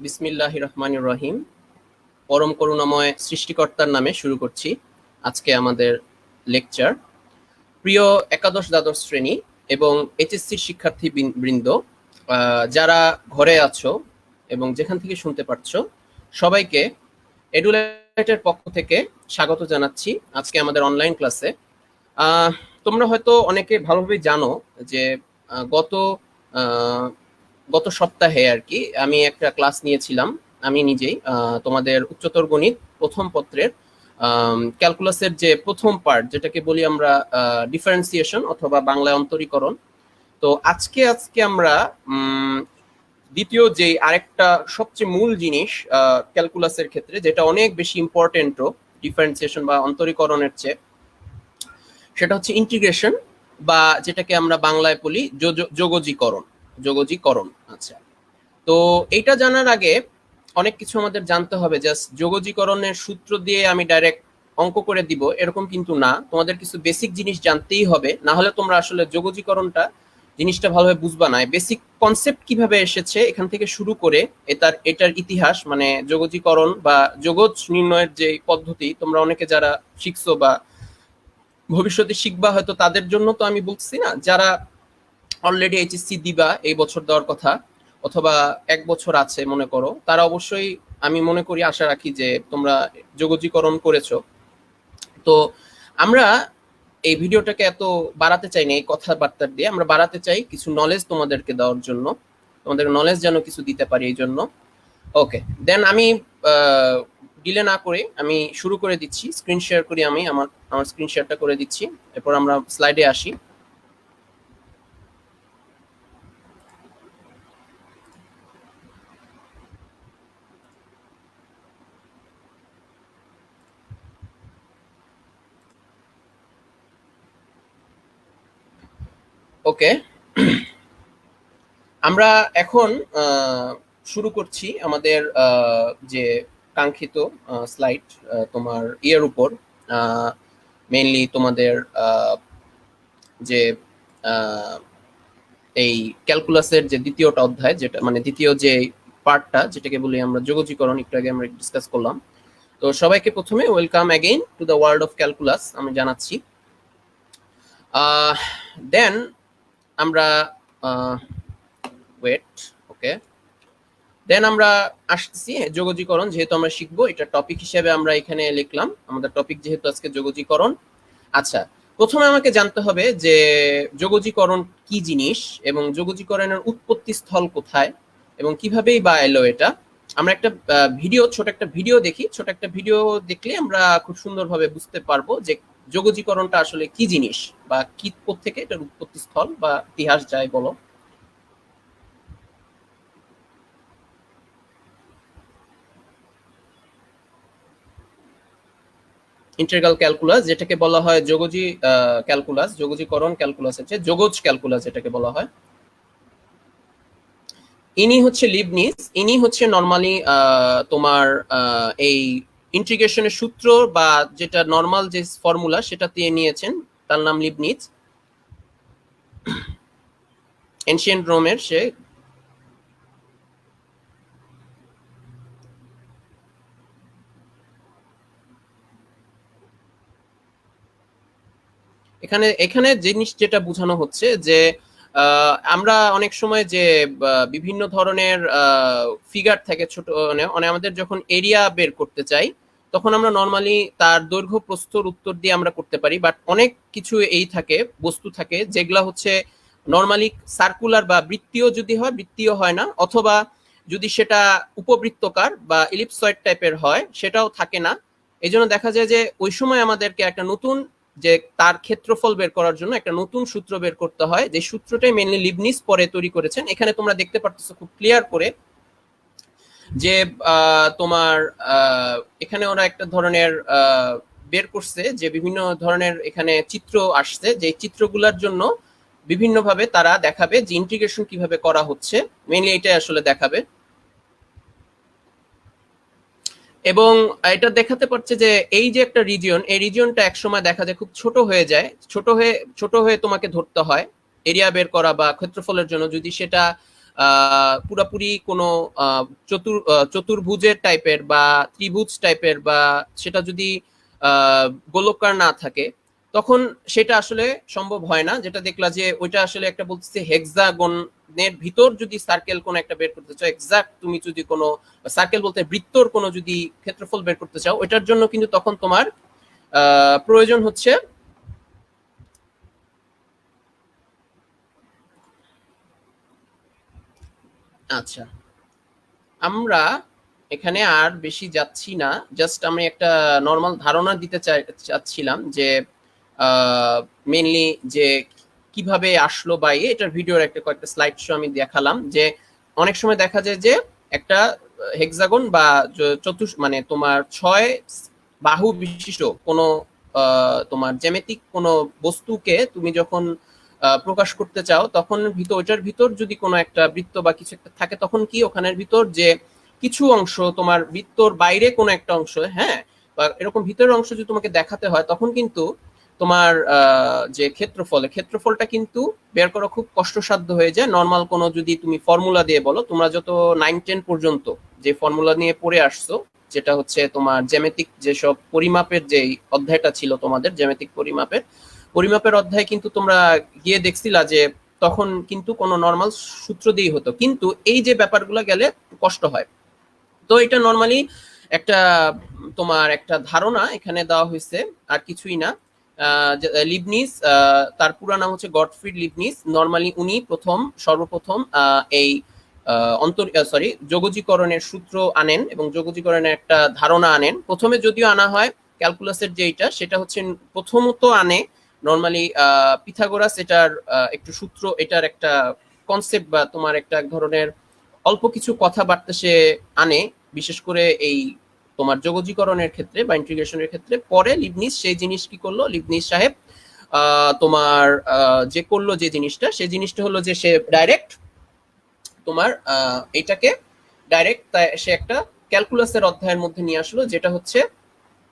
বিসমিল্লাহির রহমানির রহিম। পরম করুণাময় সৃষ্টিকর্তার নামে শুরু করছি আজকে আমাদের লেকচার। প্রিয় একাদশ দ্বাদশ শ্রেণী এবং এইচএসসির শিক্ষার্থী বৃন্দ, যারা ঘরে আছো এবং যেখান থেকে শুনতে পারছো, সবাইকে এডুলাইটের পক্ষ থেকে স্বাগত জানাচ্ছি আজকে আমাদের অনলাইন ক্লাসে। তোমরা হয়তো অনেকে ভালোভাবে জানো যে গত গত সপ্তাহে আর কি আমি একটা ক্লাস নিয়েছিলাম আমি নিজেই, তোমাদের উচ্চতর গণিত প্রথম পত্রের ক্যালকুলাসের যে প্রথম পার্ট, যেটাকে বলি আমরা ডিফারেন্সিয়েশন অথবা বাংলায় অন্তরীকরণ। তো আজকে আমরা দ্বিতীয় যে আরেকটা সবচেয়ে মূল জিনিস ক্যালকুলাসের ক্ষেত্রে, যেটা অনেক বেশি ইম্পর্টেন্টও ডিফারেন্সিয়েশন বা অন্তরীকরণের চেয়ে, সেটা হচ্ছে ইন্টিগ্রেশন, বা যেটাকে আমরা বাংলায় বলি যোগজীকরণ। আচ্ছা, তো এইটা জানার আগে অনেক কিছু আমাদের জানতে হবে। জাস্ট যোগজীকরণের সূত্র দিয়ে আমি ডাইরেক্ট অঙ্ক করে দিব এরকম কিন্তু না, তোমাদের কিছু বেসিক জিনিস জানতেই হবে, না হলে তোমরা আসলে যোগজীকরণটা জিনিসটা ভালোভাবে বুঝবা না। বেসিক কনসেপ্ট কিভাবে এসেছে এখান থেকে শুরু করে এটার ইতিহাস, মানে যোগজীকরণ বা যোগজ নির্ণয়ের যে পদ্ধতি তোমরা অনেকে যারা শিখছো বা ভবিষ্যতে শিখবা, হয়তো তাদের জন্য তো আমি বলছি না, যারা অলরেডি এইচএসসি দিবা, এই বছর দেওয়ার কথা অথবা এক বছর আছে মনে করো, তারা অবশ্যই আমি মনে করি, আশা রাখি যে তোমরা যোগজীকরণ করেছো। তো আমরা এই ভিডিওটাকে এত বাড়াতে চাই না, এই কথাবার্তা দিয়ে আমরা বাড়াতে চাই কিছু নলেজ তোমাদেরকে দেওয়ার জন্য, তোমাদের নলেজ যেন কিছু দিতে পারি এই জন্য। ওকে, দেন আমি ডিলে না করে আমি শুরু করে দিচ্ছি। স্ক্রিন শেয়ার করি, আমি আমার স্ক্রিন শেয়ারটা করে দিচ্ছি, এরপর আমরা স্লাইডে আসি। ওকে, আমরা এখন শুরু করছি আমাদের যে কাঙ্ক্ষিত স্লাইড, তোমার ইয়ের উপর, মেইনলি তোমাদের যে এই ক্যালকুলাসের যে দ্বিতীয়টা অধ্যায়, যেটা মানে দ্বিতীয় যে পার্টটা, যেটাকে বলি আমরা যোগজীকরণ, একটু আগে আমরা ডিসকাস করলাম। তো সবাইকে প্রথমে welcome again to the world of calculus আমি জানাচ্ছি। দেন আমরা ওকে, দেন আমরা আসছি যোগজীকরণ, যেহেতু আমরা শিখবো, এটা টপিক হিসেবে আমরা এখানে লিখলাম, আমাদের টপিক যেহেতু আজকে যোগজীকরণ। আচ্ছা, প্রথমে আমাকে জানতে হবে যে যোগজীকরণ কি জিনিস এবং যোগজীকরণের উৎপত্তি স্থল কোথায় এবং কিভাবেই বা এলো এটা। আমরা একটা ছোট একটা ভিডিও দেখি, ছোট একটা ভিডিও দেখলে আমরা খুব সুন্দরভাবে বুঝতে পারবো যে যোগজীকরণটা আসলে কি জিনিস বা কি থেকে এটার উৎপত্তি স্থল বা ইতিহাস যাই বলো। ইন্টিগ্রাল ক্যালকুলাস, যেটাকে বলা হয় ক্যালকুলাস, যোগজীকরণ ক্যালকুলাস হচ্ছে যোগজ ক্যালকুলাস যেটাকে বলা হয়। ইনি হচ্ছে লিবনিজ, ইনি হচ্ছে নরমালি তোমার এই ইন্টিগ্রেশনের সূত্র বা যেটা নরমাল যে ফর্মুলা সেটা দিয়ে নিয়েছেন, তার নাম লিবনিজ, এনশিয়েন্ট রোমের সে। এখানে জিনিস যেটা বোঝানো হচ্ছে যে আমরা অনেক সময় যে বিভিন্ন ধরনের ফিগার থাকে ছোট, মানে আমাদের যখন এরিয়া বের করতে চাই, তখন আমরা নর্মালি তার দৈর্ঘ্য প্রস্থর উত্তর দিয়ে আমরা করতে পারি, বাট অনেক কিছু এই থাকে, বস্তু থাকে যেগুলা হচ্ছে নর্মালি সার্কুলার বা বৃত্তীয়, যদি হয় বৃত্তীয় হয় না, অথবা যদি সেটা উপবৃত্তকার বা ইলিপসয়েড টাইপের হয় সেটাও থাকে না। এই জন্য দেখা যায় যে ওই সময় আমাদেরকে একটা নতুন, যে তার ক্ষেত্রফল বের করার জন্য একটা নতুন সূত্র বের করতে হয়, যে সূত্রটাই মেইনলি লিবনিজ পরে তৈরি করেছেন। এখানে তোমরা দেখতে পারতেছো খুব ক্লিয়ার করে যে তোমার এখানে ওরা একটা ধরনের বের করছে যে বিভিন্ন ধরনের এখানে চিত্র আসছে, যে চিত্রগুলোর জন্য বিভিন্নভাবে তারা দেখাবে যে ইন্টিগ্রেশন কিভাবে করা হচ্ছে, মেইনলি এটাই আসলে দেখাবে। এবং এটা দেখাতে পারছে যে এই যে একটা রিজিয়ন, এই রিজিয়নটা একসময় দেখা যায় খুব ছোট হয়ে যায়, ছোট হয়ে তোমাকে ধরতে হয় এরিয়া বের করা বা ক্ষেত্রফলের জন্য, যদি সেটা পুরাপুরি কোনো চতুর্ভুজের টাইপের বা ত্রিভুজ টাইপের বা সেটা যদি গোলকার না থাকে, তখন সেটা আসলে সম্ভব হয় না। যেটা দেখলা যে ওইটা আসলে একটা বলতেছে হেক্সাগনের ভিতর যদি সার্কেল কোন একটা বের করতে চাও, এক্সাক্ট তুমি যদি কোনো সার্কেল বলতে বৃত্তর কোনো যদি ক্ষেত্রফল বের করতে চাও, ওইটার জন্য কিন্তু তখন তোমার প্রয়োজন হচ্ছে আচ্ছা, আমরা এখানে আর বেশি যাচ্ছি না, জাস্ট আমি একটা নর্মাল ধারণা দিতে চাচ্ছিলাম যে মেইনলি যে কিভাবে আসলো বা এটার ভিডিওর একটা কয়েকটা স্লাইড শো আমি দেখালাম যে অনেক সময় দেখা যায় যে একটা হেক্সাগন বা মানে তোমার 6 বাহু বিশিষ্ট কোনো তোমার জ্যামিতিক কোনো বস্তুকে তুমি যখন প্রকাশ করতে চাও, তখন ওইটার ভিতর যদি কোনো একটা বৃত্ত বা কিছু একটা থাকে, তখন কি ওখানের ভিতর যে কিছু অংশ তোমার বৃত্তর বাইরে কোনো একটা অংশ, হ্যাঁ, বা এরকম ভিতরের অংশ যদি তোমাকে দেখাতে হয়, তখন কিন্তু তোমার যে ক্ষেত্রফলটা কিন্তু বের করা খুব কষ্টসাধ্য হয়ে যায়। নর্মাল কোনো যদি তুমি ফর্মুলা দিয়ে বলো, তোমরা যত 9-10 পর্যন্ত যে ফর্মুলা নিয়ে পড়ে আসছো, যেটা হচ্ছে তোমার জ্যামিতিক যেসব পরিমাপের যে অধ্যায়টা ছিল তোমাদের জ্যামিতিক পরিমাপের অধ্যায়, কিন্তু তোমরা গিয়ে দেখছিলা যে তখন কিন্তু কোনো নর্মাল সূত্র দিয়ে হতো, কিন্তু এই যে ব্যাপারগুলো গেলে কষ্ট হয়। তো এটা নর্মালি একটা তোমার একটা ধারণা এখানে দেওয়া হয়েছে, আর কিছুই না। লিবনিজ, তার পুরো নাম হচ্ছে গটফ্রিড লিবনিজ। নর্মালি উনি সর্বপ্রথম এই যোগজীকরণের সূত্র আনেন এবং যোগজীকরণের একটা ধারণা আনেন। প্রথমে যদিও আনা হয় ক্যালকুলাসের যেটা, সেটা হচ্ছে প্রথমত আনে নর্মালি পিথাগোরাস, এটার একটু সূত্র, এটার একটা কনসেপ্ট বা তোমার একটা ধরনের অল্প কিছু কথাবার্তা সে আনে, বিশেষ করে এই তোমার যোগজীকরণের ক্ষেত্রে বা ইন্টিগ্রেশনের ক্ষেত্রে। পরে লিবনিজ সেই জিনিস কি করলো, লিবনিজ সাহেব তোমার যে করলো যে জিনিসটা, সেই জিনিসটা হলো যে সে ডাইরেক্ট তোমার এটাকে ডাইরেক্ট সে একটা ক্যালকুলাসের অধ্যায়ের মধ্যে নিয়ে আসলো, যেটা হচ্ছে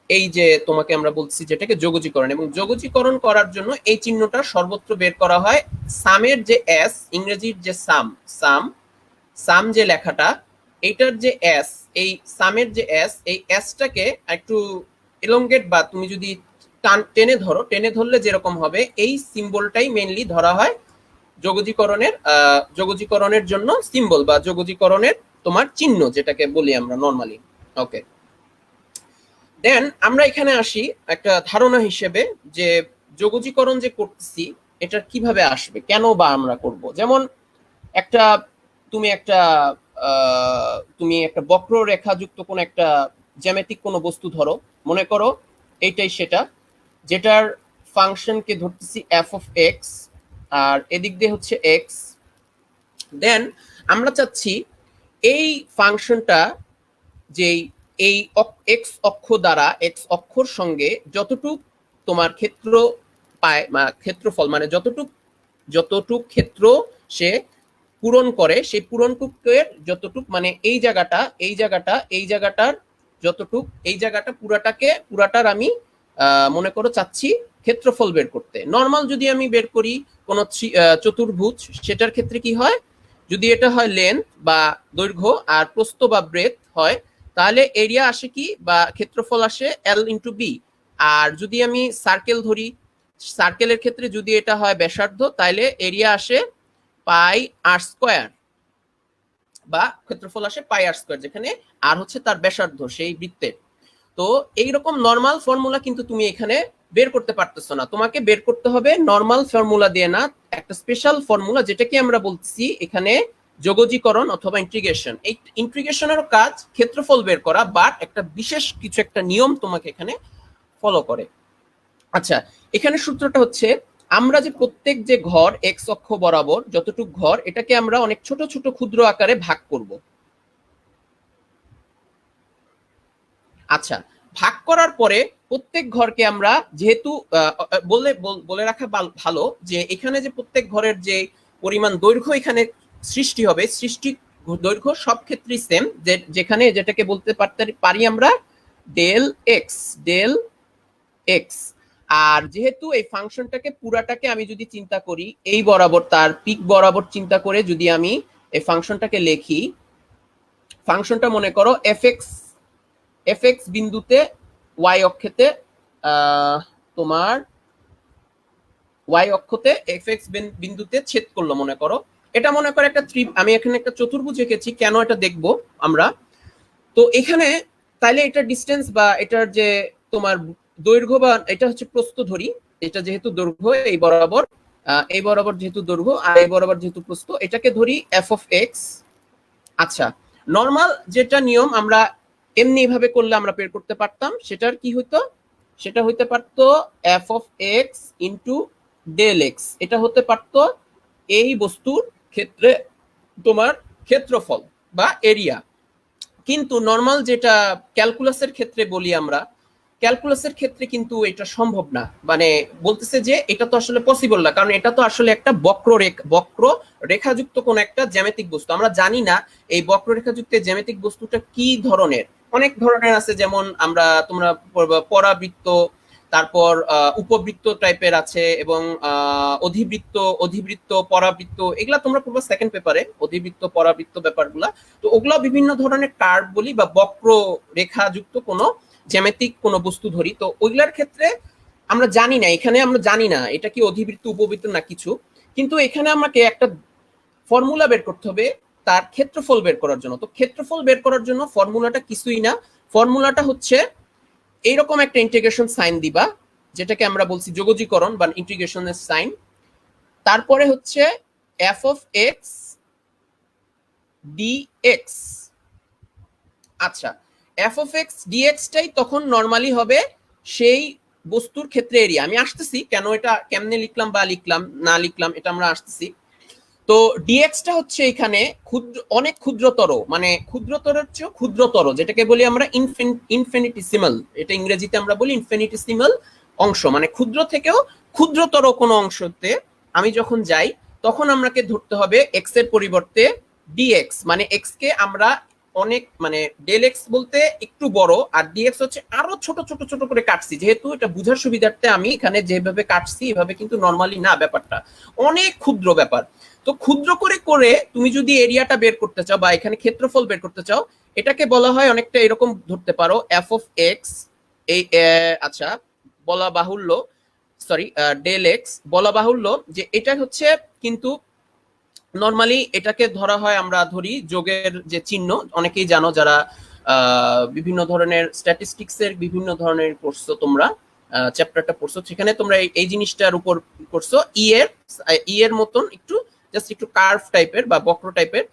এই যে তোমাকে আমরা বলছি যেটাকে যোগজীকরণ। এবং যোগজীকরণ করার জন্য এই চিহ্নটা সর্বত্র বের করা হয়। সামের যে এস, ইংরেজির যে সাম যে লেখাটা, এইটার যে এস, এই সামের যে এস, এই এসটাকে একটু এলঙ্গেট বা তুমি যদি টেনে ধরলে যেরকম হবে, এই সিম্বলটাই মেইনলি ধরা হয় যোগজীকরণের জন্য সিম্বল বা যোগজীকরণের তোমার চিহ্ন, যেটাকে বলি আমরা নর্মালি। ওকে, দেন আমরা এখানে আসি একটা ধারণা হিসেবে যে যোগজীকরণ যে করতেছি এটা কিভাবে আসবে, কেন বা আমরা করব। যেমন একটা তুমি একটা বক্ররেখা যুক্ত কোন একটা জ্যামিতিক কোনো বস্তু ধরো, মনে করো এইটাই সেটা, যেটার ফাংশনকে ধরতেছি এফ অফ এক্স, আর এদিক দিয়ে হচ্ছে এক্স। দেন আমরা চাচ্ছি এই ফাংশনটা যেই এই এক্স অক্ষ দ্বারা, এক্স অক্ষর সঙ্গে যতটুক তোমার ক্ষেত্র পায় বা ক্ষেত্রফল, মানে যতটুক ক্ষেত্র সে পূরণ করে, সেই পূরণটুকের যতটুক, মানে এই জায়গাটার যতটুক, এই জায়গাটা পুরাটার আমি মনে করো চাচ্ছি ক্ষেত্রফল বের করতে। নর্মাল যদি আমি বের করি কোন চতুর্ভুজ, সেটার ক্ষেত্রে কি হয়, যদি এটা হয় লেন্থ বা দৈর্ঘ্য আর প্রস্থ বা ব্রেথ হয়, তাহলে এরিয়া আসে কি বা ক্ষেত্রফল আসে এল ইন্টু বি। আর যদি আমি সার্কেল ধরি, সার্কেলের ক্ষেত্রে যদি এটা হয় ব্যাসার্ধ, তাহলে এরিয়া আসে পাই আর স্কোয়ার, বা ক্ষেত্রফল আসে পাই আর স্কোয়ার, যেখানে আর হচ্ছে তার ব্যাসার্ধ সেই বৃত্তের। তো এইরকম নর্মাল ফর্মুলা কিন্তু তুমি এখানে বের করতে পারতেছো না, তোমাকে বের করতে হবে নর্মাল ফর্মুলা দিয়ে না, একটা স্পেশাল ফর্মুলা, যেটাকে আমরা বলছি এখানে যোগজীকরণ অথবা ইন্টিগ্রেশন। এই ইন্টিগ্রেশনের কাজ ক্ষেত্রফল বের করা, বাট একটা বিশেষ কিছু একটা নিয়ম তোমাকে এখানে ফলো করে। আচ্ছা, এখানে সূত্রটা হচ্ছে আমরা যে প্রত্যেক যে ঘর এক্স অক্ষ বরাবর যতটুক ঘর, এটাকে আমরা অনেক ছোট ছোট ক্ষুদ্র আকারে ভাগ করব। আচ্ছা, ভাগ করার পরে প্রত্যেক ঘরকে আমরা যেহেতু বলে রাখা ভালো যে এখানে যে প্রত্যেক ঘরের যে পরিমাণ দৈর্ঘ্য এখানে সৃষ্টি হবে, দৈর্ঘ্য সব ক্ষেত্রেই সেম, যেখানে যেটাকে বলতে পারি আমরা ডেল এক্স। আর যেহেতু এই ফাংশনটাকে পুরাটাকে আমি যদি চিন্তা করি, এই বরাবর তার পিক বরাবর চিন্তা করে যদি আমি এই ফাংশনটাকে লিখি। ফাংশনটা মনে করো এফ এক্স বিন্দুতে ওয়াই অক্ষেতে তোমার ওয়াই অক্ষতে এফ এক্স বিন্দুতে ছেদ করলো মনে করো। এটা মনে করো একটা আমি এখানে একটা চতুর্ভুজ এঁকেছি, কেন এটা দেখবো আমরা। তো এখানে তাইলে এটা ডিস্টেন্স বা এটার যে তোমার দৈর্ঘ্য বা এটা হচ্ছে প্রস্থ ধরি, এটা যেহেতু দৈর্ঘ্য এই বরাবর যেহেতু দৈর্ঘ্য আর এই বরাবর যেহেতু প্রস্থ, এটাকে ধরি এফ অফ এক্স। আচ্ছা, নর্মাল যেটা নিয়ম আমরা এমনি এইভাবে করলে আমরা বের করতে পারতাম, সেটার কি হইতো, সেটা হইতে পারতো f of x into del x. এটা হতে পারতো এই বস্তুর ক্ষেত্রে তোমার ক্ষেত্রফল বা এরিয়া। কিন্তু নর্মাল যেটা ক্যালকুলাসের ক্ষেত্রে বলি আমরা, ক্যালকুলাসের ক্ষেত্রে কিন্তু এটা সম্ভব না, মানে বলতেছে যে এটা তো আসলে পসিবল না, কারণ এটা তো আসলে একটা বক্র রেখাযুক্ত কোন একটা জ্যামিতিক বস্তু। আমরা জানি না এই বক্ররেখাযুক্ত জ্যামিতিক বস্তুটা কি ধরনের। অনেক ধরনের আছে, যেমন আমরা তোমরা পরাবৃত্ত, তারপর উপবৃত্ত টাইপের আছে, এবং অধিবৃত্ত পরাবৃত্ত, এগুলা তোমরা পড়বা সেকেন্ড পেপারে, অধিবৃত্ত পরাবৃত্ত ব্যাপারগুলা। তো ওগুলা বিভিন্ন ধরনের কার্ভ বলি বা বক্র রেখাযুক্ত কোনো জ্যামিতিক কোনো বস্তু ধরি। তো ওইগুলার ক্ষেত্রে আমরা জানি না, এখানে আমরা জানি না এটা কি অধিবৃত্ত উপবৃত্ত না কিছু, কিন্তু এখানে আমাকে একটা ফর্মুলা বের করতে হবে তার ক্ষেত্রফল বের করার জন্য। তো ক্ষেত্রফল বের করার জন্য ফর্মুলাটা কিছুই না, ফর্মুলাটা হচ্ছে এইরকম একটা ইন্টিগ্রেশন সাইন দিবা, যেটাকে আমরা বলছি যোগজীকরণ বা ইন্টিগ্রেশনের সাইন। তারপরে হচ্ছে এফ অফ এক্স ডিএক্স। আচ্ছা, এফ অফ এক্স ডিএক্সটাই তখন নর্মালি হবে সেই বস্তুর ক্ষেত্রে এরিয়া। আমি আসতেছি কেন এটা কেমনে লিখলাম বা লিখলাম না লিখলাম, এটা আমরা আসতেছি। তো ডিএক্সটা হচ্ছে এখানে ক্ষুদ্র, অনেক ক্ষুদ্রতর, মানে ক্ষুদ্রতরের চেয়ে ক্ষুদ্রতর, যেটাকে বলি আমরা ইনফিনিটিসিমাল, এটা ইংরেজিতে আমরা বলি ইনফিনিটিসিমাল অংশ, মানে ক্ষুদ্র থেকেও ক্ষুদ্রতর কোনো অংশতে আমি যখন যাই, তখন আমাকে ধরতে হবে এক্স এর পরিবর্তে ডিএক্স, মানে এক্স কে আমরা অনেক, মানে ডেল এক্স বলতে একটু বড়, আর ডিএক্স হচ্ছে আরো ছোট ছোট ছোট করে কাটছি, যেহেতু এটা বুঝার সুবিধার্থে আমি এখানে যেভাবে কাটছি এভাবে কিন্তু নর্মালি না, ব্যাপারটা অনেক ক্ষুদ্র ব্যাপার। তো ক্ষুদ্র করে করে তুমি যদি এরিয়াটা বের করতে চাও বা এখানে ক্ষেত্রফল বের করতে চাও, এটাকে বলা হয় অনেকটা এরকম ধরতে পারো এফ অফ এক্স, এই আচ্ছা, বলা বাহুল্য, সরি ডেল এক্স, বলা বাহুল্য যে এটা হচ্ছে কিন্তু নর্মালি এটাকে ধরা হয়, আমরা ধরি যোগের যে চিহ্ন, অনেকেই জানো যারা বিভিন্ন ধরনের স্ট্যাটিস্টিক্স এর বিভিন্ন ধরনের পড়ছো তোমরা, চ্যাপ্টারটা পড়ছো, সেখানে তোমরা এই জিনিসটার উপর করছো, ই এর মতন একটু জাস্ট একটু কার্ভ টাইপের বা বক্র টাইপের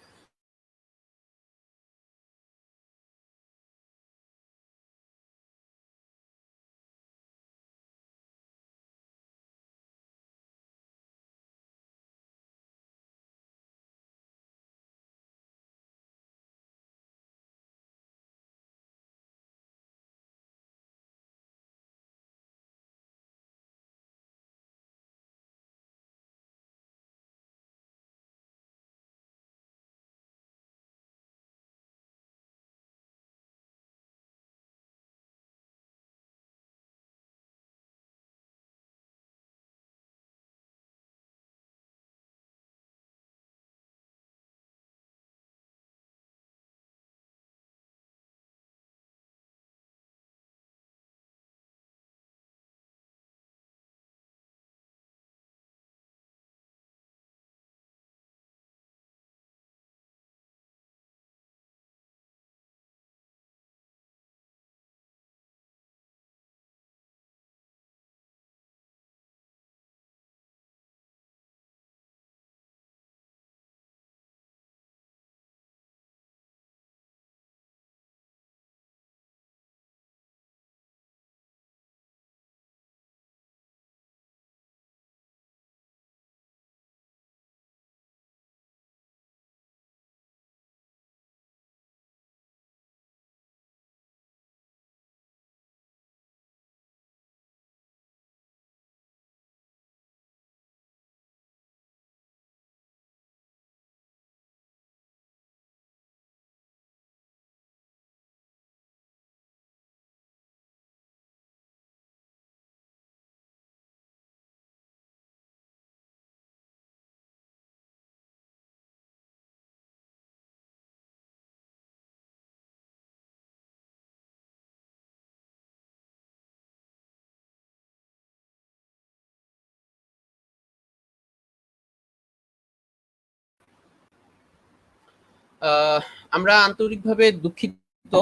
আহ, আমরা আন্তরিকভাবে দুঃখিত।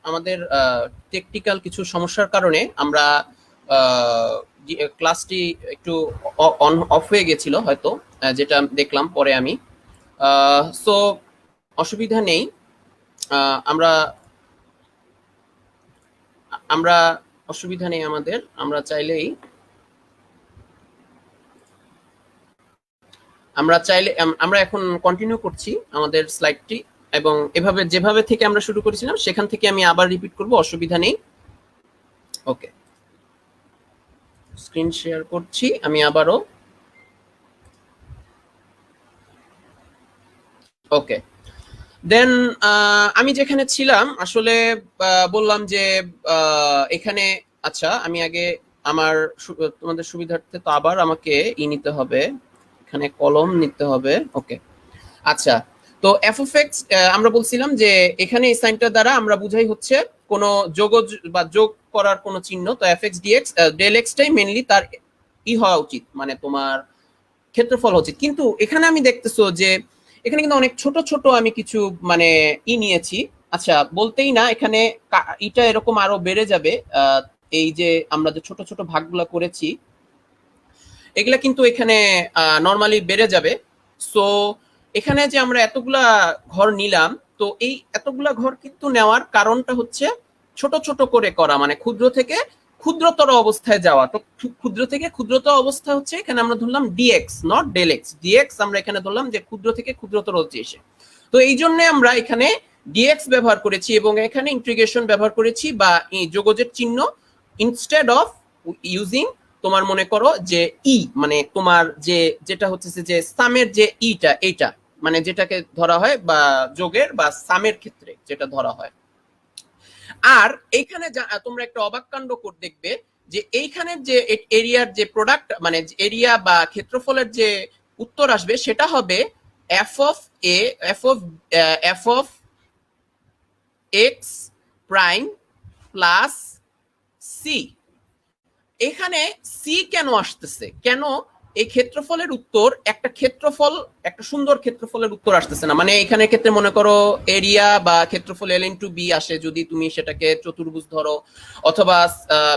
আমাদের টেকনিক্যাল কিছু সমস্যার কারণে আমরা ক্লাসটি একটু অন অফ হয়ে গেছিল হয়তো, যেটা দেখলাম পরে আমি। সো অসুবিধা নেই। আমরা আমরা অসুবিধা নেই আমাদের, আমরা চাইলেই আমরা এখন কন্টিনিউ করছি আমাদের স্লাইডটি, এবং এভাবে যেভাবে থেকে আমরা শুরু করেছিলাম সেখান থেকে আমি আবার রিপিট করব, অসুবিধা নেই। ওকে, স্ক্রিন শেয়ার করছি আমি আবারও। ওকে, দেন আমি যেখানে ছিলাম আসলে বললাম যে এখানে, আচ্ছা আমি আগে আমার তোমাদের সুবিধার্থে তো আবার আমাকে নিতে হবে, এখানে কলম নিতে হবে। ওকে, আচ্ছা, তো এফ অফ এক্স আমরা বলছিলাম যে এখানে এই সাইনটা দ্বারা আমরা বুঝাই হচ্ছে কোনো যোগ বা যোগ করার কোনো চিহ্ন। তো এফ এক্স ডিএক্স ডেল এক্সটাই মেনলি তার হওয়া উচিত, মানে তোমার ক্ষেত্রফল উচিত। কিন্তু এখানে আমি দেখতেছো যে এখানে কিন্তু অনেক ছোট ছোট আমি কিছু মানে নিয়েছি। আচ্ছা, বলতেই না, এখানে ইটা এরকম আরো বেড়ে যাবে। এই যে আমরা যে ছোট ছোট ভাগগুলা করেছি এগুলা কিন্তু এখানে নর্মালি বেড়ে যাবে। সো এখানে যে আমরা এতগুলা ঘর নিলাম, তো এই এতগুলা ঘর কিন্তু নেওয়ার কারণটা হচ্ছে ছোট ছোট করে করা, মানে ক্ষুদ্র থেকে ক্ষুদ্রতর অবস্থায় যাওয়া। তো ক্ষুদ্র থেকে ক্ষুদ্রতর অবস্থা হচ্ছে এখানে আমরা ধরলাম dx, not del x. Dx আমরা এখানে ধরলাম যে ক্ষুদ্র থেকে ক্ষুদ্রতর হচ্ছে এসে। তো এই জন্য আমরা এখানে ডিএক্স ব্যবহার করেছি এবং এখানে ইন্টিগ্রেশন ব্যবহার করেছি বা যোগজের চিহ্ন, ইনস্টেড অফ ইউজিং তোমার মনে করো যে মানে তোমার যে যেটা হচ্ছে যে সামের যে ইটা, এইটা মানে যেটাকে ধরা হয় বা যোগের বা সামের ক্ষেত্রে যেটা ধরা হয়। আর এইখানে তোমরা একটা অবাক কাণ্ড দেখবে যে এইখানে যে এরিয়ার যে প্রোডাক্ট, মানে এরিয়া বা ক্ষেত্রফলের যে উত্তর আসবে সেটা হবে f of a f of x prime plus c. এখানে সি কেন আসতেছে, কেন এই ক্ষেত্রফলের উত্তর একটা সুন্দর ক্ষেত্রফলের উত্তর আসতেছে না? মানে এখানে ক্ষেত্রে মনে করো এরিয়া বা ক্ষেত্রফল এল ইন্টু বি আসে যদি তুমি সেটাকে চতুর্ভুজ ধরো, অথবা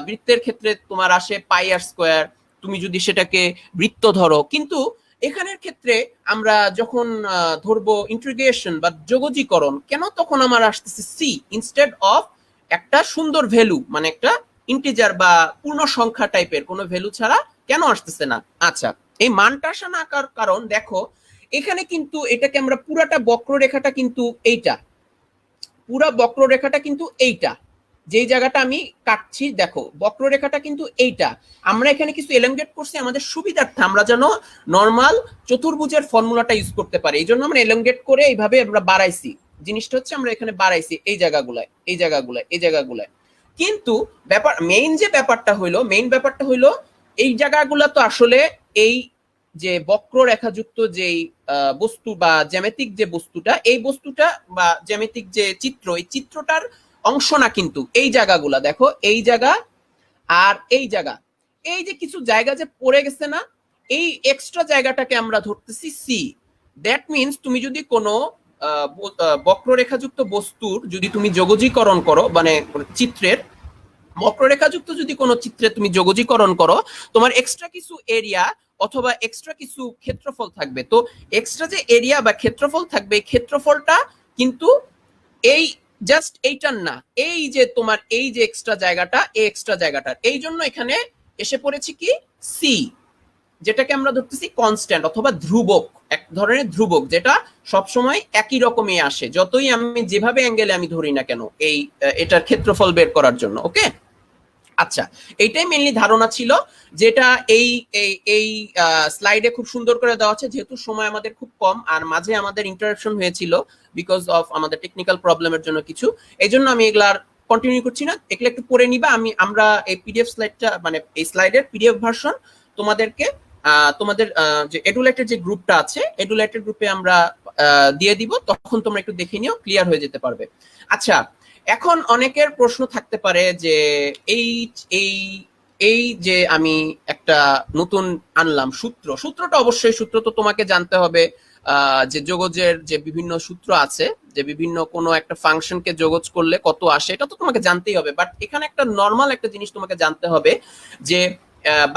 বৃত্তের ক্ষেত্রে তোমার আসে পাই আর স্কোয়ার তুমি যদি সেটাকে বৃত্ত ধরো। কিন্তু এখানের ক্ষেত্রে আমরা যখন ধরবো ইন্টিগ্রেশন বা যোগজীকরণ, কেন তখন আমার আসতেছে সি ইনস্টেড অফ একটা সুন্দর ভ্যালু, মানে একটা ইন্টিজার বা পূর্ণ সংখ্যা টাইপের কোনো ভ্যালু ছাড়া কেন আসতেছে না? আচ্ছা, এই মানটা আসা না আসার কারণ দেখো, এখানে কিন্তু এটাকে আমরা পুরাটা বক্ররেখাটা কিন্তু এইটা, পুরা বক্ররেখাটা কিন্তু এইটা, যেই জায়গাটা আমি কাটছি দেখো বক্ররেখাটা কিন্তু এইটা। আমরা এখানে কিছু এলংগেট করছি আমাদের সুবিধার্থে, আমরা যেন নর্মাল চতুর্ভুজের ফর্মুলাটা ইউজ করতে পারি, এই জন্য আমরা এলংগেট করে এইভাবে আমরা বাড়াইছি। জিনিসটা হচ্ছে আমরা এখানে বাড়াইছি এই জায়গাগুলায়, এই জায়গাগুলায়, এই জায়গাগুলায়। কিন্তু মেইন ব্যাপারটা হইলো এই জায়গাগুলো তো আসলে এই যে বক্ররেখাযুক্ত যেই বস্তু বা জ্যামিতিক যে বস্তুটা, এই বস্তুটা বা জ্যামিতিক যে চিত্র, এই চিত্রটার অংশ না। কিন্তু এই জায়গাগুলা দেখো, এই জায়গা আর এই জায়গা, এই যে কিছু জায়গা যে পড়ে গেছে না, এই এক্সট্রা জায়গাটাকে আমরা ধরতেছি সি। দ্যাট মিনস তুমি যদি কোনো বক্ররেখাযুক্ত বস্তুর যদি তুমি যোগজীকরণ করো, মানে চিত্রের বক্ররেখাযুক্ত যদি কোনো চিত্রে তুমি যোগজীকরণ করো, তোমার এক্সট্রা কিছু এরিয়া অথবা এক্সট্রা কিছু ক্ষেত্রফল থাকবে। তো এক্সট্রা যে এরিয়া বা ক্ষেত্রফল থাকবে, এই ক্ষেত্রফলটা কিন্তু এই জাস্ট এইটার না, এই যে তোমার এই যে এক্সট্রা জায়গাটা, এই এক্সট্রা জায়গাটার, এই জন্য এখানে এসে পড়েছি কি সি, যেটাকে আমরা ধরতেছি কনস্ট্যান্ট অথবা ধ্রুবক, এক ধরনের ধ্রুবক যেটা সবসময় একই রকমই আসে যতই আমি যেভাবে অ্যাঙ্গেলে আমি ধরি না কেন এই এটার ক্ষেত্রফল বের করার জন্য। ওকে, আচ্ছা, এইটাই মেনলি ধারণা ছিল, যেটা এই এই স্লাইডে খুব সুন্দর করে দেওয়া আছে। যেহেতু সময় আমাদের খুব কম আর মাঝে আমাদের ইন্টারাপশন হয়েছিল বিকজ অফ আমাদের টেকনিক্যাল প্রবলেমের জন্য কিছু, এই জন্য আমি এগুলার কন্টিনিউ করছি না, এগুলো একটু পড়ে নিবা। আমরা এই পিডিএফ স্লাইডটা, মানে এই স্লাইডের পিডিএফ ভার্সন তোমাদেরকে তোমাদের যে এডুলাইটের যে গ্রুপটা আছে, এডুলাইটের গ্রুপে আমরা দিয়ে দিব, তখন তোমরা একটু দেখে নিও, ক্লিয়ার হয়ে যেতে পারবে। আচ্ছা, এখন অনেকের প্রশ্ন থাকতে পারে যে এই এই এই যে আমি একটা নতুন আনলাম সূত্রটা, অবশ্যই সূত্র তো তোমাকে জানতে হবে। যে যোগজের যে বিভিন্ন সূত্র আছে, যে বিভিন্ন কোনো একটা ফাংশনকে যোগজ করলে কত আসে, এটা তো তোমাকে জানতেই হবে। বাট এখানে একটা নর্মাল একটা জিনিস তোমাকে জানতে হবে যে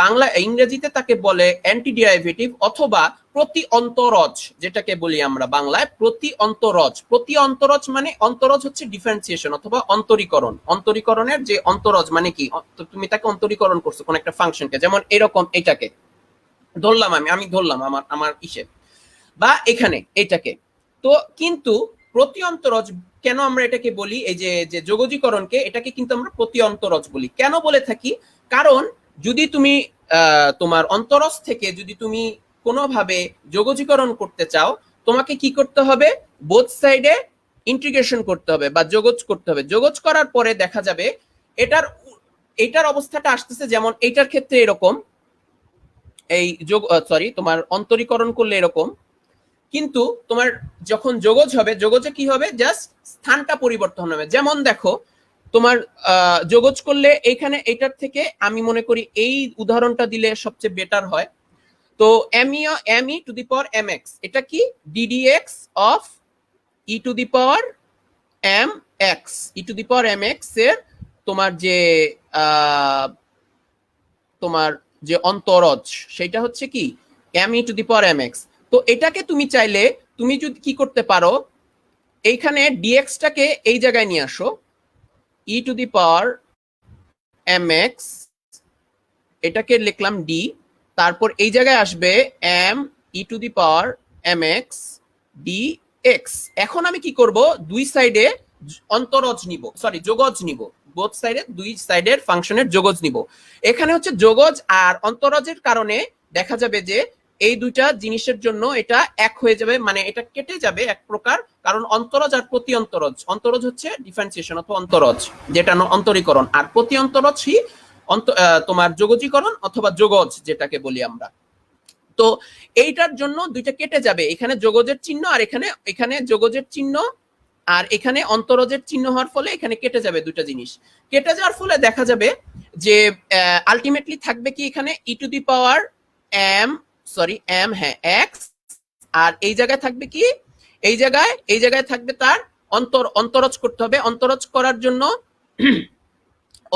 বাংলা ইংরেজিতে তাকে বলে অ্যান্টি ডেরিভেটিভ অথবা প্রতি অন্তরজ, যেটাকে বলি আমরা বাংলায় প্রতি অন্তরজ। প্রতি অন্তরজ মানে অন্তরজ হচ্ছে ডিফারেন্সিয়েশন অথবা অন্তরীকরণ। অন্তরীকরণের যে অন্তরজ মানে কি, তুমি তাকে অন্তরীকরণ করছো কোন একটা ফাংশনকে, যেমন এরকম এটাকে ধরলাম, আমি ধরলাম আমার আমার ইসে বা এখানে এটাকে। তো কিন্তু প্রতি অন্তরজ কেন আমরা এটাকে বলি, এই যে যোগজীকরণকে, এটাকে কিন্তু আমরা প্রতি অন্তরজ বলি। কেন বলে থাকি, কারণ যদি তুমি তোমার অন্তরজ থেকে যদি তুমি কোনোভাবে যোগজীকরণ করতে চাও, তোমাকে কি করতে হবে, বোথ সাইডে ইন্টিগ্রেশন করতে হবে বা যোগজ করতে হবে। যোগজ করার পরে দেখা যাবে এটার অবস্থাটা আসতেছে যেমন এইটার ক্ষেত্রে এরকম, এই তোমার অন্তরীকরণ করলে এরকম, কিন্তু তোমার যখন যোগজ হবে, যোগজে কি হবে, জাস্ট স্থানটা পরিবর্তন হবে। যেমন দেখো তোমার যোগজ করলে এইখানে এইটার থেকে আমি মনে করি এই উদাহরণটা দিলে সবচেয়ে বেটার হয়। তো m E to the power M x, এটা কি ddx of e to the power M x, e to the power M x এর তোমার যে তোমার যে অন্তরজ, সেটা হচ্ছে কি m E to the power M x. তো এটাকে তুমি চাইলে তুমি যদি কি করতে পারো, এইখানে ডিএক্সটাকে এই জায়গায় নিয়ে আসো, E to the power M X, এটাকে লিখলাম ডি, তারপর এই জায়গায় আসবে M E to the power M X D X. এখন আমি কি করব, দুই সাইডে অন্তরজ নিব, সরি যোগজ নিব, বোথ সাইডে দুই সাইডের ফাংশনের যোগজ নিব। এখানে হচ্ছে যোগজ আর অন্তরজের কারণে দেখা যাবে যে এই দুইটা জিনিসের জন্য এটা এক হয়ে যাবে, মানে এটা কেটে যাবে এক প্রকার, কারণ অন্তরজ আর প্রতি অন্তরজ, অন্তরজ হচ্ছে ডিফারেন্সিয়েশন অথবা অন্তরজ যেটা অন্তরীকরণ, আর প্রতি অন্তরজ হি তোমার যোগজীকরণ অথবা যোগজ যেটাকে বলি আমরা। তো এইটার জন্য দুইটা কেটে যাবে, এখানে যোগজের চিহ্ন আর এখানে যোগজের চিহ্ন আর এখানে অন্তরজের চিহ্ন হওয়ার ফলে এখানে কেটে যাবে দুইটা জিনিস। কেটে যাওয়ার ফলে দেখা যাবে যে আলটিমেটলি থাকবে কি, এখানে ই টু দি পাওয়ার এম হ্যাঁ এক্স, আর এই জায়গায় থাকবে কি, এই জায়গায় থাকবে তার অন্তরজ করতে হবে। অন্তরজ করার জন্য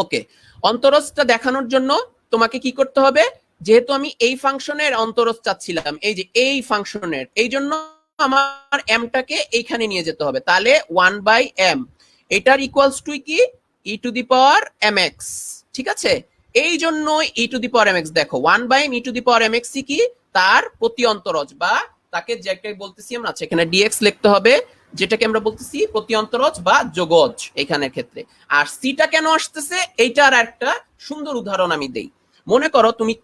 ওকে, অন্তরজটা দেখানোর জন্য তোমাকে কি করতে হবে, যেহেতু আমি এই ফাংশনের অন্তরজ চাচ্ছিলাম, এই যে এই ফাংশনের, এই জন্য আমার এমটাকে এইখানে নিয়ে যেতে হবে, তাহলে 1/m এটার ইকুয়ালস টু কি, E to the power M X. ঠিক আছে, এই জন্য E to the power M X, দেখো 1/m E to the power M X কি, তার প্রতি অন্তরজ বা তাকে যেটাকে বলতেছি আমরা, এখানে ডিএক্স লিখতে হবে, যেটাকে আমরা বলতেছি প্রতি অন্তরজ বা যোগজ এখানের ক্ষেত্রে। আর সিটা কেন আসতেছে, এইটার একটা সুন্দর উদাহরণ আমি দেই। মনে করো তুমি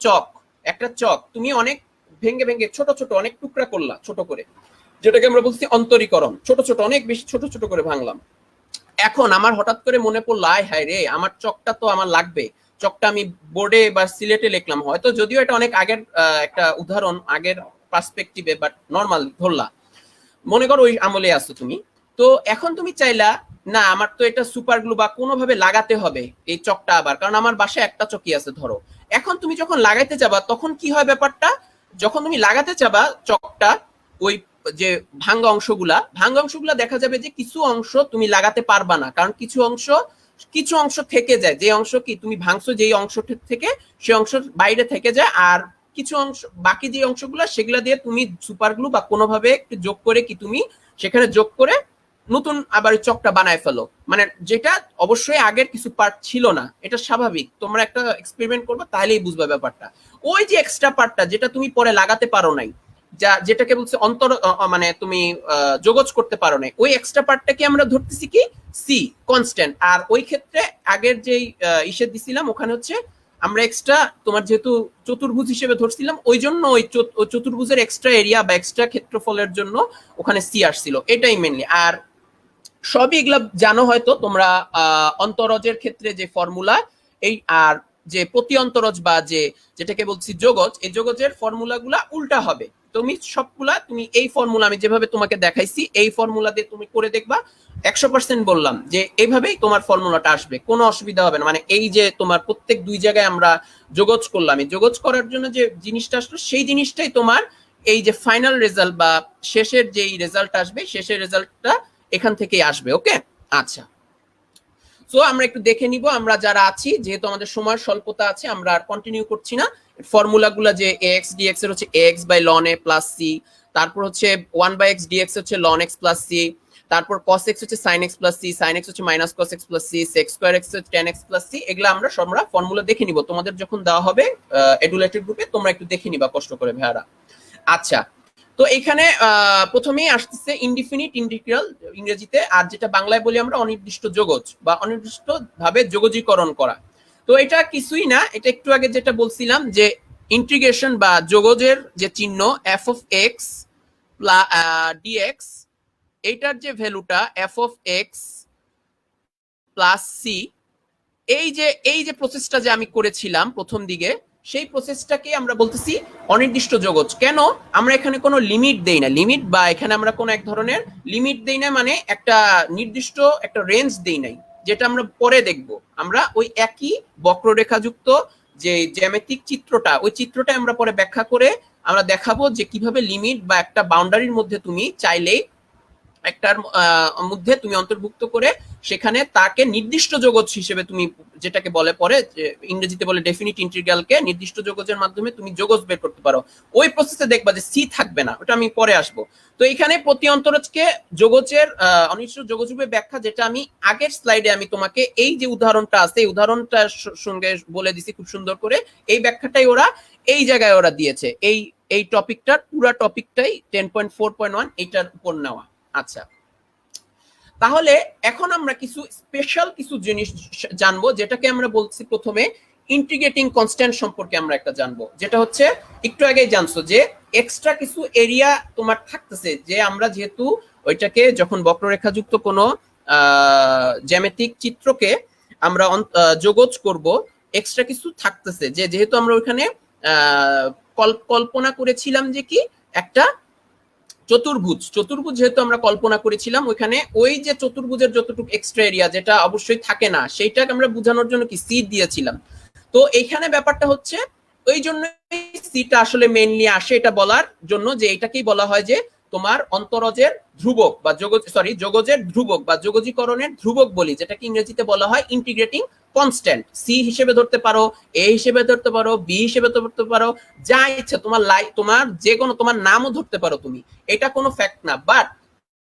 একটা চক তুমি অনেক ভেঙে ভেঙে ছোট ছোট অনেক টুকরা করলা, ছোট করে, যেটাকে আমরা বলছি অন্তরীকরণ, ছোট ছোট অনেক বেশি ছোট ছোট করে ভাঙলাম। এখন আমার হঠাৎ করে মনে পড়লো, আয় হায় রে, আমার চকটা তো আমার লাগবে, চকটা আমি বোর্ডে বা সিলেটে লিখলাম, হয়তো যদিও এটা অনেক আগের একটা উদাহরণ, আগের পার্সপেক্টিভে, বাট নর্মাল ধরলা, মনে করো ওই আমলে আসছো তুমি। তো এখন তুমি চাইলা, না আমার তো এটা সুপার গ্লু বা কোনোভাবে লাগাতে হবে এই চকটা আবার, কারণ আমার বাসায় একটা চকই আছে ধরো। এখন তুমি যখন লাগাইতে যাবা তখন কি হয় ব্যাপারটা, যখন তুমি লাগাতে যাবা চকটা, ওই যে ভাঙ্গা অংশগুলা দেখা যাবে যে কিছু অংশ তুমি লাগাতে পারবা না, কারণ কিছু অংশ থেকে যায়, যে অংশ কি তুমি ভাঙছো যেই অংশ থেকে, সে অংশ বাইরে থেকে যায়, আর কিছু অংশ বাকি যে অংশগুলো সেগুলা দিয়ে তুমি সুপার গ্লু বা কোনোভাবে একটু যোগ করে কি তুমি সেখানে যোগ করে নতুন আবার চকটা বানায় ফেলো, মানে যেটা অবশ্যই আগের কিছু পার্ট ছিল না। এটা স্বাভাবিক, তোমরা একটা এক্সপেরিমেন্ট করবে তাহলেই বুঝবে ব্যাপারটা। ওই যে এক্সট্রা পার্টটা যেটা তুমি পরে লাগাতে পারো নাই, যেটাকে বলছে মানে তুমি যোগজ করতে পারো নাই, ওই এক্সট্রা পার্টটাকে আমরা ধরতেছি কি সি কনস্ট্যান্ট। আর ওই ক্ষেত্রে আগের যেই ইসে দিছিলাম ওখানে হচ্ছে আমরা এক্সট্রা তোমার যেহেতু চতুর্ভুজ হিসেবে ধরছিলাম, ওই জন্য ওই চতুর্ভুজের এক্সট্রা এরিয়া বা এক্সট্রা ক্ষেত্রফলের জন্য ওখানে সি আসছিল, এটাই মেনলি। আর সবই এগুলা জানো হয়তো তোমরা, অন্তরজের ক্ষেত্রে যে ফর্মুলা এই, আর যে প্রতি অন্তরজ বা যেটাকে বলছি যোগজ, এই যোগজের ফর্মুলা গুলা উল্টা হবে। তুমি সবগুলা তুমি এই ফর্মুলা আমি যেভাবে তোমাকে দেখাইছি এই ফর্মুলা দিয়ে তুমি করে দেখবা, 100% বললাম যে এইভাবেই তোমার ফর্মুলাটা আসবে, কোনো অসুবিধা হবে না। মানে এই যে তোমার প্রত্যেক দুই জায়গায় আমরা যোগজ করলাম, এই যোগজ করার জন্য যে জিনিসটা আসলো সেই জিনিসটাই তোমার এই যে ফাইনাল রেজাল্ট বা শেষের যেই রেজাল্ট আসবে, শেষের রেজাল্টটা এখান থেকেই আসবে। ওকে, আচ্ছা। সো আমরা একটু দেখে নিব, আমরা যারা আছি, যেহেতু আমাদের সময় স্বল্পতা আছে, আমরা আর কন্টিনিউ করছি না। ফর্মুলাগুলো যে ax dx এর হচ্ছে ax by ln a plus c, তারপর হচ্ছে 1 বাই x dx হচ্ছে ln x প্লাস c, তারপর cos x হচ্ছে sin x plus c, sin x হচ্ছে minus cos x plus c, sec square x হচ্ছে tan x plus c। এগুলা আমরা formula দেখে নিব, তোমাদের যখন দেওয়া হবে এডুলেটেড গ্রুপে, তোমরা একটু দেখে নিবা কষ্ট করে ভাইয়ারা। আচ্ছা, তো এখানে প্রথমেই আসতেছে ইনডিফিনিট ইন্টিগ্রাল ইংরেজিতে, আর যেটা বাংলায় বলি আমরা অনির্দিষ্ট যোগজ বা অনির্দিষ্ট ভাবে যোগজীকরণ করা। তো এটা কিছুই না, এটা একটু আগে যেটা বলছিলাম যে ইন্টিগ্রেশন বা যোগজের যে চিহ্ন f অফ x dx, এইটার যে ভ্যালুটা f of x plus c, এই যে প্রসেসটা যে আমি করেছিলাম প্রথম দিকে, সেই প্রসেসটাকে আমরা বলতেছি অনির্দিষ্ট যোগজ। কেন? আমরা এখানে কোনো লিমিট দেই না, লিমিট বা এখানে আমরা কোনো এক ধরনের লিমিট দেই না, মানে একটা নির্দিষ্ট একটা রেঞ্জ দেই নাই, যেটা আমরা পরে দেখব। আমরা ওই একই বক্ররেখাযুক্ত যে জ্যামিতিক চিত্রটা, ওই চিত্রটা আমরা পরে ব্যাখ্যা করে আমরা দেখাবো যে কিভাবে লিমিট বা একটা বাউন্ডারির মধ্যে তুমি চাইলেই একটার মধ্যে তুমি অন্তর্ভুক্ত করে সেখানে তাকে নির্দিষ্ট যোগজ হিসেবে তুমি, যেটাকে বলে পরে ইংরেজিতে বলে ডেফিনিট ইন্টিগ্রালকে নির্দিষ্ট যোগজের মাধ্যমে তুমি যোগজ বের করতে পারো। ওই প্রসেসে দেখবা যে সি থাকবে না, ওটা আমি পরে আসবো। তো এখানে প্রতি অন্তরজকে যোগজের অনির্দিষ্ট যোগজ রূপে ব্যাখ্যা, যেটা আমি আগের স্লাইডে আমি তোমাকে এই যে উদাহরণটা আছে, এই উদাহরণটার সঙ্গে বলে দিছি খুব সুন্দর করে, এই ব্যাখ্যাটাই ওরা এই জায়গায় ওরা দিয়েছে। এই টপিকটার পুরো টপিকটাই 10.4.1 এইটার উপর নেওয়া। আচ্ছা, তাহলে এখন আমরা কিছু স্পেশাল কিছু জিনিস জানবো, যেটাকে আমরা বলছি প্রথমে ইন্টিগ্রেটিং কনস্ট্যান্ট সম্পর্কে আমরা একটা জানবো, যেটা হচ্ছে একটু আগেই জানছো যে এক্সট্রা কিছু এরিয়া তোমার থাকতেছে, যে আমরা যেহেতু ওইটাকে যখন বক্ররেখাযুক্ত কোনো জ্যামিতিক চিত্রকে আমরা যোগজ করব, এক্সট্রা কিছু থাকতেছে, যে যেহেতু আমরা ওইখানে কল্পনা করেছিলাম যে কি একটা চতুর্ভুজ যেহেতু আমরা কল্পনা করেছিলাম, ওইখানে ওই যে চতুর্ভুজের যতটুকু এক্সট্রা এরিয়া, যেটা অবশ্যই থাকে না, সেইটাকে আমরা বোঝানোর জন্য কি সি দিয়েছিলাম। তো এইখানে ব্যাপারটা হচ্ছে ওই জন্য সিটা আসলে মেইনলি আসে এটা বলার জন্য যে এটাকেই বলা হয় যে তোমার অন্তরজের ধ্রুবক বা যোগজের ধ্রুবক বা যোগজীকরণের ধ্রুবক বলি, যেটাকে ইংরেজিতে বলা হয় ইন্টিগ্রেটিং কনস্ট্যান্ট। সি হিসেবে ধরতে পারো, এ হিসেবে ধরতে পারো, বি হিসেবে ধরতে পারো, যা ইচ্ছা তোমার যে কোনো তোমার নামও ধরতে পারো তুমি, এটা কোনো ফ্যাক্ট না। বাট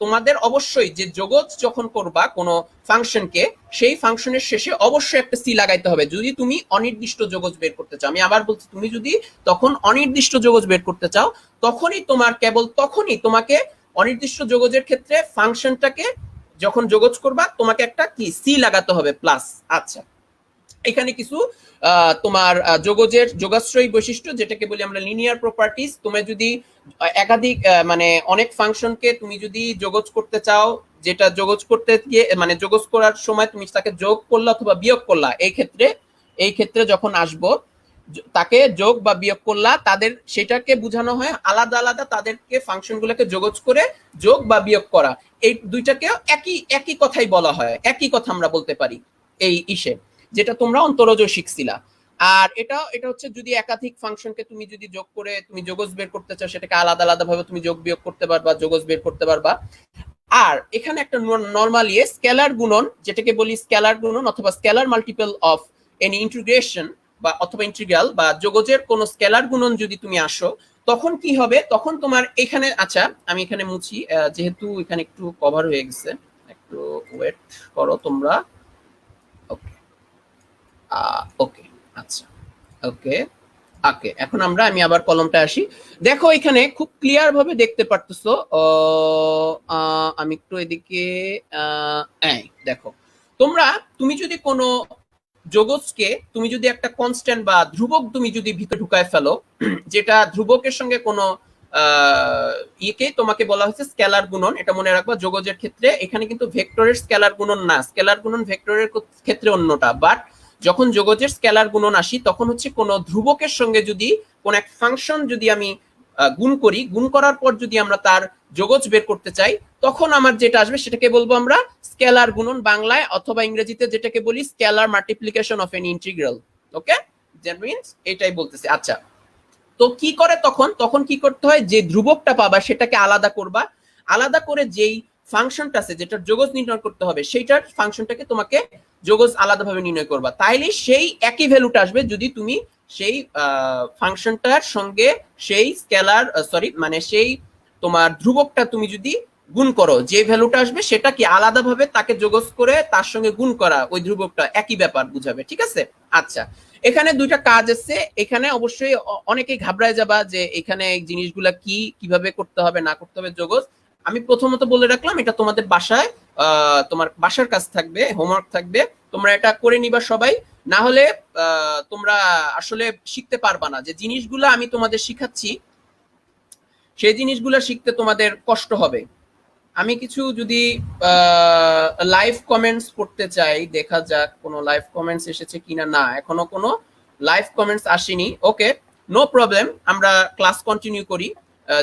তোমাদের অবশ্যই যে যোগজ যখন করবা কোনো ফাংশনকে, সেই ফাংশনের শেষে অবশ্যই একটা সি লাগাইতে হবে, যদি তুমি অনির্দিষ্ট যোগজ বের করতে চাও। আমি আবার বলছি, তুমি যদি তখন অনির্দিষ্ট যোগজ বের করতে চাও, তখনই তোমাকে অনির্দিষ্ট যোগজের ক্ষেত্রে ফাংশনটাকে যখন যোগজ করবা, তোমাকে একটা কি সি লাগাতে হবে প্লাস। আচ্ছা, এখানে কিছু তোমার যোগজের যোগাশ্রয়ী বৈশিষ্ট্য, যেটাকে বলি আমরা লিনিয়ার প্রপার্টিজ। তুমি যদি একাধিক মানে অনেক ফাংশনকে তুমি যদি যোগজ করতে চাও, যেটা যোগজ করতে গিয়ে মানে যোগজ করার সময় তুমি তাকে যোগ করলা অথবা বিয়োগ করলা, এই ক্ষেত্রে যখন আসবো তাকে যোগ বা বিয়োগ করলা, তাদের সেটাকে বোঝানো হয় আলাদা আলাদা, তাদেরকে ফাংশনগুলোকে যোগজ করে যোগ বা বিয়োগ করা, এই দুইটাকে একই কথাই বলা হয়, একই কথা আমরা বলতে পারি এই যেটা তোমরা অন্তরজ শিখছিলা। আর এটা হচ্ছে যদি একাধিক ফাংশনকে তুমি যদি যোগ করে তুমি যোগজ বের করতে চাও, সেটাকে আলাদা আলাদা ভাবে তুমি যোগ বিয়োগ করতে পারবা, যোগজ বের করতে পারবা। আর এখানে একটা নরমালি স্কেলার গুণন, যেটাকে বলি স্কেলার গুণন অথবা scalar multiple of any integration বা অথবা ইন্টিগ্রাল বা যোগজের কোন স্কেলার গুণন যদি তুমি আসো, তখন কি হবে? তখন তোমার এখানে, আচ্ছা আমি এখানে মুছি, যেহেতু এখানে একটু কভার হয়ে গেছে, একটু ওয়েট করো তোমরা। ওকে ওকে, আচ্ছা ওকে ওকে, এখন আমি আবার কলমটা আসি। দেখো এখানে খুব ক্লিয়ার ভাবে দেখতে পারতেছো, আমি একটু এদিকে দেখো, তুমি যদি কোনো যোগজকে তুমি যদি একটা কনস্ট্যান্ট বা ধ্রুবক তুমি যদি ভিতরে ঢুকায় ফেলো, যেটা ধ্রুবকের সঙ্গে কোনো ইয়েকে তোমাকে বলা হয়েছে স্কেলার গুণন, এটা মনে রাখবা যোগজের ক্ষেত্রে। এখানে কিন্তু ভেক্টরের স্কেলার গুণন না, স্কেলার গুণন ভেক্টরের ক্ষেত্রে অন্যটা। বাট যখন যোগজের স্কেলার গুণন আসি, তখন হচ্ছে কোন ধ্রুবকের সঙ্গে যদি কোন এক ফাংশন যদি আমি গুণ করি, গুণ করার পর যদি আমরা তার যোগজ বের করতে চাই, তখন আমার যেটা আসবে সেটাকে বলবো আমরা স্কেলার গুণন বাংলায়, অথবা ইংরেজিতে যেটাকে বলি scalar multiplication of N integral. Okay, that means এটাই বলতেছি। আচ্ছা, তো কি করে তখন কি করতে হয়, যে ধ্রুবকটা পাবা সেটাকে আলাদা করবা, আলাদা করে যেই ফাংশনটা আছে যেটা যোগজ নির্ণয় করতে হবে সেইটার ফাংশনটাকে তোমাকে যোগজ আলাদাভাবে নির্ণয় করবা, তাইলে সেই একই ভ্যালুটা আসবে যদি তুমি সেই ফাংশনটার সঙ্গে সেই স্কেলার মানে সেই তোমার ধ্রুবকটা তুমি যদি গুণ করো, যে ভ্যালুটা আসবে সেটা কি আলাদাভাবে তাকে যোগজ করে তার সঙ্গে গুণ করা ওই ধ্রুবকটা একই ব্যাপার বুঝাবে, ঠিক আছে। আচ্ছা, এখানে দুইটা কাজ আছে, এখানে অবশ্যই অনেকেই ঘাবড়ায় যাবা যে এখানে এই জিনিসগুলা কি কিভাবে করতে হবে না করতে হবে যোগজ। আমি প্রথমত বলে রাখলাম এটা তোমাদের বাসায় তোমার বাসার কাজ থাকবে, হোমওয়ার্ক থাকবে, তোমরা এটা করে নিবা সবাই, না হলে তোমরা আসলে শিখতে পারবা না। যে জিনিসগুলো আমি তোমাদের শিখাচ্ছি সেই জিনিসগুলো শিখতে তোমাদের কষ্ট হবে। আমি কিছু যদি লাইভ কমেন্টস পড়তে চাই, দেখা যাক কোনো লাইভ কমেন্টস এসেছে কিনা। না, এখনো কোনো লাইভ কমেন্টস আসেনি। ওকে, নো প্রবলেম, আমরা ক্লাস কন্টিনিউ করি।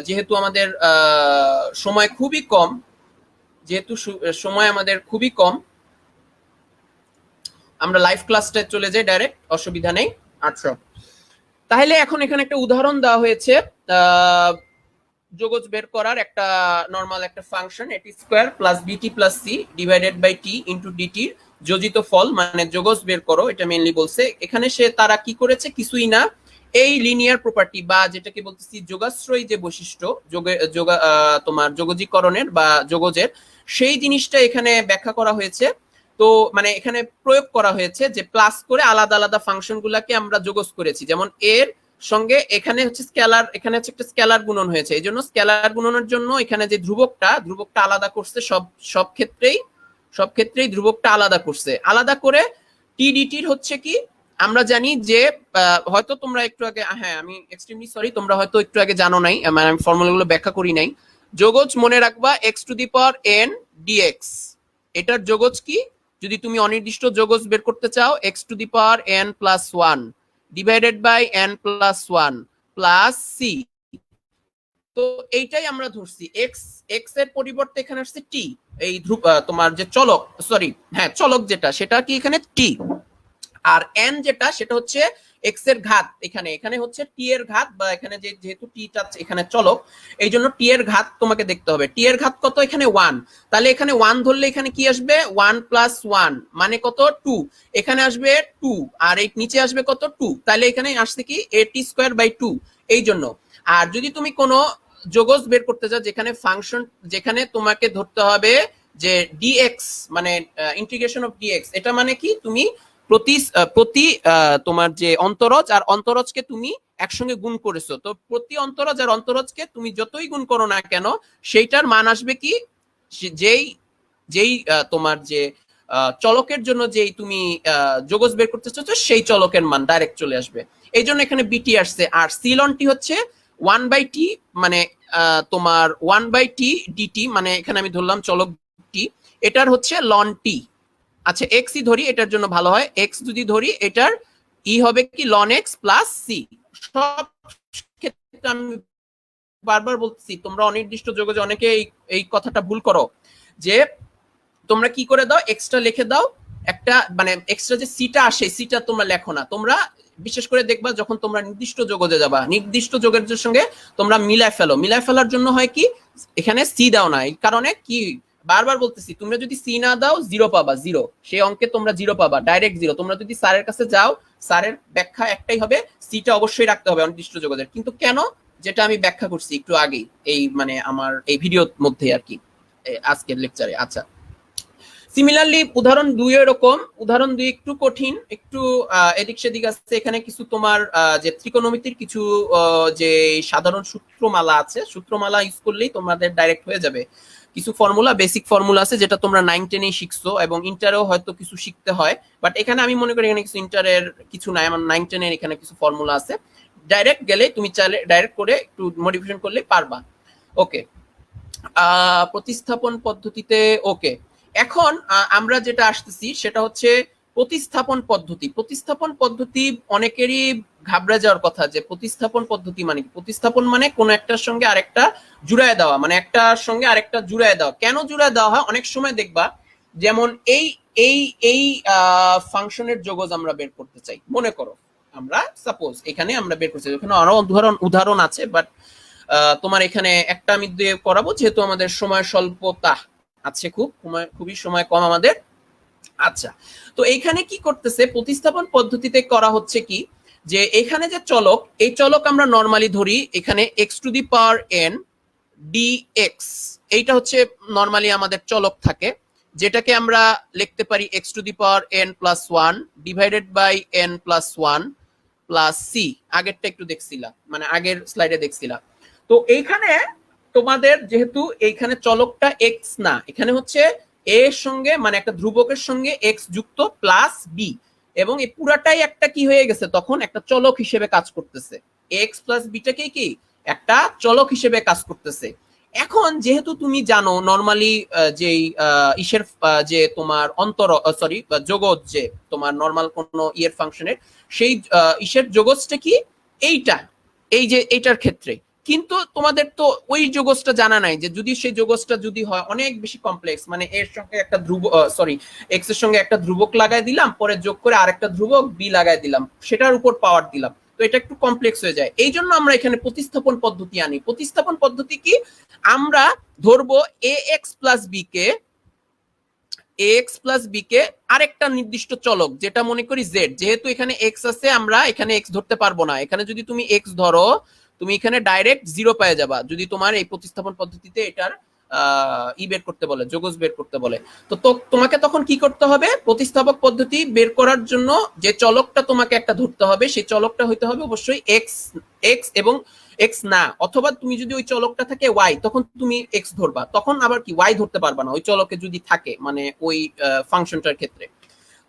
যেহেতু আমাদের সময় খুবই কম, আমরা লাইভ ক্লাসটা চলে যাই ডাইরেক্ট, অসুবিধা নেই। আচ্ছা, তাহলে এখন এখানে একটা উদাহরণ দেওয়া হয়েছে যোগজ বের করার, একটা নরমাল একটা function A T square plus B T plus C divided by T into ডিটির যোজিত ফল মানে যোগজ বের করো, এটা মেইনলি বলছে। এখানে তারা কি করেছে, কিছুই না, এই লিনিয়ার প্রপার্টি বা যেটাকে বলতেছি যোগাশ্রয়ী যে বৈশিষ্ট্য তোমার যোগজীকরণের বা যোগজের, সেই জিনিসটা এখানে ব্যাখ্যা করা হয়েছে। তো মানে এখানে প্রয়োগ করা হয়েছে যে প্লাস করে আলাদা আলাদা ফাংশন গুলাকে আমরা যোগজ করেছি, যেমন এর সঙ্গে এখানে হচ্ছে স্কেলার, এখানে হচ্ছে একটা স্কেলার গুণন হয়েছে, এই জন্য স্কেলার গুণনের জন্য এখানে যে ধ্রুবকটা আলাদা করছে, সব ক্ষেত্রেই ধ্রুবকটা আলাদা করছে। আলাদা করে টিডিটির হচ্ছে কি আমরা জানি যে হয়তো তোমরা একটু আগে, হ্যাঁ আমি এক্সট্রিমলি সরি, তোমরা হয়তো একটু আগে জানো নাই, মানে আমি ফর্মুলাগুলো ব্যাখ্যা করি নাই। যোগজ মনে রাখবা x⁴n dx, এটার যোগজ কি, যদি তুমি অনির্দিষ্ট যোগজ বের করতে চাও x⁴n + 1 divided by n + 1 plus c। তো এইটাই আমরা ধরছি, x এর পরিবর্তে এখানে আসছে t, এই তোমার যে চলক, চলক যেটা সেটা কি এখানে t, আর n যেটা সেটা হচ্ছে x এর ঘাত, এখানে হচ্ছে t এর ঘাত, বা এখানে যেহেতু t টা এখানে চলক এই জন্য t এর ঘাত তোমাকে দেখতে হবে। t এর ঘাত কত, এখানে 1, তাহলে এখানে 1 ধরলে এখানে কি আসবে 1 + 1 মানে কত 2, এখানে আসবে 2, আর এই নিচে আসবে কত 2, তাহলে এখানে আসছে কি at²/2 এই জন্য। আর যদি তুমি কোনো যোগজ বের করতে চাও যেখানে তোমাকে ধরতে হবে যে dx মানে ইন্টিগ্রেশন অফ dx, এটা মানে কি তুমি প্রতি তোমার যে অন্তরজ আর অন্তরজকে তুমি একসঙ্গে গুণ করেছো, তো প্রতি অন্তরজ আর অন্তরজকে তুমি যতই গুণ করো না কেন সেইটার মান আসবে কি, যেই তোমার যে চলকের জন্য যেই তুমি যোগজ বের করতে চাচ্ছ সেই চলকের মান ডাইরেক্ট চলে আসবে, এই জন্য এখানে বিটি আসছে। আর সি লন টি হচ্ছে 1/t, মানে তোমার 1/t ডিটি, মানে এখানে আমি ধরলাম চলক টি, এটার হচ্ছে লন টি। আচ্ছা, এক্স ই ধরি, এটার জন্য ভালো হয়, এক্স যদি ধরি এটার ই হবে কি লন এক্স প্লাস সি। সব ক্ষেত্রে আমি বারবার বলছি, তোমরা অনির্দিষ্ট যোগজে অনেকে এই কথাটা ভুল করো, যে তোমরা কি করে দাও, এক্সট্রা লিখে দাও একটা, মানে এক্সট্রা যে সিটা আসে সিটা তোমরা লেখো না। তোমরা বিশেষ করে দেখবা যখন তোমরা নির্দিষ্ট যোগজে যাবা, নির্দিষ্ট যোগের সঙ্গে তোমরা মিলাই ফেলার জন্য হয় কি এখানে সি দাও না, এই কারণে কি বারবার বলতেছি, তোমরা যদি সি না দাও 0 পাবা, 0, সেই অঙ্কে তোমরা 0 পাবা, ডাইরেক্ট 0। তোমরা যদি স্যারের কাছে যাও, স্যারের ব্যাখ্যা একটাই হবে, সিটা অবশ্যই রাখতে হবে অনির্দিষ্ট যোগজের, কিন্তু কেন, যেটা আমি ব্যাখ্যা করছি একটু আগেই এই মানে আমার এই ভিডিওর মধ্যে আর কি আজকের লেকচারে। আচ্ছা, সিমিলারলি উদাহরণ 2 এরকম, উদাহরণ 2 একটু কঠিন, একটু এদিক সেদিক আছে। এখানে কিছু তোমার যে ত্রিকোণমিতির কিছু যে সাধারণ সূত্রমালা আছে, সূত্রমালা ইউজ করলেই তোমাদের ডাইরেক্ট হয়ে যাবে। কিছু ফর্মুলা, বেসিক ফর্মুলা আছে যেটা তোমরা 9-10 শিখছো এবং ইন্টারেও হয়তো কিছু শিখতে হয়, বাট এখানে আমি মনে করি এখানে কিছু ইন্টারের কিছু নাই, আমার 9-10 এর এখানে কিছু ফর্মুলা আছে, ডাইরেক্ট গেলে তুমি চাইলে ডাইরেক্ট করে একটু মডিফিকেশন করলে পারবা। ওকে, প্রতিস্থাপন পদ্ধতিতে, ওকে, এখন আমরা যেটা আসতেছি সেটা হচ্ছে প্রতিস্থাপন পদ্ধতি। প্রতিস্থাপন পদ্ধতি অনেকেরই ঘাবড়ে যাওয়ার কথা, যে প্রতিস্থাপন পদ্ধতি মানে কি, প্রতিস্থাপন মানে কোন একটার সঙ্গে আরেকটা জুড়ায় দেওয়া, মানে একটার সঙ্গে আরেকটা জুড়ায় দেওয়া। কেন জুড়ায় দেওয়া হয়, অনেক সময় দেখবা যেমন এই এই এই ফাংশনের যোগজ আমরা বের করতে চাই, মনে করো আমরা সাপোজ এখানে আমরা বের করছি, এখানে আরো উদাহরণ আছে, বাট তোমার এখানে একটা আমি দিয়ে করাবো যেহেতু আমাদের সময় স্বল্পতা আছে, খুবই সময় কম আমাদের। আচ্ছা, তো এইখানে কি করতেছে, প্রতিস্থাপন পদ্ধতিতে করা হচ্ছে কি, যে এখানে যে চলক, এই চলক আমরা নরমালি ধরি এখানে x to the power n dx, এইটা হচ্ছে নরমালি আমাদের চলক থাকে, যেটাকে আমরা লিখতে পারি x to the power N plus one divided by N plus one plus c. আগেরটা একটু দেখছিলাম, মানে আগের স্লাইডে দেখছিলাম। তো এইখানে তোমাদের যেহেতু এইখানে চলকটা এক্স না, এখানে হচ্ছে এ এর সঙ্গে মানে একটা ধ্রুবকের সঙ্গে এক্স যুক্ত প্লাস বি, এবং এই পুরাটাই একটা কি হয়ে গেছে, তখন একটা চলক হিসেবে কাজ করতেছে। এক্স প্লাস বিটাকে কি একটা চলক হিসেবে কাজ করতেছে। এখন যেহেতু তুমি জানো নরমালি যে ইসের যে তোমার সরি যোগজ, যে তোমার নরমাল কোন ইয়ের ফাংশনের সেই ইসের যোগজটা কি এইটা, এই যে এইটার ক্ষেত্রে, কিন্তু তোমাদের তো ওই যোগজটা জানা নাই, যে যদি সেই যোগজটা যদি হয় অনেক বেশি কমপ্লেক্স, মানে এর সঙ্গে একটা এক্স এর সঙ্গে একটা ধ্রুবক লাগাই দিলাম, পরে যোগ করে আরেকটা ধ্রুবক বি লাগাই দিলাম, সেটার উপর পাওয়ার দিলাম, তো এটা একটু কমপ্লেক্স হয়ে যায়। এই জন্য আমরা এখানে প্রতিস্থাপন পদ্ধতি আনি। প্রতিস্থাপন পদ্ধতি কি, আমরা ধরবো এ এক্স প্লাস বি কে, এক্স প্লাস বি কে আরেকটা নির্দিষ্ট চলক, যেটা মনে করি জেড, যেহেতু এখানে এক্স আছে আমরা এখানে এক্স ধরতে পারবো না, এখানে যদি তুমি এক্স ধরো তুমি এখানে ডাইরেক্ট জিরো পেয়ে যাবা, যদি তোমার এই প্রতিস্থাপন পদ্ধতিতে এটার ই বের করতে বলে, যোগজ বের করতে বলে। তো তোমাকে তখন কি করতে হবে, প্রতিস্থাপক পদ্ধতি বের করার জন্য যে চলকটা তোমাকে একটা ধরতে হবে, সেই চলকটা হইতে হবে অবশ্যই এক্স, এক্স এবং এক্স না, অথবা তুমি যদি ওই চলকটা থাকে ওয়াই, তখন তুমি এক্স ধরবা, তখন আবার কি ওয়াই ধরতে পারবা না ওই চলকে যদি থাকে, মানে ওই ফাংশনটার ক্ষেত্রে।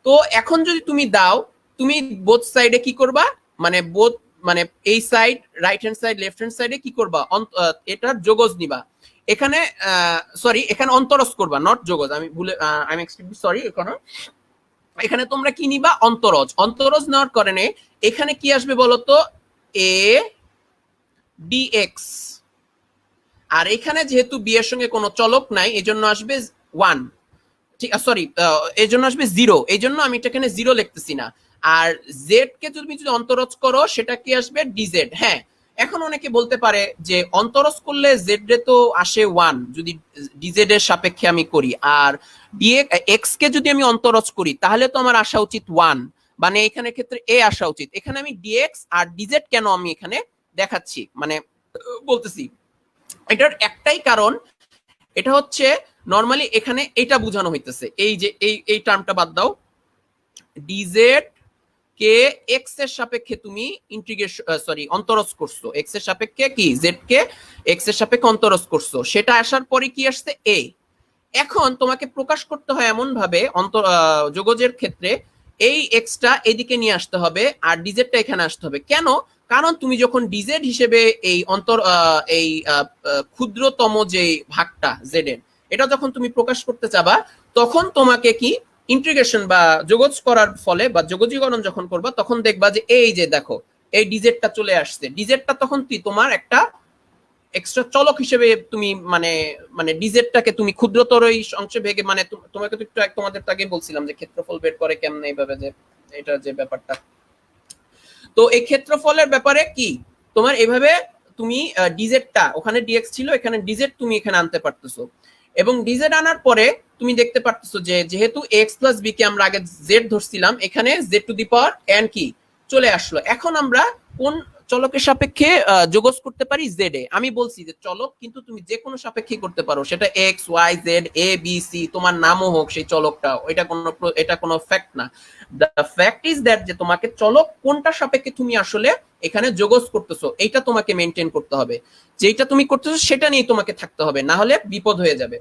তো এখন যদি তুমি দাও, তুমি বোথ সাইডে কি করবা, মানে মানে এই side right hand side left hand সাইডে কি করবা, এটার যোগজ নিবা। এখানে সরি এখানে অন্তরজ করবা, নট যোগজ, আমি ভুলে আই এম এক্সট্রিমলি সরি। এখানে তোমরা কি নিবা, অন্তরজ। অন্তরজ নেওয়ার কারণে এখানে কি আসবে বলতো, এ ডিএক্স, আর এখানে যেহেতু বি এর সঙ্গে কোনো চলক নাই এজন্য আসবে ওয়ান, ঠিক সরি এই জন্য আসবে জিরো, এই জন্য আমি এটা এখানে জিরো লিখতেছি না। আর জেড কে তুমি যদি অন্তরজ করো সেটা কি আসবে, ডিজেড। হ্যাঁ, এখন অনেকে বলতে পারে যে অন্তরজ করলে জেড রে তো আসে ওয়ান যদি ডিজেড এর সাপেক্ষে আমি করি, আর এক্স কে যদি আমি অন্তরজ করি তাহলে তো আমার আসা উচিত ওয়ান, মানে এখানে ক্ষেত্রে এ আসা উচিত। এখানে আমি ডিএক্স আর ডিজেড কেন আমি এখানে দেখাচ্ছি, মানে বলতেছি, এটার একটাই কারণ, এটা হচ্ছে নরমালি এখানে এটা বোঝানো হইতেছে, এই যে এই টার্মটা বাদ দাও, ডিজেড কে এক্স এর সাপেক্ষে তুমি ইন্টিগ্রেশন সরি অন্তরজ করছো, এক্স এর সাপেক্ষে কি জেড কে এক্স এর সাপেক্ষে অন্তরজ করছো, সেটা আসার পরে কি আসছে এ। এখন তোমাকে প্রকাশ করতে হয় এমন ভাবে যোগজের ক্ষেত্রে এই এক্সটা এদিকে নিয়ে আসতে হবে আর ডিজেডটা এখানে আসতে হবে। কেন, কারণ তুমি যখন ডিজেড হিসেবে এই এই ক্ষুদ্রতম যে ভাগটা জেড এর, এটা যখন তুমি প্রকাশ করতে চাবা, তখন তোমাকে কি ইন্টিগ্রেশন বা যোগজ করার ফলে বা যোগজীকরণ যখন করবা, তখন দেখবা যে এই যে দেখো এই ডিজেডটা চলে আসছে, ডিজেডটা তখন কি তোমার একটা এক্সট্রা চলক হিসেবে তুমি মানে মানে ডিজেডটাকে তুমি ক্ষুদ্রতর এই অংশে ভেঙে, মানে তোমাকে তো একটু তোমাদের আগে বলছিলাম যে ক্ষেত্রফল বের করে কেমনে, এইভাবে যে এটা যে ব্যাপারটা। তো এই ক্ষেত্রফলের ব্যাপারে কি তোমার এইভাবে তুমি ডিজেডটা, ওখানে ডিএক্স ছিল এখানে ডিজেড তুমি এখানে আনতে পারতেছো, এবং ডিজেড আনার পরে তুমি দেখতে পারতেছো যে যেহেতু এক্স প্লাস বি কে আমরা আগে জেড ধরছিলাম, এখানে Z to the power N কি চলে আসলো। এখন আমরা কোন চলকের সাপেক্ষে যোগজ করতে পারি, জেড এ। আমি বলছি যে চলক কিন্তু তুমি যে কোনো সাপেক্ষে করতে পারো, সেটা x Y Z A B C তোমার নামও হোক সেই চলকটা, এটা কোনো ফ্যাক্ট না। দ্য ফ্যাক্ট ইজ দ্যাট যে তোমাকে চলক কোনটা সাপেক্ষে তুমি আসলে এখানে যোগজ করতেছো এইটা তোমাকে মেনটেন করতে হবে, যেটা তুমি করতেছো সেটা নিয়ে তোমাকে থাকতে হবে, না হলে বিপদ হয়ে যাবে।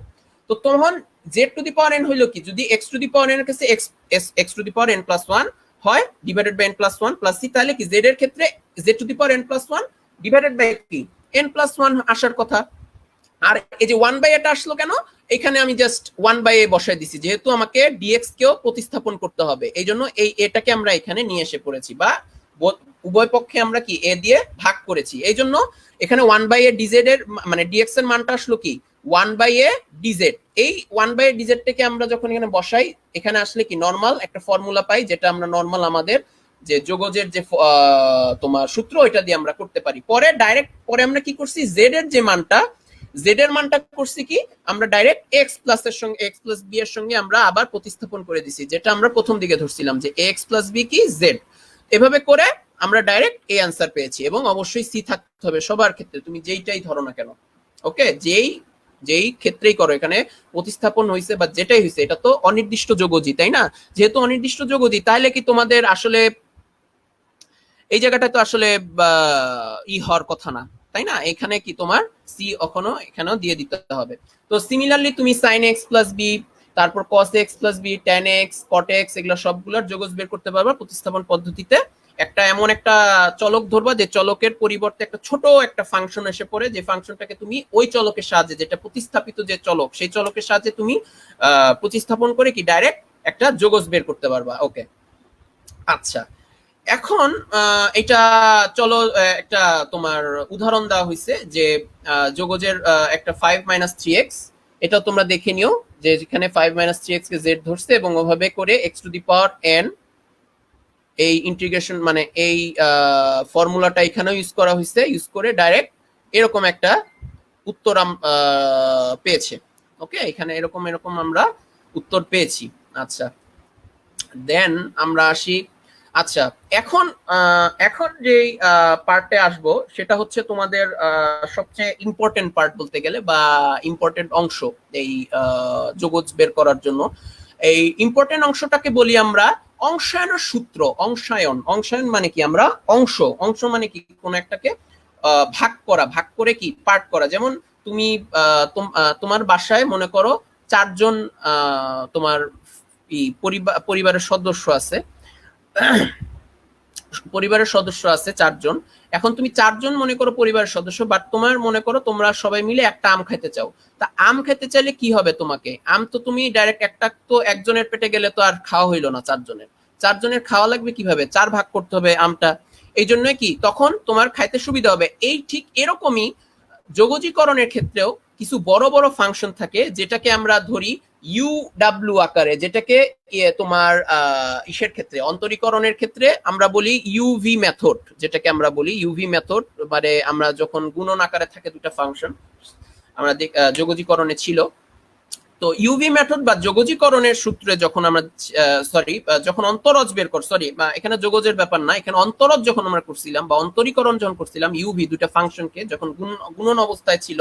তো তখন Z to the power N হইলো কি, যদি X to the power N এর কাছে X to the power N plus one হয় divided by N plus one plus C, তাহলে কি জেড এর ক্ষেত্রে Z to the power N plus one divided by কি এন প্লাস ওয়ান আসার কথা। আর এই যে ওয়ান বাই এটা আসলো কেন, এখানে আমি জাস্ট ওয়ান বাই এ বসাই দিছি, যেহেতু আমাকে ডিএক্স কেও প্রতিস্থাপন করতে হবে, এই জন্য এই এটাকে আমরা এখানে নিয়ে এসে পড়েছি, বা উভয় পক্ষে আমরা কি এ দিয়ে ভাগ করেছি, এই জন্য এখানে ওয়ান বাই এ ডিজেড এর মানে ডিএক্স এর মানটা আসলো কি ওয়ান বাই এ ডিজেড। এই ওয়ান বাই এ ডিজেড থেকে আমরা যখন এখানে বসাই, এখানে আসলে কি নর্মাল একটা ফর্মুলা পাই, যেটা আমরা নর্মাল আমাদের যে যোগজের যে তোমার সূত্র ওইটা দিয়ে আমরা করতে পারি। পরে আমরা কি করছি, জেড এর যে মানটা, জেড এর মানটা করছি কি, আমরা ডাইরেক্ট এক্স প্লাস এর সঙ্গে, এক্স প্লাস বি এর সঙ্গে আমরা আবার প্রতিস্থাপন করে দিছি, যেটা আমরা প্রথম দিকে ধরছিলাম যে এক্স প্লাস বি কি জেড। এভাবে করে আমরা ডাইরেক্ট এই আনসার পেয়েছি। এবং অবশ্যই সি থাকতে হবে সবার ক্ষেত্রে, তুমি যেইটাই ধরো না কেন। ওকে, যেই ক্ষেত্রেই করো, এখানে প্রতিস্থাপন হয়েছে বা যেটাই হয়েছে, এটা তো অনির্দিষ্ট যোগজি, তাই না? যেহেতু অনির্দিষ্ট যোগজি, তাহলে কি তোমাদের আসলে এই জায়গাটা তো আসলে হওয়ার কথা না, তাই না? এখানে কি তোমার সি এখানেও দিয়ে দিতে হবে। তো সিমিলারলি তুমি সাইন এক্স প্লাস বি, তারপর cos X plus B, tan X, cot X, এগুলো সবগুলোর যোগজ বের করতে পারবা প্রতিস্থাপন পদ্ধতিতে। এমন একটা চলক ধরবা যে চলকের পরিবর্তে একটা ছোট একটা ফাংশন এসে পড়ে, যে ফাংশনটাকে তুমি ওই চলকের সাহায্যে, যেটা প্রতিস্থাপিত যে চলক, সেই চলকের সাহায্যে তুমি প্রতিস্থাপন করে কি ডাইরেক্ট একটা যোগজ বের করতে পারবা। ওকে, আচ্ছা, এখন এটা চলো একটা তোমার উদাহরণ দেওয়া হয়েছে যে যোগজের একটা 5 - 3x, এটা তোমরা দেখে নিও যে যেখানে 5 - 3x কে z ধরছে এবং ওভাবে করে x two the power n, এই ইন্টিগ্রেশন মানে এই ফর্মুলাটা এখানেও ইউজ করা হয়েছে, ইউজ করে ডাইরেক্ট এরকম একটা উত্তর পেয়েছে। ওকে, এখানে এরকম আমরা উত্তর পেয়েছি। আচ্ছা, দেন আমরা আসি। আচ্ছা, এখন যে পার্টে আসবো সেটা হচ্ছে তোমাদের সবচেয়ে ইম্পর্টেন্ট পার্ট বলতে গেলে, বা ইম্পর্টেন্ট অংশ এই যোগজ বের করার জন্য। এই ইম্পর্টেন্ট অংশটাকে বলি আমরা অংশায়নের সূত্র। অংশায়ন মানে কি, আমরা অংশ মানে কি, কোন একটাকে ভাগ করে কি পার্ট করা। যেমন তুমি তোমার বাসায় মনে করো 4 জন তোমার পরিবারের সদস্য আছে, 4 জন। এখন তুমি 4 জন মনে করো পরিবারের সদস্য, বাট তোমার মনে করো তোমরা সবাই মিলে একটা আম খাইতে চাও। তা আম খেতে চাইলে কি হবে, তোমাকে আম তো তুমি ডাইরেক্ট একটা তো একজনের পেটে গেলে তো আর খাওয়া হইলো না, 4 জনের খাওয়া লাগবে কিভাবে, 4 ভাগ করতে হবে আমটা। এই জন্য কি তখন তোমার খাইতে সুবিধা হবে। এই ঠিক এরকমই যোগজীকরণের ক্ষেত্রেও কিছু বড় বড় ফাংশন থাকে, যেটাকে আমরা ধরি ইউ আকারে, যেটাকে তোমার ইসের ক্ষেত্রে, অন্তরীকরণের ক্ষেত্রে আমরা বলি ইউভি মেথড, যেটাকে আমরা বলি ইউভি মেথড। মানে আমরা যখন গুণন আকারে থাকে দুটা ফাংশন, আমরা যোগজীকরণে ছিল। তো ইউভি মেথড বা যোগজীকরণের সূত্রে যখন আমরা যখন অন্তরজ বের কর, এখানে যোগজের ব্যাপার না, এখানে অন্তরজ যখন আমরা করছিলাম বা অন্তরীকরণ যখন করছিলাম, ইউভি দুটা ফাংশনকে যখন গুণন অবস্থায় ছিল,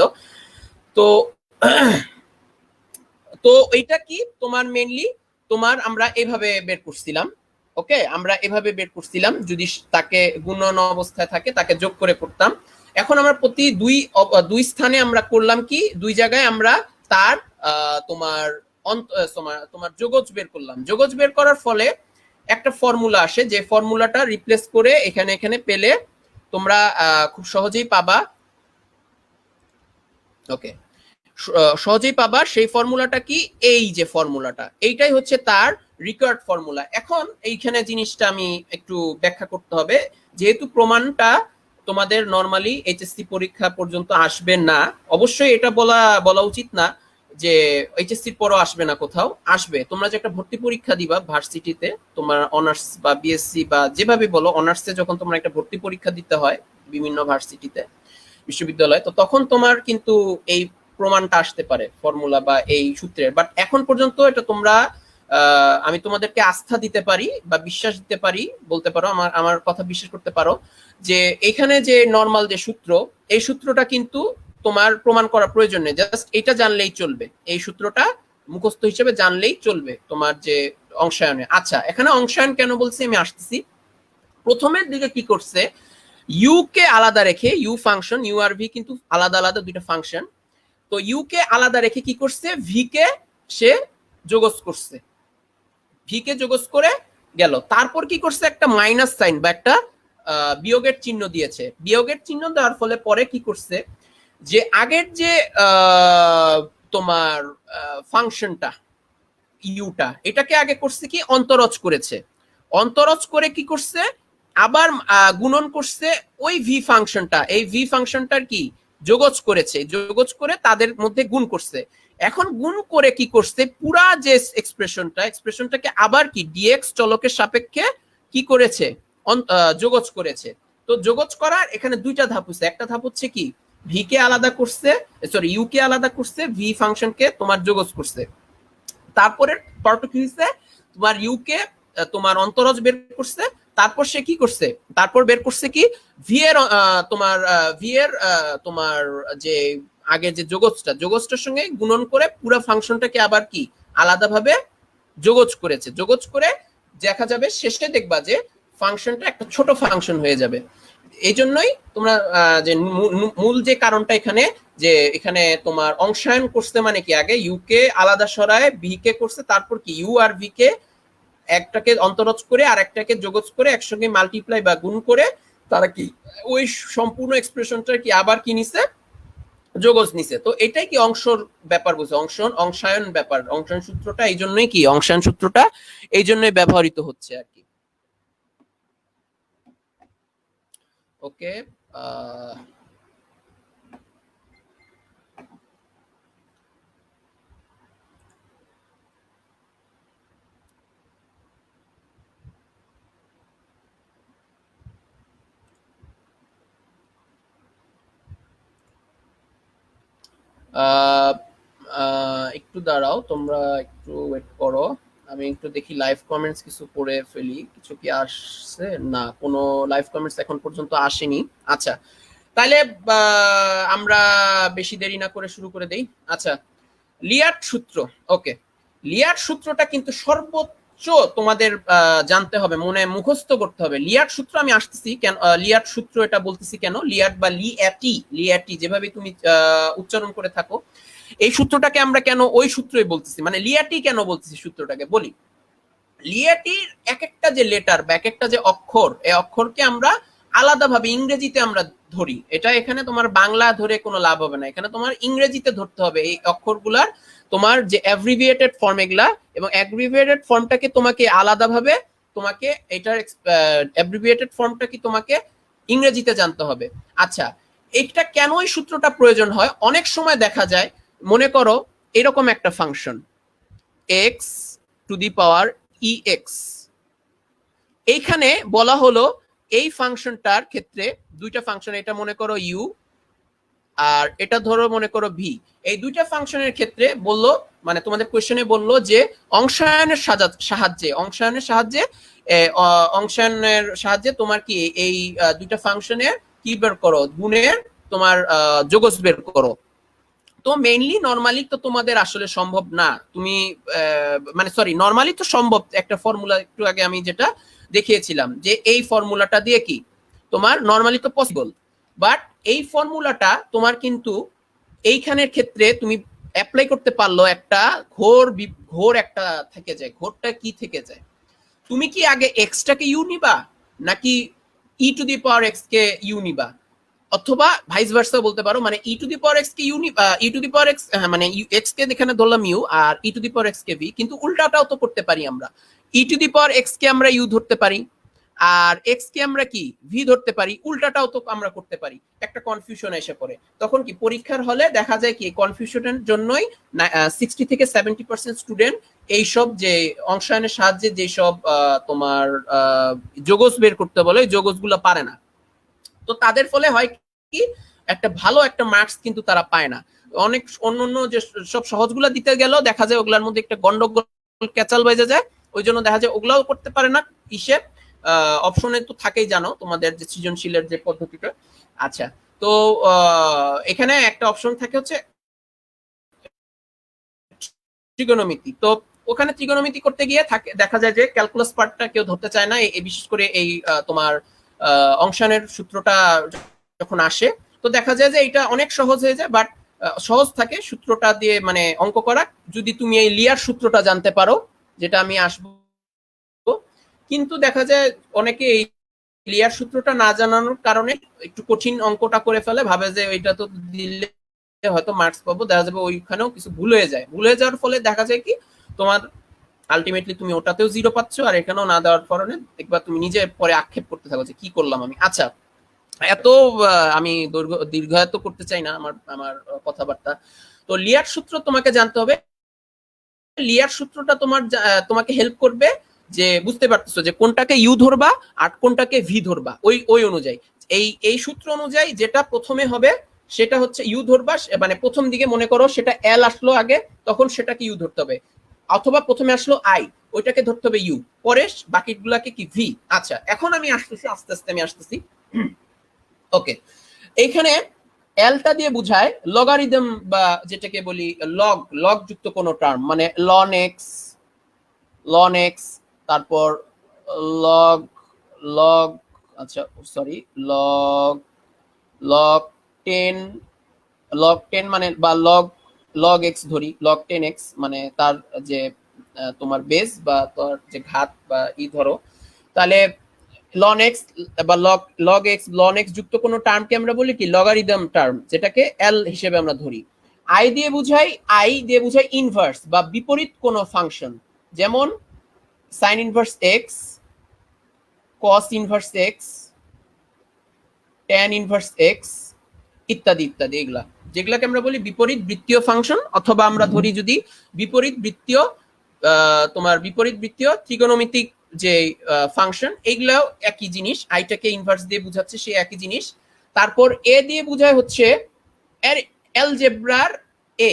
তো এইটা কি তোমার মেইনলি আমরা এভাবে বের করছিলাম। ওকে, আমরা এভাবে বের করছিলাম, যদি তাকে গুণন অবস্থায় থাকে তাকে যোগ করে করতাম। এখন আমরা প্রতি দুই স্থানে আমরা করলাম কি, দুই জায়গায় আমরা তার তোমার যোগজ বের করলাম। যোগজ বের করার ফলে একটা ফর্মুলা আসে, যে ফর্মুলাটা রিপ্লেস করে এখানে পেলে তোমরা খুব সহজেই পাবা। ওকে, সহজেই পাবা সেই ফর্মুলাটা কি, এই যে ফর্মুলাটা, এইটাই হচ্ছে তার রিকোয়ার্ড ফর্মুলা। এখন এইখানে জিনিসটা আমি একটু ব্যাখ্যা করতে হবে, যেহেতু প্রমাণটা তোমাদের নরমালি এইচএসসি পরীক্ষা পর্যন্ত আসবে না। অবশ্যই এটা বলা উচিত না যে এইচএসসির পরও আসবে না, কোথাও আসবে। তোমরা যে একটা ভর্তি পরীক্ষা দিবা ভার্সিটিতে, তোমার অনার্স বা বিএসসি বা যেভাবে বলো, অনার্সে যখন তোমরা একটা ভর্তি পরীক্ষা দিতে হয় বিভিন্ন ভার্সিটিতে, বিশ্ববিদ্যালয়, তো তখন তোমার কিন্তু এই প্রমাণটা আসতে পারে, ফর্মুলা বা এই সূত্রের। বাট এখন পর্যন্ত এটা তোমরা আমি তোমাদেরকে আস্থা দিতে পারি বা বিশ্বাস দিতে পারি, বলতে পারো, আমার কথা বিশ্বাস করতে পারো, যে এখানে যে নর্মাল যে সূত্র, এই সূত্রটা কিন্তু তোমার প্রমাণ করা প্রয়োজন নেই, জাস্ট এটা জানলেই চলবে। এই সূত্রটা মুখস্থ হিসেবে জানলেই চলবে তোমার যে অংশায়নে। আচ্ছা, এখানে অংশায়ন কেন বলছি আমি আসতেছি। প্রথমের দিকে কি করছে, ইউ কে আলাদা রেখে, ইউ ফাংশন, ইউ আর ভি কিন্তু আলাদা আলাদা দুইটা ফাংশন, তো ইউ কে আলাদা রেখে কি করছে, ভি কে সে যোগজ করছে, ভি কে যোগজ করে গেল। তারপর কি করছে, একটা মাইনাস সাইন বা একটা বিয়োগের চিহ্ন দিয়েছে। বিয়োগের চিহ্ন দেওয়ার ফলে পরে কি করছে, যে আগের যে তোমার ফাংশনটা ইউটা, এটাকে আগে করছে কি অন্তরজ করেছে, অন্তরজ করে কি করছে আবার গুণন করছে ওই ভি ফাংশনটা, এই ভি ফাংশনটার কি যোগজ করেছে, যোগজ করে তাদের মধ্যে গুণ করছে। এখন গুণ করে কি করছে, পুরা যে এক্সপ্রেশনটাকে আবার কি ডিএক্স চলকের সাপেক্ষে কি করেছে, যোগজ করেছে। তো যোগজ করার এখানে দুইটা ধাপ হচ্ছে, একটা ধাপ হচ্ছে কি ভি কে আলাদা করছে, সরি ইউ কে আলাদা করছে, ভি ফাংশনকে তোমার যোগজ করছে। তারপরে পার্ট কি হচ্ছে, তোমার ইউ কে তোমার অন্তরজ বের করছে, তারপর সে কি করছে, তারপর বের করছে কি ভি এর তোমার ভি এর তোমার যে আগে যে যোগজটার সঙ্গে গুণন করে পুরো ফাংশনটাকে আবার কি আলাদাভাবে যোগজ করেছে। যোগজ করে দেখা যাবে শেষে দেখবা যে ফাংশনটা একটা ছোট ফাংশন হয়ে যাবে। এই জন্যই তোমরা যে মূল যে কারণটা এখানে, যে এখানে তোমার অংশায়ন করছে মানে কি আগে ইউ কে আলাদা সরায় ভি কে করছে, তারপর কি ইউ আর ভি কে একটাকে অন্তরজ করে আর একটাকে যোগজ করে একসঙ্গে মাল্টিপ্লাই বা গুণ করে তারা কি ওই সম্পূর্ণ এক্সপ্রেশনটা কি আবার কি নিছে, যোগজ নিছে। তো এটাই কি অংশর ব্যাপার বুঝছে, অংশায়ন ব্যাপার, অংশায়ন সূত্রটা এই জন্যই কি অংশায়ন সূত্রটা এই জন্যই ব্যবহৃত হচ্ছে আর কি। ওকে, একটু দাঁড়াও, তোমরা একটু ওয়েট করো, আমি একটু দেখি লাইভ কমেন্টস কিছু পড়ে ফেলি, কিছু কি আসছে না, কোনো লাইভ কমেন্টস এখন পর্যন্ত আসেনি। আচ্ছা, তাহলে আমরা বেশি দেরি না করে শুরু করে দেই। আচ্ছা, লিয়ার্ড সূত্র। ওকে, লিয়ার্ড সূত্রটা কিন্তু সর্বোচ্চ তোমাদের জানতে হবে, মনে মুখস্থ করতে হবে। লিয়ার্ড সূত্র আমি আসতেছি কেন, লিয়ার্ড সূত্র এটা বলতেছি কেন, লিয়ার্ড বা লিয়াটি যেভাবে তুমি উচ্চারণ করে থাকো, এই সূত্রটাকে আমরা কেন ওই সূত্রই বলতেছি, মানে লিয়াটি কেন বলতেছি সূত্রটাকে বলি। লিয়াটির এক একটা যে লেটার বা এক একটা যে অক্ষর, এই অক্ষরকে আমরা আলাদাভাবে ইংরেজিতে আমরা ধরি। এটা এখানে তোমার বাংলা ধরে কোনো লাভ হবে না, এখানে তোমার ইংরেজিতে ধরতে হবে এই অক্ষরগুলার তোমার যে অ্যাব্রিভিয়েটেড ফর্ম এগুলা, এবং অ্যাব্রিভিয়েটেড ফর্মটাকে তোমাকে আলাদাভাবে তোমাকে এটার অ্যাব্রিভিয়েটেড ফর্মটা কি তোমাকে ইংরেজিতে জানতে হবে। আচ্ছা, এটা কেন এই সূত্রটা প্রয়োজন হয়, অনেক সময় দেখা যায় মনে করো এরকম একটা function x to the power EX, এইখানে বলা হলো এই ফাংশনটার ক্ষেত্রে দুইটা ফাংশন, এটা মনে করো ইউ আর এটা ধরো মনে করো ভি, এই দুইটা ফাংশনের ক্ষেত্রে বললো, মানে তোমাদের কোয়েশ্চেনে বললো যে অংশায়নের সাহায্যে তোমার কি এই দুইটা ফাংশনের কি বের করো, গুণের তোমার যোগজ বের করো। তো মেইনলি নরমালি তো তোমাদের আসলে সম্ভব না, তুমি মানে সরি নরমালি তো সম্ভব, একটা ফর্মুলা একটু আগে আমি যেটা দেখিয়েছিলাম যে এই ফর্মুলাটা দিয়ে কি তোমার নরমালি তো পসিবল, বাট এই ফর্মুলাটা তোমার কিন্তু এইখানের ক্ষেত্রে তুমি অ্যাপ্লাই করতে পারলো একটা ঘোর একটা থেকে যায়। ঘোরটা কি থেকে যায়, তুমি কি আগে এক্সটাকে ইউ নিবা নাকি e to the power x কে ইউ নিবা, অথবা ভাইস ভার্সা বলতে পারো, মানে e to the power x কে e to the power x, মানে এক্স কে এখানে ধরলাম ইউ আর e to the power x কে ভি, কিন্তু উল্টাটাও তো করতে পারি আমরা, ই টু দি পাওয়ার এক্স কে আমরা ইউ ধরতে পারি আর এক্স কে আমরা কি ভি ধরতে পারি, উল্টাটাও তো আমরা করতে পারি। একটা কনফিউশন এসে পড়ে, তখন কি পরীক্ষার হলে দেখা যায় কি কনফিউশনের জন্যই 60 থেকে 70% স্টুডেন্ট এইসব যে অংশায়নের সাহায্যে যেসব তোমার যোগজ বের করতে বলে যোগজগুলো পারে না। তো তাদের ফলে হয় কি একটা ভালো একটা মার্কস কিন্তু তারা পায় না। অনেক অন্য যে সব সহজগুলো দিতে গেল দেখা যায় ওগুলার মধ্যে একটা গন্ডগোল ক্যাচাল বেজে যায়, ওই জন্য দেখা যায় ওগুলাও করতে পারে না। হিসেব অপশনে তো থাকেই, জানো তোমাদের যে সৃজনশীলের যে পদ্ধতিটা। আচ্ছা, তো এখানে একটা অপশন থাকে হচ্ছে ত্রিগোণমিতি। তো ওখানে ত্রিগোণমিতি করতে গিয়ে দেখা যায় যে ক্যালকুলাস পার্টটা কেউ ধরতে চায় না, এই বিশেষ করে এই তোমার অংশায়নের সূত্রটা যখন আসে তো দেখা যায় যে এটা অনেক সহজ হয়ে যায়, বাট সহজ থাকে সূত্রটা দিয়ে মানে অঙ্ক করা, যদি তুমি এই লিয়ার সূত্রটা জানতে পারো, যেটা আমি আসবো। কিন্তু দেখা যায় অনেকে এই লিয়ার সূত্রটা না জানানোর কারণে একটু কঠিন অঙ্কটা করে ফেলে, ভাবে যে এটা তো দিলে হয়তো মার্কস পাবো, দেখা যাবে ওইখানেও কিছু ভুল হয়ে যায়, ভুল হয়ে যাওয়ার ফলে দেখা যায় কি তোমার আলটিমেটলি তুমি ওটাতেও জিরো পাচ্ছ আর এখানেও না দেওয়ার কারণে দেখবা তুমি নিজে পরে আক্ষেপ করতে থাকো যে কি করলাম আমি। আচ্ছা, এত আমি দীর্ঘায়িত করতে চাই না আমার কথাবার্তা। তো লিয়ার সূত্র তোমাকে জানতে হবে, লিয়ার সূত্রটা তোমাকে হেল্প করবে যে বুঝতে পারতেছো যে কোনটাকে ইউ ধরবা আর কোনটাকে ভি ধরবা, ওই ওই অনুযায়ী এই সূত্র অনুযায়ী যেটা প্রথমে হবে সেটা হচ্ছে ইউ ধরবা, মানে প্রথম দিকে মনে করো সেটা এল আসলো আগে, তখন সেটাকে ইউ ধরতে হবে, অথবা প্রথমে আসলো আই, ওইটাকে ধরতে হবে ইউ, পরে বাকিগুলাকে কি ভি। আচ্ছা এখন আমি আসতেছি, আস্তে আস্তে আমি আসতেছি। ওকে, এইখানে এলটা দিয়ে বুঝায় লগারিদম বা যেটাকে বলি লগ, লগ যুক্ত কোন টার্ম, মানে লন এক্স, তারপর লগ লগ আচ্ছা সরি লগ লগ 10, লগ 10 মানে বা লগ লগ এক্স ধরি, লগ 10x মানে তার যে তোমার বেস বা তার যে ঘাত বা ই ধরো, তাহলে লন এক্স বা লগ এক্স লন এক্স যুক্ত কোনো টার্মকে আমরা বলি কি লগারিদম টার্ম, যেটাকে এল হিসেবে আমরা ধরি। আই দিয়ে বুঝাই ইনভার্স বা বিপরীত কোনো ফাংশন, যেমন sign inverse x, cos inverse x, tan inverse x ইত্যাদি ইত্যাদি, এগুলা যেগুলাকে আমরা বলি বিপরীত বৃত্তীয় ফাংশন, অথবা আমরা ধরি যদি বিপরীত বৃত্তীয় তোমার বিপরীত বৃত্তীয় ত্রিকোণমিতিক যে ফাংশন, এইগুলাও একই জিনিস, আইটাকে ইনভার্স দিয়ে বুঝাচ্ছে সেই একই জিনিস। তারপর এ দিয়ে বুঝায় হচ্ছে এর অ্যালজেব্রার এ,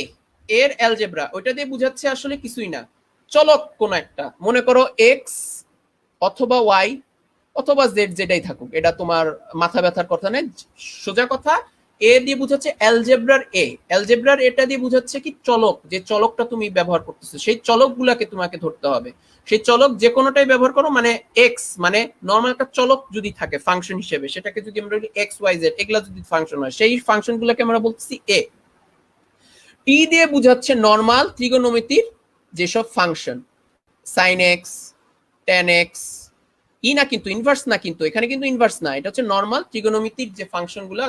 এর অ্যালজেব্রা, ওইটা দিয়ে বুঝাচ্ছে আসলে কিছুই না, চলক কোন একটা, মনে করো এক্স অথবা ওয়াই অথবা জেড, যেটাই থাকুক, এটা তোমার মাথা ব্যথার কথা নেই, সোজা কথা। এ দিয়ে বুঝাচ্ছে অ্যালজেব্রার এ, অ্যালজেব্রার এটা দিয়ে বুঝাচ্ছে কি চলক, যে চলকটা তুমি ব্যবহার করতেছো সেই চলক গুলাকে তোমাকে ধরতে হবে, সেই চলক যে কোনোটাই ব্যবহার করো, মানে এক্স মানে নর্মাল একটা চলক যদি থাকে ফাংশন হিসেবে, সেটাকে যদি আমরা এক্স ওয়াই জেড এগুলা যদি ফাংশন হয়, সেই ফাংশন গুলাকে আমরা বলতেছি এ। টি দিয়ে বুঝাচ্ছে নর্মাল ত্রিগোণমিতির যেসব function, sine x, tan x, ই না কিন্তু ইনভার্স না, কিন্তু এখানে কিন্তু ইনভার্স না, এটা হচ্ছে নর্মাল ত্রিগোণমিতিক যে ফাংশনগুলো,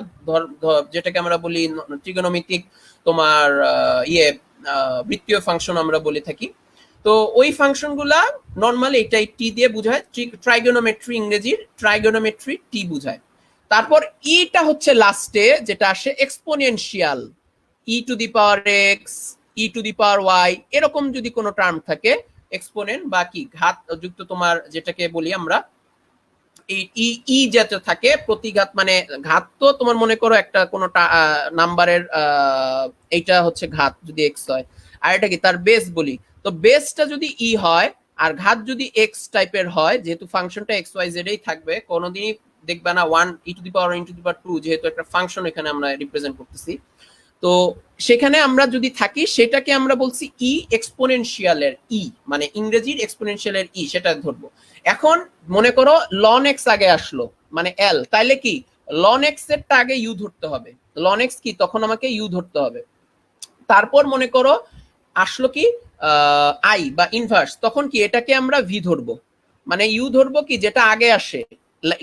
যেটাকে আমরা বলি ত্রিগোণমিতিক তোমার বৃত্তীয় ফাংশন আমরা বলে থাকি। তো ওই ফাংশনগুলা নর্মালি এটাই টি দিয়ে বুঝায়, ট্রাইগোনোমেট্রি, ইংরেজির ট্রাইগোনোমেট্রি টি বুঝায়। তারপর ইটা হচ্ছে লাস্টে যেটা আসে exponential, e to the power x, e to the power y, এরকম যদি কোনো টার্ম থাকে, এক্সপোনেন্ট বা কি ঘাত যুক্ত তোমার যেটাকে বলি আমরা এই ই যাতে থাকে প্রতিঘাত, মানে ঘাত তো তোমার মনে করো একটা কোনো নাম্বারের এইটা হচ্ছে ঘাত যদি এক্স হয়, আর এটা কি তার বেস বলি, তো বেসটা যদি ই হয় আর ঘাত যদি এক্স টাইপের হয়, যেহেতু ফাংশনটা এক্স ওয়াই জেড এই থাকবে, কোনোদিনই দেখবে না one e to the power in to the power two, যেহেতু একটা ফাংশন এখানে আমরা রিপ্রেজেন্ট করতেছি, তো সেখানে আমরা যদি থাকি সেটাকে আমরা বলছি ই এক্সপোনেনশিয়ালের ই, মানে ইংরেজির এক্সপোনেনশিয়ালের ই, সেটা ধরবো। এখন মনে করো লন এক্স আগে আসলো মানে এল, তাইলে কি লন এক্স এরটা আগে ইউ ধরতে হবে, লন এক্স কি তখন আমাকে ইউ ধরতে হবে। তারপর মনে করো আসলো কি আই বা ইনভার্স, তখন কি এটাকে আমরা ভি ধরবো, মানে ইউ ধরবো কি যেটা আগে আসে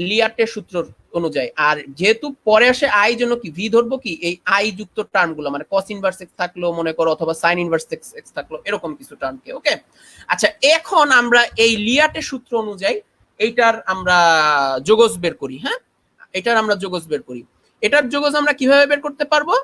লিয়ার্টের সূত্র অনুযায়ী, আর যেহেতু পরে আসে আই জন্য কি ভি ধরবো কি এই আই যুক্ত টার্ম গুলো, মানে কস ইনভার্স এক্স থাকলো মনে করো, অথবা সাইন ইনভার্স এক্স থাকলো, এরকম কিছু টার্মকে। ওকে, আচ্ছা এখন আমরা এই লিয়ার্টের সূত্র অনুযায়ী এইটার আমরা যোগজ বের করি। হ্যাঁ, এটার আমরা যোগজ বের করি। এটার যোগজ আমরা কিভাবে বের করতে পারবো?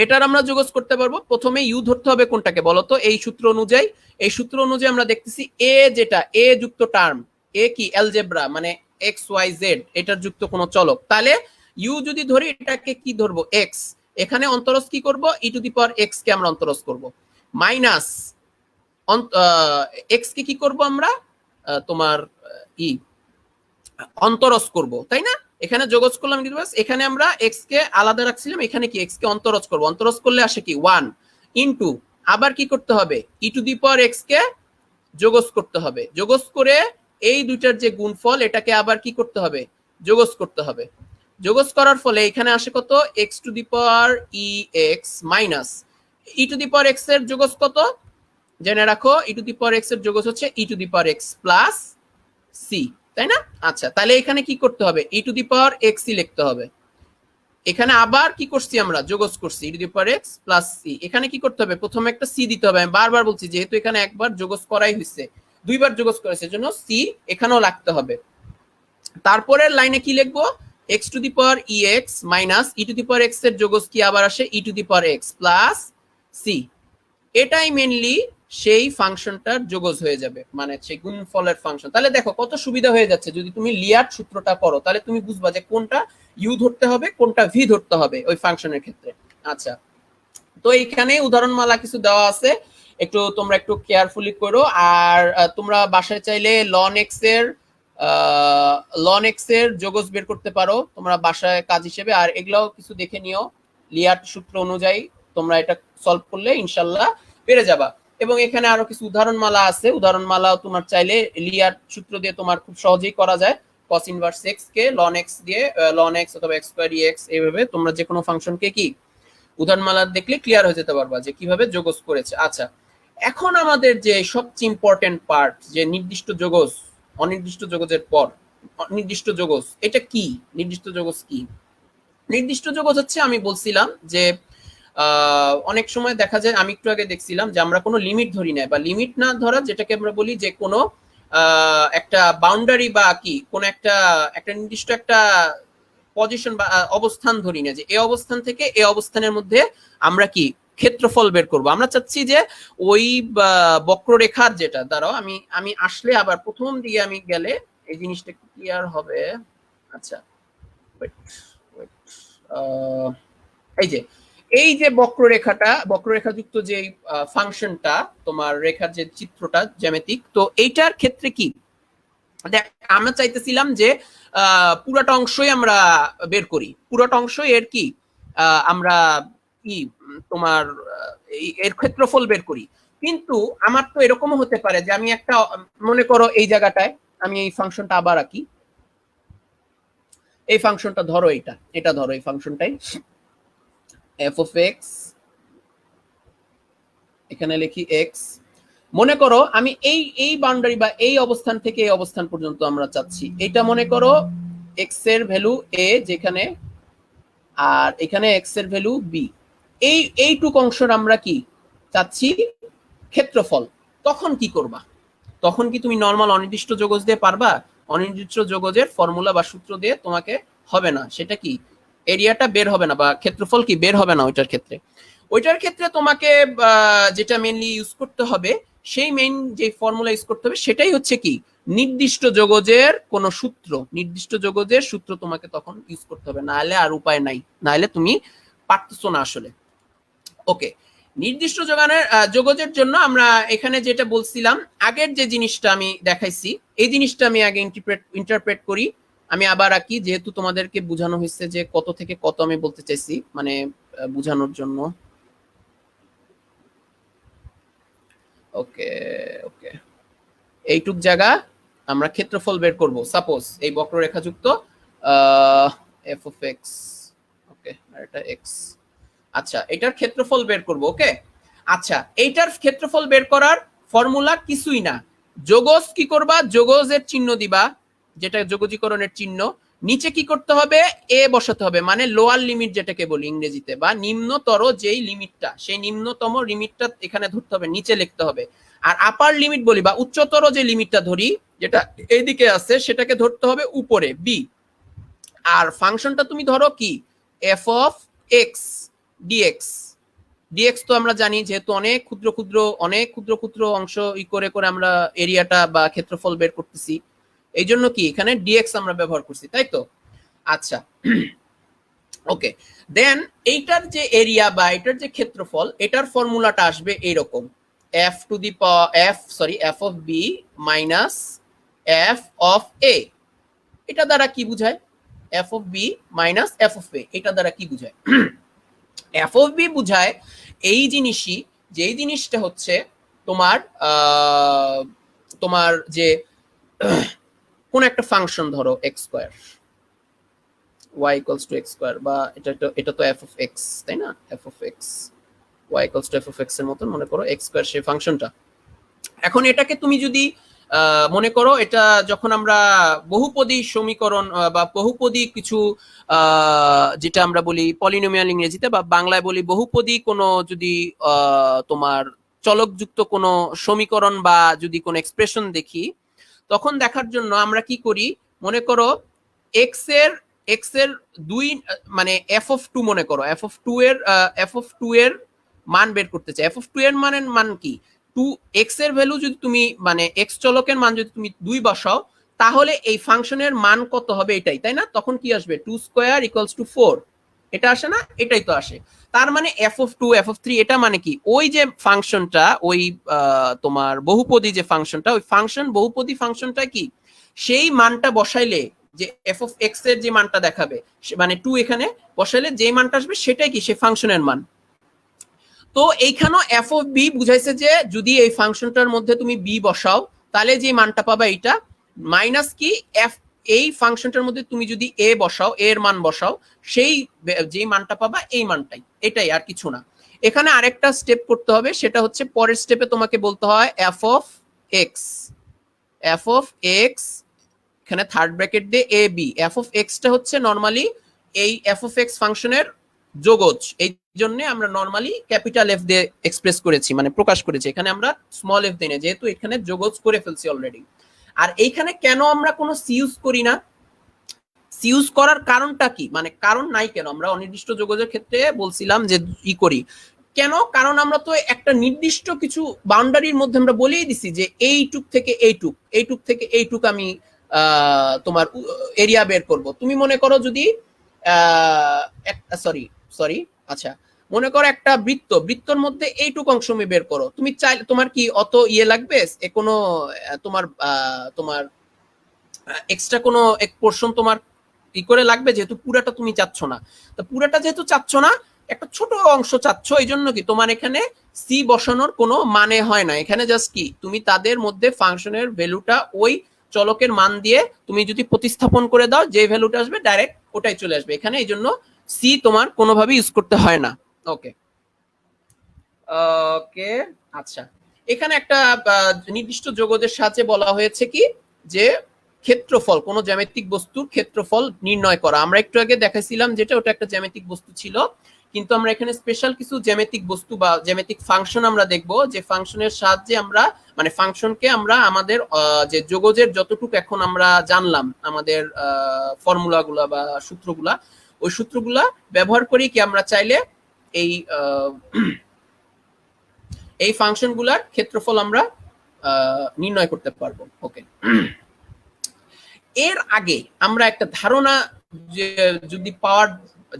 এটার আমরা যোগজ করতে পারবো, প্রথমে ইউ ধরতে হবে কোনটাকে বলতো, এই সূত্র অনুযায়ী, এই সূত্র অনুযায়ী আমরা দেখতেছি এ, যেটা এ যুক্ত টার্ম, এ কি অ্যালজেব্রা মানে এক্স ওয়াই জেড, এটার যুক্ত কোন চলক, তাহলে ইউ যদি ধরি এটাকে কি ধরবো এক্স, এখানে অন্তরজ কি করব ই টু দি পাওয়ার এক্স কে আমরা অন্তরজ করব, মাইনাস এক্স কে কি করব আমরা তোমার ই অন্তরজ করব, তাই না? এখানে যোগজ করলাম কিন্তু এখানে আমরা এক্স কে আলাদা রাখছিলাম, এখানে কি এক্স কে অন্তরজ করব, অন্তরজ করলে আসে কি 1 ইনটু, আবার কি করতে হবে e to the power x কে যোগজ করতে হবে, যোগজ করে এই দুইটার যে গুণফল এটাকে আবার কি করতে হবে যোগজ করতে হবে, যোগজ করার ফলে এখানে আসে কত x to the power e x minus e to the power x এর যোগজ কত জেনে রাখো, ই টু দি পাওয়ার এক্স এর যোগজ হচ্ছে e to the power x plus c, তাই না? আচ্ছা তাহলে এখানে কি করতে হবে e to the power x c লিখতে হবে, এখানে আবার কি করছি আমরা যোগজ করছি e to the power x plus c, এখানে কি করতে হবে প্রথমে একটা সি দিতে হবে, আমি বারবার বলছি যেহেতু এখানে একবার যোগজ করাই হয়েছে, দুইবার যোগজ করেছে এজন্য সি এখানেও লাগতে হবে। তারপরের লাইনে কি লিখবো x to the power e x minus e to the power x এর যোগজ কি আবার আসে e to the power x plus c, এটাই মেনলি সেই ফাংশনটার যোগজ হয়ে যাবে, মানে সেই গুণফলের ফাংশন। তাহলে দেখো কত সুবিধা হয়ে যাচ্ছে, যদি তুমি লিয়ার্ড সূত্রটা পড়ো তাহলে তুমি বুঝবা যে কোনটা ইউ ধরতে হবে কোনটা ভি ধরতে হবে ওই ফাংশনের ক্ষেত্রে। আচ্ছা, তো এইখানে উদাহরণমালা কিছু দেওয়া আছে, একটু তোমরা একটু কেয়ারফুলি করো। আর তোমরা বাসায় চাইলে লন এক্স এর যোগজ বের করতে পারো তোমরা বাসায় কাজ হিসেবে, আর এগুলাও কিছু দেখে নিও লিয়ার্ড সূত্র অনুযায়ী তোমরা এটা সলভ করলে ইনশাল্লাহ পেরে যাবা। এবং এখানে আরো কিছু উদাহরণমালা আছে, উদাহরণমালা তোমার চাইলে লিয়ার্ড সূত্র দিয়ে তোমার খুব সহজেই করা যায়। cos ইনভার্স x কে ln x দিয়ে ln x অথবা x স্কয়ার dx এইভাবে তোমরা যে কোনো ফাংশনকে কি উদাহরণমালা দেখলে ক্লিয়ার হয়ে যেতে পারবা যে কিভাবে যোগজ করেছে। আচ্ছা, এখন আমাদের যে সবচেয়ে ইম্পর্টেন্ট পার্ট, যে নির্দিষ্ট যোগজ, অনির্দিষ্ট যোগজের পর নির্দিষ্ট যোগজ, এটা কি? নির্দিষ্ট যোগজ কি? নির্দিষ্ট যোগজ হচ্ছে, আমি বলছিলাম যে অনেক সময় দেখা যায়, আমি একটু আগে দেখছিলাম যে আমরা কোনো লিমিট ধরি না, বা লিমিট না ধরা যেটাকে আমরা বলি যে কোনো একটা বাউন্ডারি বা কি কোন একটা নির্দিষ্ট একটা পজিশন বা অবস্থান ধরি না, যে এই অবস্থান থেকে এই অবস্থানের মধ্যে আমরা কি ক্ষেত্রফল বের করব। আমরা চাচ্ছি যে ওই বক্ররেখার যেটা, দাঁড়াও আমি আসলে আবার প্রথম দিকে আমি গেলে এই জিনিসটা ক্লিয়ার হবে। আচ্ছা, এই যে বক্ররেখাযুক্ত যে ফাংশনটা, তোমার রেখার যে চিত্রটা জ্যামিতিক, তো এইটার ক্ষেত্রে কি দেখ, আমরা চাইতেছিলাম যে পুরাটা অংশই আমরা বের করি, পুরাটা অংশই এর কি আমরা কি তোমার এর ক্ষেত্রফল বের করি। কিন্তু আমার তো এরকমও হতে পারে যে আমি একটা, মনে করো এই জায়গাটায় আমি এই ফাংশনটা আবার আঁকি, এই ফাংশনটা ধরো, এটা ধরো, এই ফাংশনটাই f of x, এখানে লিখি x। মনে করো আমি এই বাউন্ডারি বা এই অবস্থান থেকে এই অবস্থান পর্যন্ত আমরা চাচ্ছি, এটা মনে করো x এর ভ্যালু a যেখানে, আর এখানে x এর ভ্যালু b, এইটুক অংশের আমরা কি চাচ্ছি ক্ষেত্রফল। তখন কি করবা? তখন কি তুমি নরমাল অনির্দিষ্ট যোগজ দিয়ে পারবা? অনির্দিষ্ট যোগজের ফর্মুলা বা সূত্র দিয়ে তোমাকে হবে না, সেটা কি এরিয়াটা বের হবে না, বা ক্ষেত্রফল কি বের হবে না। ওইটার ক্ষেত্রে তোমাকে যেটা মেইনলি ইউজ করতে হবে, সেই মেইন যে ফর্মুলা ইউজ করতে হবে সেটাই হচ্ছে কি নির্দিষ্ট যোগজের কোন সূত্র, নির্দিষ্ট যোগজের সূত্র তোমাকে তখন ইউজ করতে হবে, নাহলে আর উপায় নাই, নাহলে তুমি পারতেছো না আসলে। ওকে, নির্দিষ্ট যোগজের জন্য আমরা এখানে যেটা বলছিলাম, আগের যে জিনিসটা আমি দেখাইছি, এই জিনিসটা আমি আগে ইন্টারপ্রেট করি। আমি আবার আঁকি, যেহেতু তোমাদেরকে বোঝানো হয়েছে যে কত থেকে কত আমি বলতে চাইছি, মানে বোঝানোর জন্য। ওকে ওকে, এইটুক জায়গা আমরা ক্ষেত্রফল বের করব। সাপোজ এই বক্ররেখাযুক্ত f of x, ওকে, আর এটা x। আচ্ছা, এটার ক্ষেত্রফল বের করব। ওকে, আচ্ছা, এইটার ক্ষেত্রফল বের করার ফর্মুলা কিছুই না, যোগজ কি করবা, যোগজের চিহ্ন দিবা, যেটা যোগজীকরণের চিহ্ন, নিচে কি করতে হবে, এ বসাতে হবে, মানে লোয়ার লিমিট যেটাকে বলি ইংরেজিতে, বা নিম্নতর যেই লিমিটটা, সেই নিম্নতম লিমিটটা এখানে ধরতে হবে, নিচে লিখতে হবে। আর আপার লিমিট বলি বা উচ্চতর যে লিমিটটা ধরি, যেটা এইদিকে আছে, সেটাকে ধরতে হবে উপরে বি। আর ফাংশনটা তুমি ধরো কি f of x dx। Dx তো আমরা জানি, যেহেতু অনেক ক্ষুদ্র ক্ষুদ্র অংশ ই করে করে আমরা এরিয়াটা বা ক্ষেত্রফল বের করতেছি, এই জন্য কি এখানে ডিএক্স আমরা ব্যবহার করছি, তাই তো? আচ্ছা, ওকে, দেন এইটার যে এরিয়া বা এটার যে ক্ষেত্রফল, এটার ফর্মুলাটা আসবে এইরকম, f of b minus f of a। এটা দ্বারা কি বুঝায়? f of b minus f of a, এটা দ্বারা কি বুঝায়? f of b বুঝায় এই জিনিসই, যেই জিনিসটা হচ্ছে তোমার তোমার যে কোন একটা ফাংশন ধরো x square, y equals to x square, বা এটা তো f of x, তাই না? f of x, y equals to f of x এর মতন মনে করো x স্কয়ার সেই ফাংশনটা। এখন এটাকে তুমি যদি মনে করো, এটা যখন আমরা বহুপদী সমীকরণ বা বহুপদী কিছু যেটা আমরা বলি পলিনোমিয়াল ইংরেজিতে, বা বাংলায় বলি বহুপদী কোনো যদি তোমার চলকযুক্ত কোনো সমীকরণ বা যদি কোনো এক্সপ্রেশন দেখি, তখন দেখার জন্য আমরা কি করি, মনে করো x এর দুই, মানে f of 2, মনে করো f of 2 এর মান বের করতে চাই। f of 2 এর মান কি, টু এক্স এর ভ্যালু যদি তুমি মানে এক্স চলকের মান যদি তুমি 2 বসাও, তাহলে এই ফাংশনের মান কত হবে এটাই, তাই না? তখন কি আসবে 2 স্কয়ার ইকুয়ালস টু 4, এটা আসে না? এটাই তো আসে। তার মানে এফ অফ 2 এফ অফ 3 এটা মানে কি ওই যে ফাংশনটা, ওই তোমার বহুপদী যে ফাংশনটা, ওই ফাংশন বহুপদী ফাংশনটা কি সেই মানটা বসাইলে যে এফ অফ এক্স এর যে মানটা দেখাবে, মানে 2 এখানে বসাইলে যে মানটা আসবে সেটাই কি সেই ফাংশনের মান। তো এইখানেও এফ অফ বি বুঝাইছে যে যদি এই ফাংশনটার মধ্যে তুমি বি বসাও তাহলে যে মানটা পাবা এইটা, মাইনাস কি এফ এই ফাংশনটার মধ্যে তুমি যদি এ বসাও, এর মান বসাও, সেই যে মানটা পাবা এই মানটাই, এটাই আর কিছু না। এখানে আরেকটা স্টেপ করতে হবে, সেটা হচ্ছে পরের স্টেপে তোমাকে বলতে হয় F of x, F of x এখানে থার্ড ব্র্যাকেট দিয়ে A B, F of extra হচ্ছে নরমালি এই এফ অফ এক্স ফাংশনের যোগজ, এই জন্য আমরা নরমালি ক্যাপিটাল এফ দিয়ে এক্সপ্রেস করেছি, মানে প্রকাশ করেছি। এখানে আমরা স্মল এফ দিই না, যেহেতু এখানে যোগজ করে ফেলছি অলরেডি। আর এইখানে কেন আমরা কোনো সি ইউজ করি না? সি ইউজ করার কারণটা কি, মানে কারণ নাই কেন? আমরা অনির্দিষ্ট যোগজের ক্ষেত্রে বলছিলাম যে ই করি কেন, কারণ আমরা তো একটা নির্দিষ্ট কিছু বাউন্ডারির মধ্যে আমরা বলেই দিছি যে এইটুক থেকে এইটুক, এইটুক থেকে এইটুক আমি তোমার এরিয়া বের করব। তুমি মনে করো যদি সরি সরি আচ্ছা, মনে করো একটা বৃত্ত, বৃত্তর মধ্যে এইটুক অংশ আমি বের করো, তুমি চাইলে তোমার কি অত ইয়ে লাগবে কোনো তোমার তোমার এক্সট্রা কোনো এক পোর্শন তোমার ই করে লাগবে, যেহেতু পুরাটা তুমি চাচ্ছ না। তো পুরাটা যেহেতু চাচ্ছ না, একটা ছোট অংশ চাচ্ছ, এই জন্য কি তোমার এখানে সি বসানোর কোনো মানে হয় না। এখানে জাস্ট কি তুমি তাদের মধ্যে ফাংশনের ভ্যালুটা ওই চলকের মান দিয়ে তুমি যদি প্রতিস্থাপন করে দাও, যে ভ্যালুটা আসবে ডাইরেক্ট ওটাই চলে আসবে এখানে, এই জন্য সি তোমার কোনোভাবে ইউজ করতে হয় না। ওকে ওকে আচ্ছা, এখানে একটা নির্দিষ্ট যোগদের সাহায্যে বলা হয়েছে কি যে ক্ষেত্রফল, কোন জ্যামিতিক বস্তুর ক্ষেত্রফল নির্ণয় করা। আমরা একটু আগে দেখাইছিলাম যেটা ওটা একটা জ্যামিতিক বস্তু ছিল, কিন্তু আমরা এখানে স্পেশাল কিছু জ্যামিতিক বস্তু বা জ্যামিতিক ফাংশন আমরা দেখব, যে ফাংশনের সাহায্যে আমরা মানে ফাংশনকে আমরা আমাদের যে যোগজের যতটুকু এখন আমরা জানলাম আমাদের ফর্মুলাগুলা বা সূত্রগুলা, ওই সূত্রগুলা ব্যবহার করি কি আমরা চাইলে এই এই ফাংশনগুলার ক্ষেত্রফল আমরা নির্ণয় করতে পারবো। ওকে, এর আগে আমরা একটা ধারণা যে যদি পাওয়ার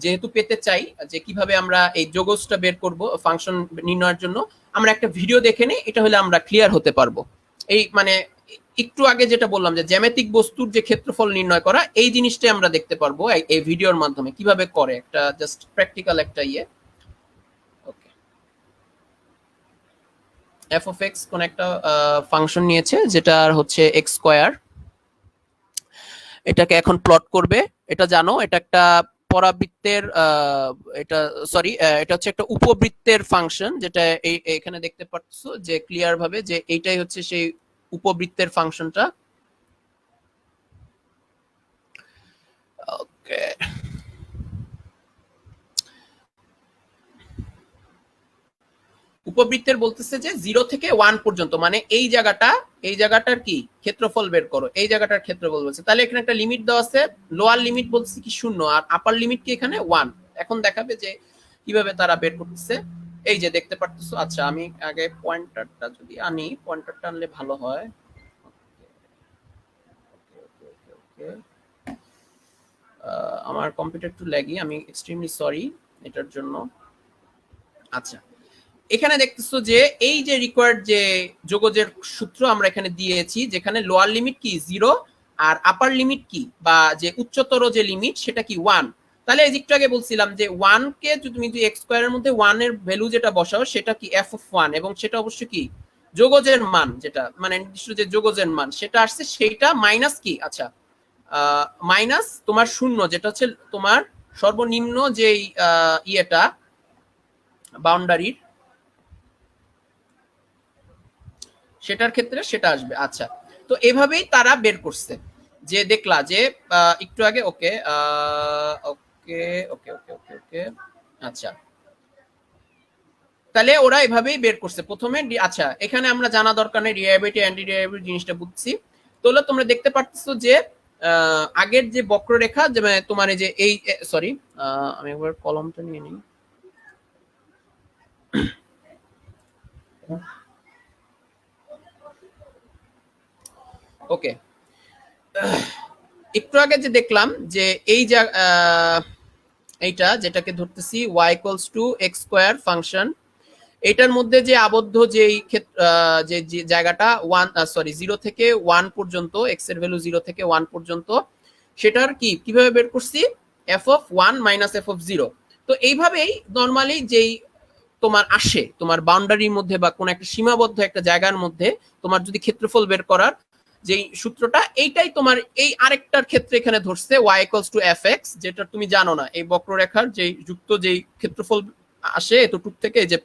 যেহেতু পেতে চাই যে কিভাবে আমরা এই যোগজটা বের করব ফাংশন নির্ণয়ের জন্য, আমরা একটা ভিডিও দেখে নিই, এটা হলে আমরা ক্লিয়ার হতে পারবো। এই মানে একটু আগে যেটা বললাম যে জ্যামিতিক বস্তুর যে ক্ষেত্রফল নির্ণয় করা, এই জিনিসটাই আমরা দেখতে পারবো এই ভিডিওর মাধ্যমে কিভাবে করে, একটা জাস্ট প্র্যাকটিক্যাল একটা ইয়ে। ওকে, এফ অফ এক্স কোন একটা ফাংশন নিয়েছে যেটা হচ্ছে এক্স স্কয়ার, এটাকে এখন প্লট করবে। এটা জানো এটা একটা পরাবৃত্তের এটা সরি এটা হচ্ছে একটা উপবৃত্তের ফাংশন, যেটা এখানে দেখতে পাচ্ছ যে ক্লিয়ার ভাবে যে এইটাই হচ্ছে সেই উপবৃত্তের ফাংশনটা। ওকে, উপবৃত্তের বলতেছে যে 0 থেকে 1 পর্যন্ত, মানে এই জায়গাটার কি ক্ষেত্রফল বের করো, এই জায়গাটার ক্ষেত্রফল বলছে। তাহলে এখানে একটা লিমিট দেওয়া আছে, লোয়ার লিমিট বলছে কি 0 আর আপার লিমিট কি এখানে 1। এখন দেখাবে যে কিভাবে তারা বের করতেছে, এই যে দেখতে পারতেছো। আচ্ছা, আমি আগে পয়েন্টারটা যদি আনি, পয়েন্টারটা আনলে ভালো হয়। আমার কম্পিউটার একটু ল্যাগি, আমি এক্সট্রিমলি সরি এটার জন্য। আচ্ছা, এখানে দেখতেছো যে এই যে রিকোয়ার্ড যে যোগজের সূত্র আমরা এখানে দিয়েছি, যেখানে লোয়ার লিমিট কি 0 আর আপার লিমিট কি বা যে উচ্চতর যে লিমিট সেটা কি 1। তাহলে একটু আগে বলছিলাম যে 1 কে যদি তুমি এক্স স্কয়ারের মধ্যে 1 এর ভ্যালু যেটা বসাও সেটা কি এফ অফ 1, এবং সেটা অবশ্যই কি যোগজের মান, যেটা মানে নির্দিষ্ট যে যোগজের মান সেটা আসছে, সেইটা মাইনাস কি আচ্ছা মাইনাস তোমার 0, যেটা হচ্ছে তোমার সর্বনিম্ন যে ইয়েটা বাউন্ডারির, সেটার ক্ষেত্রে সেটা আসবে। আচ্ছা, তো এভাবেই তারা বের করছে, যে দেখলা যে একটু আগে। ওকে ওকে ওকে ওকে ওকে ওকে আচ্ছা, তাহলে ওরা এভাবেই বের করছে প্রথমে। আচ্ছা, এখানে আমরা জানা দরকার নেই ডেরিভেটিভ অ্যান্টি ডেরিভেটিভ জিনিসটা বুঝছি। তাহলে তোমরা দেখতে পাচ্ছো যে আগের যে বক্ররেখা, যে তোমার এই যে এই সরি আমি একবার কলমটা নিয়ে নিই। ওকে, একটু আগে যে দেখলাম যে এই এইটা যেটাকে ধরতেছি y equals to x square function, এটার মধ্যে যে আবদ্ধ যেই যে জায়গাটা ওয়ান সরি 0 থেকে 1 পর্যন্ত, এক্স এর ভ্যালু 0 থেকে 1 পর্যন্ত, সেটার কিভাবে বের করছি, F of 1 minus f of 0। তো এইভাবেই নর্মালি যেই তোমার আসে তোমার বাউন্ডারির মধ্যে বা কোন একটা সীমাবদ্ধ একটা জায়গার মধ্যে তোমার যদি ক্ষেত্রফল বের করার যেই সূত্রটা, এইটাই তোমার এই আরেকটার ক্ষেত্রে এখানে ধরছে y equals to F x, যেটা তুমি জানো না, এই বক্ররেখার যেই যুক্ত যেই ক্ষেত্রফল আসে এতটুক থেকে, যে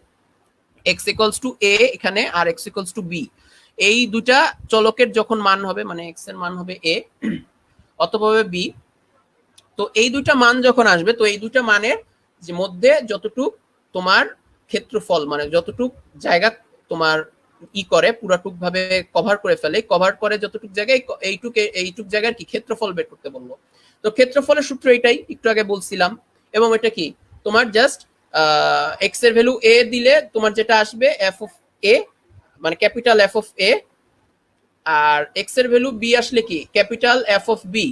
x ইকুয়ালস টু a এখানে আর x ইকুয়ালস টু b, এই দুটা চলকের যখন মান হবে, মানে x এর মান হবে a অথবা হবে b, তো এই দুইটা মান যখন আসবে, তো এই দুইটা মানের যে মধ্যে যতটুক তোমার ক্ষেত্রফল, মানে যতটুক জায়গা তোমার করে পুরাটুক ভাবে কভার করে ফেলে, কভার করে যতটুক জায়গায়, এইটুক জায়গার কি ক্ষেত্রফল বের করতে বলবো। তো ক্ষেত্রফলের সূত্র এটাই একটু আগে বলছিলাম, এবং এটা কি তোমার জাস্ট এক্স এর ভ্যালু এ দিলে তোমার যেটা আসবে এফ অফ এ, মানে ক্যাপিটাল এফ অফ এ, আর এক্স এর ভ্যালু বি আসলে কি ক্যাপিটাল এফ অফ বি।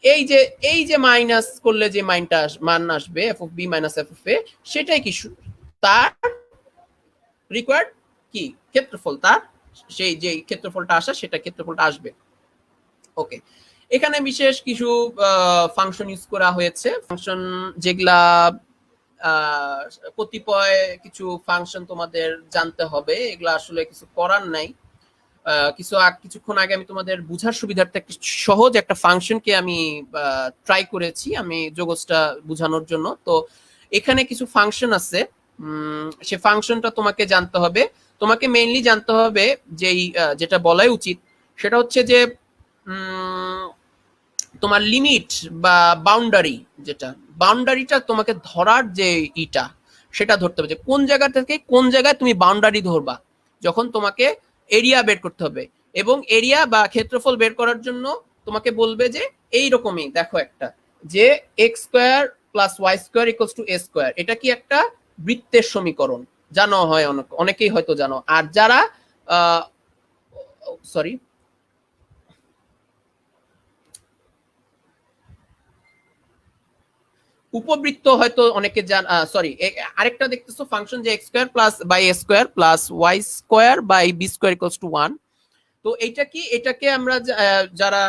এই যে মাইনাস করলে যে মান আসবে f of b minus f of a, সেটাই কি তার রিকোয়ার্ড কি ক্ষেত্রফল, তার সেই যে ক্ষেত্রফলটা আসা সেটা ক্ষেত্রফলটা আসবে। ওকে, এখানে বিশেষ কিছু ফাংশন ইউজ করা হয়েছে, ফাংশন যেগুলা কতিপয় কিছু ফাংশন তোমাদের জানতে হবে, এগুলা আসলে কিছু করার নাই। কিছুক্ষণ আগে আমি তোমাদের বুঝার সুবিধার্থে একটা সহজ একটা ফাংশনকে আমি ট্রাই করেছি আমি যোগসটা বোঝানোর জন্য। তো এখানে কিছু ফাংশন আছে, সে ফাংশনটা তোমাকে জানতে হবে। তোমাকে মেইনলি জানতে হবে যেটা বলাই উচিত সেটা হচ্ছে যে তোমার লিমিট বা বাউন্ডারি, যেটা বাউন্ডারিটা তোমাকে ধরার যে সেটা ধরতে হবে, যে কোন জায়গা থেকে কোন জায়গায় তুমি বাউন্ডারি ধরবা যখন তোমাকে এরিয়া বের করতে হবে। এবং এরিয়া বা ক্ষেত্রফল বের করার জন্য তোমাকে বলবে যে এইরকমই দেখো একটা, যে x square plus y square equals to a square, এটা কি একটা বৃত্তের সমীকরণ, জানো হয় অনেকেই হয়তো জানো। আর যারা সরি উপবৃত্ত হয়তো অনেকে সরি আরেকটা দেখতেছো ফাংশন যে x square plus by a square plus y square by b square equals to 1। তো এইটা কি, এটাকে আমরা যারা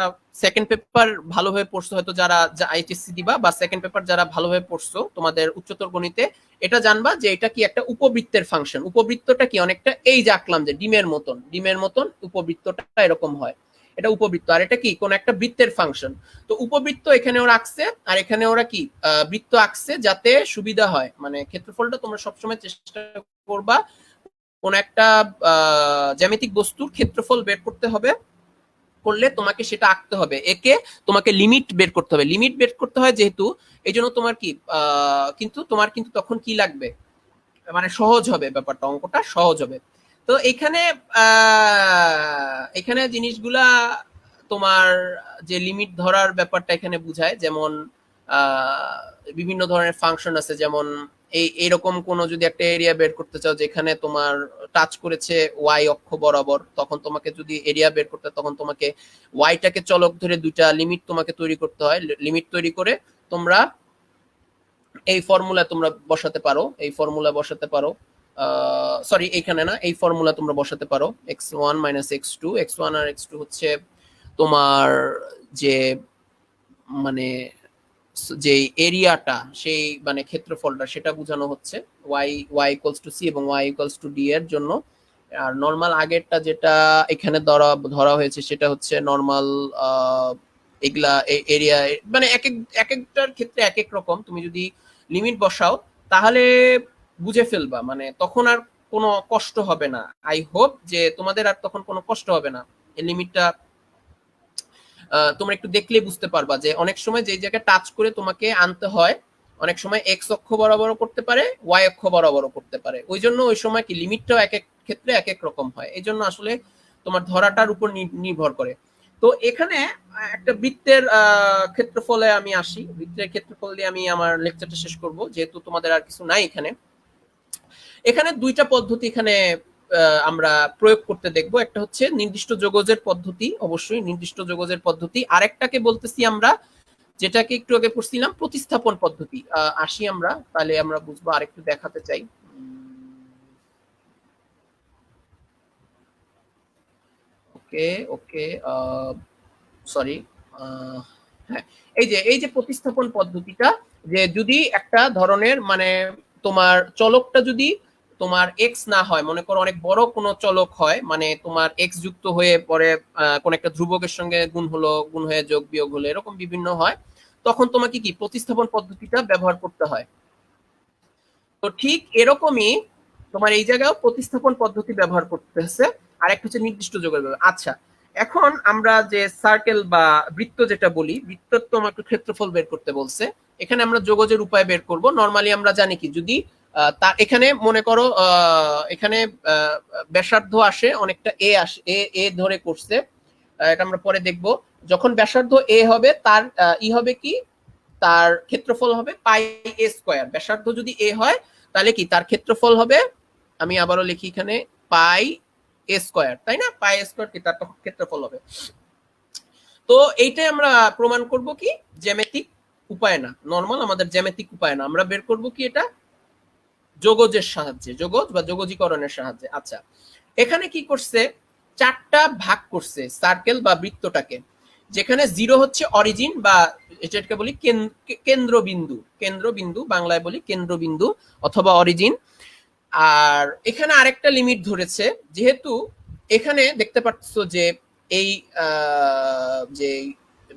সেকেন্ড পেপার ভালোভাবে পড়ছো, হয়তো যারা এইচএসসি দিবা বা সেকেন্ড পেপার যারা ভালোভাবে পড়ছো তোমাদের উচ্চতর গণিতে, এটা জানবা যে এটা কি একটা উপবৃত্তের ফাংশন। উপবৃত্তটা কি অনেকটা এই যে আঁকলাম যে ডিমের মতন উপবৃত্তটা এরকম হয়, এটা উপবৃত্ত। আর এটা কি কোন একটা বৃত্তের ফাংশন। তো উপবৃত্ত এখানে ওরা আঁকছে, আর এখানে ওরা কি বৃত্ত আঁকছে যাতে সুবিধা হয়, মানে ক্ষেত্রফলটা তোমরা সবসময় চেষ্টা করবা কোন একটা জ্যামিতিক বস্তুর ক্ষেত্রফল বের করতে হবে, করলে তোমাকে সেটা আঁকতে হবে, একে তোমাকে লিমিট বের করতে হবে। লিমিট বের করতে হয় যেহেতু, এই জন্য তোমার কি কিন্তু তখন কি লাগবে, মানে সহজ হবে ব্যাপারটা, অঙ্কটা সহজ হবে। তো এখানে জিনিসগুলা তোমার যে লিমিট ধরার ব্যাপারটা এখানে বুঝায়, যেমন বিভিন্ন ধরনের ফাংশন আছে, যেমন এইরকম কোন যদি একটা এরিয়া বের করতে চাও যেখানে তোমার টাচ করেছে ওয়াই অক্ষ বরাবর, তখন তোমাকে যদি এরিয়া বের করতে, তখন তোমাকে ওয়াইটাকে চলক ধরে দুইটা লিমিট তোমাকে তৈরি করতে হয়। লিমিট তৈরি করে তোমরা এই ফর্মুলা তোমরা বসাতে পারো, সরি এইখানে না, এই ফর্মুলা তোমরা বসাতে পারো, x1 মাইনাস x2, x1 আর x2 হচ্ছে তোমার যে মানে যে এরিয়াটা, সেই মানে ক্ষেত্রফলটা সেটা বোঝানো হচ্ছে y ইকুয়ালস টু সি এবং y ইকুয়ালস টু ডি এর জন্য। আর নর্মাল আগেরটা যেটা এখানে ধরা হয়েছে সেটা হচ্ছে নর্মাল এগুলা এরিয়া, মানে এক একটার ক্ষেত্রে এক এক রকম। তুমি যদি লিমিট বসাও তাহলে বুঝে ফেলবা, মানে তখন আর কোনো কষ্ট হবে না। আই হোপ যে তোমাদের আর তখন কোনো কষ্ট হবে না। এই লিমিটটা তোমরা একটু দেখলেই বুঝতে পারবা যে অনেক সময় যে জায়গায় টাচ করে তোমাকে আনতে হয়, অনেক সময় এক্স অক্ষ বরাবরও করতে পারে, ওয়াই অক্ষ বরাবরও করতে পারে। ওই জন্য ওই সময় কি লিমিটটাও এক এক ক্ষেত্রে এক এক রকম হয়, এই জন্য আসলে তোমার ধরাটার উপর নির্ভর করে। তো এখানে একটা বৃত্তের ক্ষেত্রফলে আমি আসি, বৃত্তের ক্ষেত্রফল দিয়ে আমি আমার লেকচারটা শেষ করব, যেহেতু তোমাদের আর কিছু নাই এখানে। এখানে দুইটা পদ্ধতি এখানে আমরা প্রয়োগ করতে দেখব। একটা হচ্ছে নির্দিষ্ট যোগজের পদ্ধতি, অবশ্যই নির্দিষ্ট যোগজের পদ্ধতি। আরেকটাকে বলতেছি আমরা, যেটাকে একটু আগে পড়ছিলাম, প্রতিস্থাপন পদ্ধতি। আসি আমরা, তাহলে আমরা বুঝবো। আরেকটু দেখাতে চাই। ওকে ওকে, সরি। হ্যাঁ, এই যে প্রতিস্থাপন পদ্ধতিটা, যে যদি একটা ধরনের মানে তোমার চলকটা যদি তোমার এক্স না হয়, মনে করো অনেক বড় কোনো চলক হয়, মানে তোমার এক্স যুক্ত হয়ে পরে কোন একটা ধ্রুবকের সঙ্গে গুণ হলো, গুণ হয়ে যোগ বিয়োগ হলো, এরকম বিভিন্ন হয়, তখন তোমাকে কি প্রতিস্থাপন পদ্ধতিটা ব্যবহার করতে হয়। তো ঠিক এরকমই তোমার এই জায়গায় প্রতিস্থাপন পদ্ধতি ব্যবহার করতেছে। আর একটা হচ্ছে নির্দিষ্ট যোগের ব্যবহার। আচ্ছা, এখন আমরা যে সার্কেল বা বৃত্ত যেটা বলি, বৃত্তর তো আমাকে ক্ষেত্রফল বের করতে বলছে। এখানে আমরা যোগজের উপায় বের করব। নরমালি আমরা জানি কি, যদি তার এখানে মনে করো এখানে ব্যাসার্ধ আসে অনেকটা, এ আসে, এ ধরে করছে, এটা আমরা পরে দেখব। যখন ব্যাসার্ধ এ হবে, তার ই হবে কি, তার ক্ষেত্রফল হবে পাই এ স্কয়ার। ব্যাসার্ধ যদি এ হয়, তাহলে কি তার ক্ষেত্রফল হবে, আমি আবারও লিখি এখানে, পাই এ স্কয়ার, তাই না? পাই এ স্কয়ার কি তার ক্ষেত্রফল হবে। তো এইটাই আমরা প্রমাণ করব কি, জ্যামিতিক উপায় না, নরমাল আমাদের জ্যামিতিক উপায় না, আমরা বের করব কি এটা যোগজের সাহায্যে, যোগজ বা যোগজীকরণের সাহায্যে। আচ্ছা, এখানে কি করছে, চারটা ভাগ করছে সার্কেল বা বৃত্তটাকে, যেখানে জিরো হচ্ছে অরিজিন বা এটাকে বলি কেন্দ্রবিন্দু, কেন্দ্রবিন্দু বাংলায় বলি কেন্দ্রবিন্দু অথবা অরিজিন। আর এখানে আরেকটা লিমিট ধরেছে, যেহেতু এখানে দেখতে পাচ্ছ যে এই যে